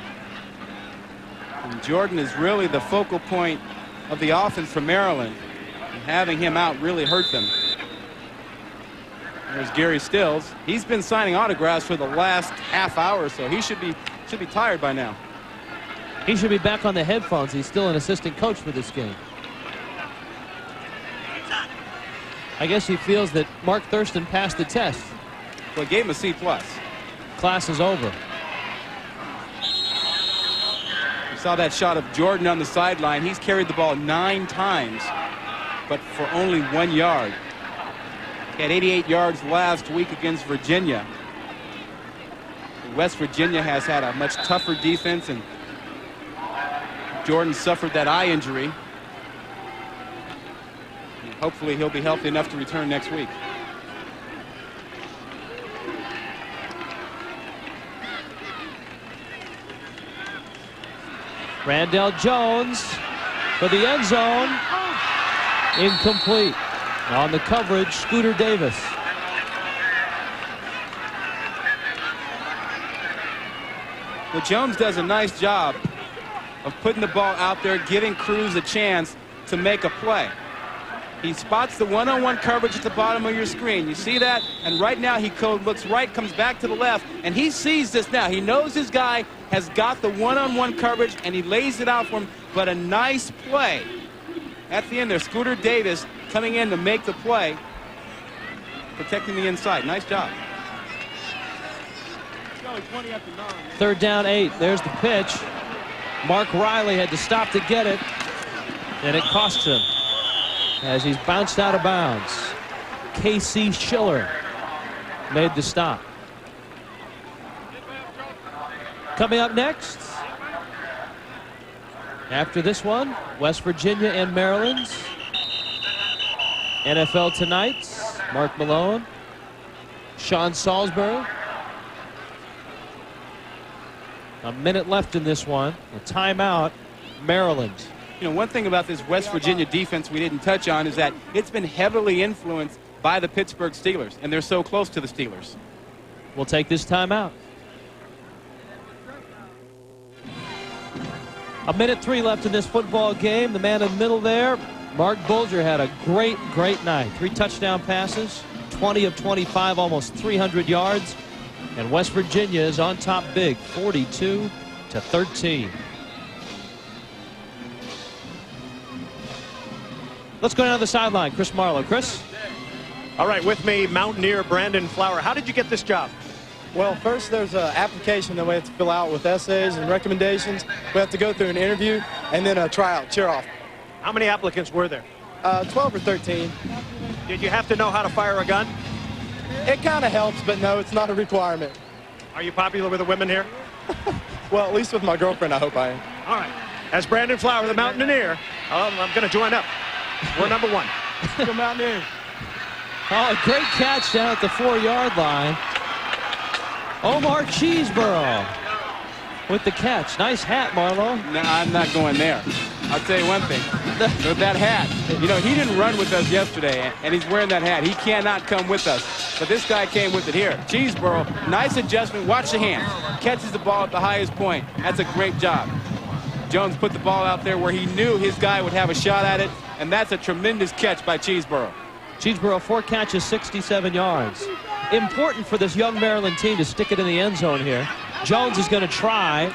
And Jordan is really the focal point of the offense for Maryland. And having him out really hurt them. There's Gary Stills. He's been signing autographs for the last half hour or so. He should be tired by now. He should be back on the headphones. He's still an assistant coach for this game. I guess he feels that Mark Thurston passed the test. Well, he gave him a C+. Class is over. You saw that shot of Jordan on the sideline. He's carried the ball 9 times, but for only 1 yard. He had 88 yards last week against Virginia. West Virginia has had a much tougher defense, and Jordan suffered that eye injury. And hopefully he'll be healthy enough to return next week. Randall Jones for the end zone. Incomplete. On the coverage, Scooter Davis. Well, Jones does a nice job of putting the ball out there, giving Cruz a chance to make a play. He spots the one-on-one coverage at the bottom of your screen. You see that? And right now he looks right, comes back to the left, and he sees this now. He knows his guy has got the one-on-one coverage, and he lays it out for him. But a nice play at the end there. Scooter Davis coming in to make the play, protecting the inside. Nice job. 3rd down 8. There's the pitch. Mark Riley had to stop to get it, and it costs him as he's bounced out of bounds. K.C. Schiller made the stop. Coming up next, after this one, West Virginia and Maryland. NFL Tonight, Mark Malone, Sean Salisbury. A minute left in this one. A timeout, Maryland. You know, one thing about this West Virginia defense we didn't touch on is that it's been heavily influenced by the Pittsburgh Steelers, and they're so close to the Steelers. We'll take this timeout. 1:03 left in this football game. The man in the middle there, Mark Bulger, had a great night. 3 touchdown passes, 20 of 25, almost 300 yards. And West Virginia is on top big, 42-13. Let's go down to the sideline. Chris Marlowe. Chris? All right, with me, Mountaineer Brandon Flower. How did you get this job? Well, first there's an application that we have to fill out with essays and recommendations. We have to go through an interview and then a tryout, cheer-off. How many applicants were there? 12 or 13. Did you have to know how to fire a gun? It kind of helps, but no, it's not a requirement. Are you popular with the women here? Well, at least with my girlfriend, I hope I am. All right. As Brandon Flower, the Mountaineer, I'm going to join up. We're number 1. Go Mountaineers. Oh, a great catch down at the 4-yard line. Omar Cheeseborough with the catch. Nice hat, Marlowe. No, I'm not going there. I'll tell you one thing. With that hat, you know, he didn't run with us yesterday, and he's wearing that hat. He cannot come with us. But this guy came with it here. Cheeseborough, nice adjustment. Watch the hands. Catches the ball at the highest point. That's a great job. Jones put the ball out there where he knew his guy would have a shot at it, and that's a tremendous catch by Cheeseborough. Cheeseborough, 4 catches, 67 yards. Important for this young Maryland team to stick it in the end zone here. Jones is going to try,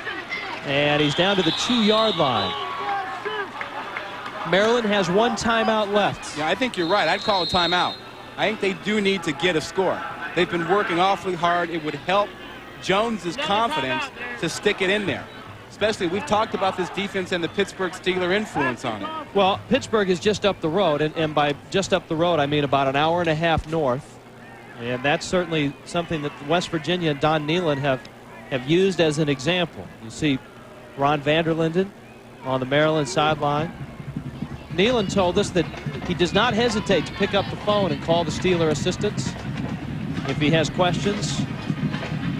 and he's down to the 2-yard line. Maryland has 1 timeout left. Yeah, I think you're right. I'd call a timeout. I think they do need to get a score. They've been working awfully hard. It would help Jones's confidence to stick it in there. Especially, we've talked about this defense and the Pittsburgh Steeler influence on it. Well, Pittsburgh is just up the road, and by just up the road, I mean about an hour and a half north. And that's certainly something that West Virginia and Don Nehlen have used as an example. You see Ron Vanderlinden on the Maryland sideline. Nehlen told us that he does not hesitate to pick up the phone and call the Steeler assistants if he has questions.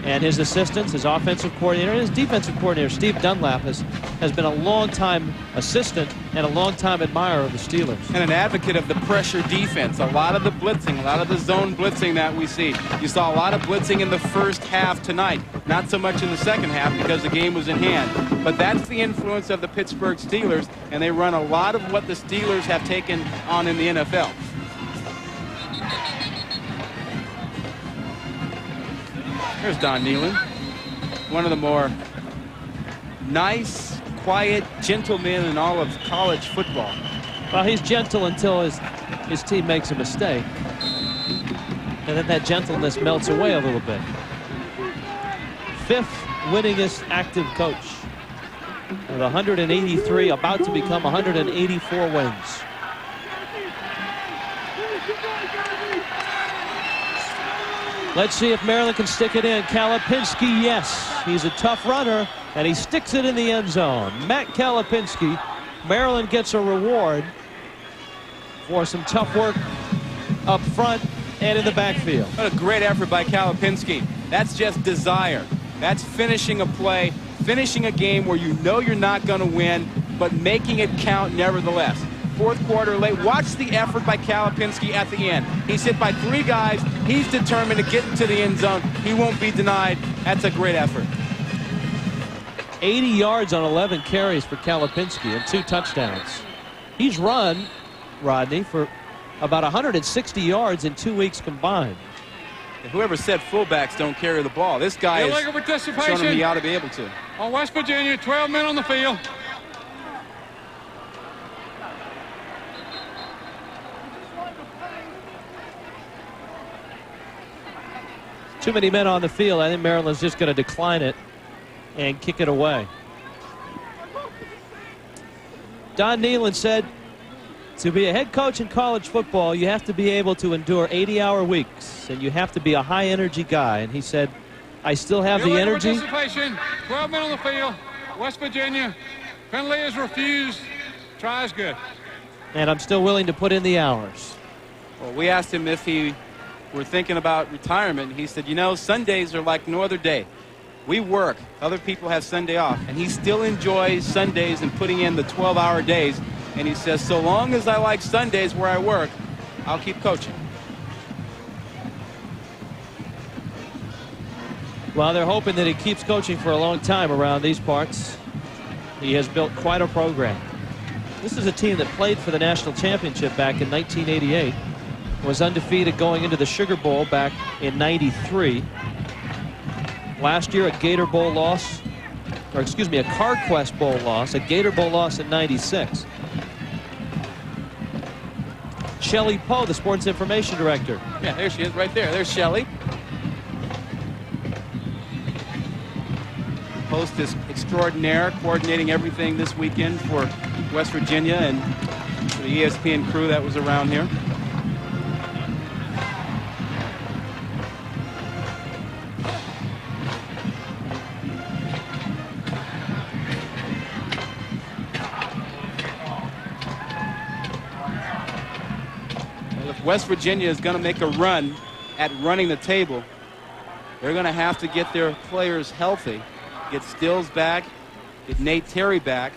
And his assistants, his offensive coordinator, and his defensive coordinator, Steve Dunlap, has been a long-time assistant and a long-time admirer of the Steelers. And an advocate of the pressure defense. A lot of the blitzing, a lot of the zone blitzing that we see. You saw a lot of blitzing in the first half tonight. Not so much in the second half because the game was in hand. But that's the influence of the Pittsburgh Steelers, and they run a lot of what the Steelers have taken on in the NFL. Here's Don Nehlen, one of the more nice, quiet, gentle men in all of college football. Well, he's gentle until his team makes a mistake. And then that gentleness melts away a little bit. 5th winningest active coach with 183, about to become 184 wins. Let's see if Maryland can stick it in. Kalapinski, yes. He's a tough runner, and he sticks it in the end zone. Matt Kalapinski. Maryland gets a reward for some tough work up front and in the backfield. What a great effort by Kalapinski. That's just desire. That's finishing a play, finishing a game where you know you're not going to win, but making it count nevertheless. 4th quarter late. Watch the effort by Kalapinski at the end. He's hit by 3 guys. He's determined to get into the end zone. He won't be denied. That's a great effort. 80 yards on 11 carries for Kalapinski and 2 touchdowns. He's run, Rodney, for about 160 yards in 2 weeks combined. And whoever said fullbacks don't carry the ball, this guy Illegal is participation showing him he ought to be able to. On West Virginia, 12 men on the field. Too many men on the field. I think Maryland's just going to decline it and kick it away. Don Nehlen said, to be a head coach in college football, you have to be able to endure 80-hour weeks, and you have to be a high-energy guy. And he said, I still have the Illegal energy. Participation, 12 men on the field. West Virginia, penalty is refused. Try is good. And I'm still willing to put in the hours. Well, we asked him if he were thinking about retirement. He said, you know, Sundays are like no other day. We work. Other people have Sunday off. And he still enjoys Sundays and putting in the 12-hour days. And he says, so long as I like Sundays where I work, I'll keep coaching. Well, they're hoping that he keeps coaching for a long time around these parts. He has built quite a program. This is a team that played for the national championship back in 1988. Was undefeated going into the Sugar Bowl back in '93. Last year, a Gator Bowl loss, or excuse me, a CardQuest Bowl loss, a Gator Bowl loss in '96. Shelley Poe, the sports information director. Yeah, there she is right there. There's Shelley. Host is extraordinaire, coordinating everything this weekend for West Virginia and the ESPN crew that was around here. West Virginia is going to make a run at running the table. They're going to have to get their players healthy, get Stills back, get Nate Terry back,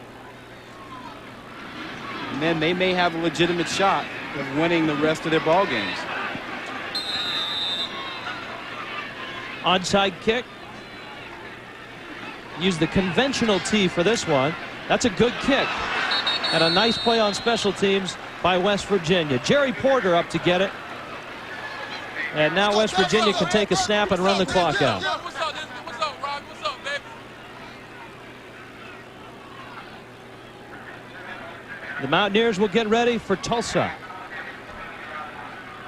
and then they may have a legitimate shot of winning the rest of their ball games. Onside kick. Use the conventional tee for this one. That's a good kick. And a nice play on special teams by West Virginia. Jerry Porter up to get it. And now West Virginia can take a snap and run the clock out. What's up, Rob? What's up, baby? The Mountaineers will get ready for Tulsa.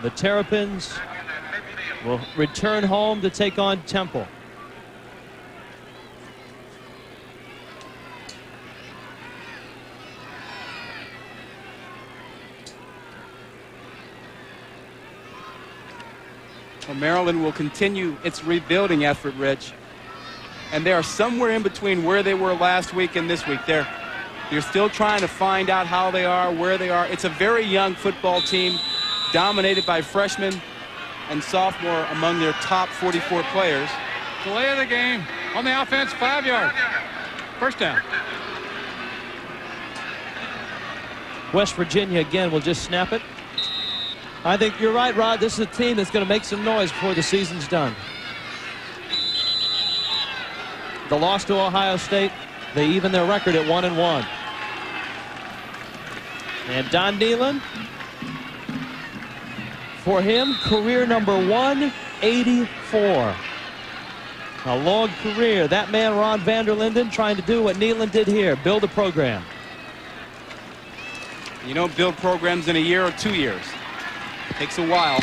The Terrapins will return home to take on Temple. Well, Maryland will continue its rebuilding effort, Rich. And they are somewhere in between where they were last week and this week. They're still trying to find out how they are, where they are. It's a very young football team, dominated by freshmen and sophomore among their top 44 players. Delay of the game on the offense, 5 yards. First down. West Virginia again will just snap it. I think you're right, Rod. This is a team that's going to make some noise before the season's done. The loss to Ohio State, they even their record at 1-1. And Don Nehlen, for him, career number 184. A long career. That man, Ron Vanderlinden, trying to do what Nehlen did here, build a program. You don't build programs in a year or 2 years. Takes a while.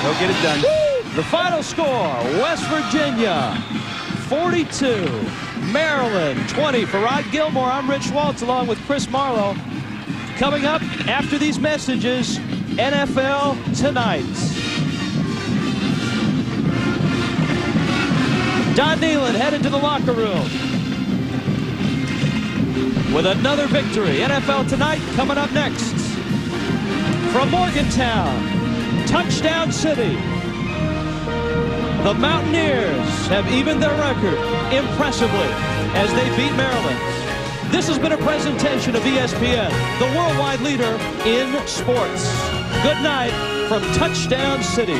They'll get it done. The final score, West Virginia 42, Maryland 20. For Rod Gilmore, I'm Rich Waltz along with Chris Marlowe. Coming up after these messages, NFL Tonight. Don Nehlen headed to the locker room with another victory. NFL Tonight coming up next. From Morgantown, Touchdown City, the Mountaineers have evened their record impressively as they beat Maryland. This has been a presentation of ESPN, the worldwide leader in sports. Good night from Touchdown City.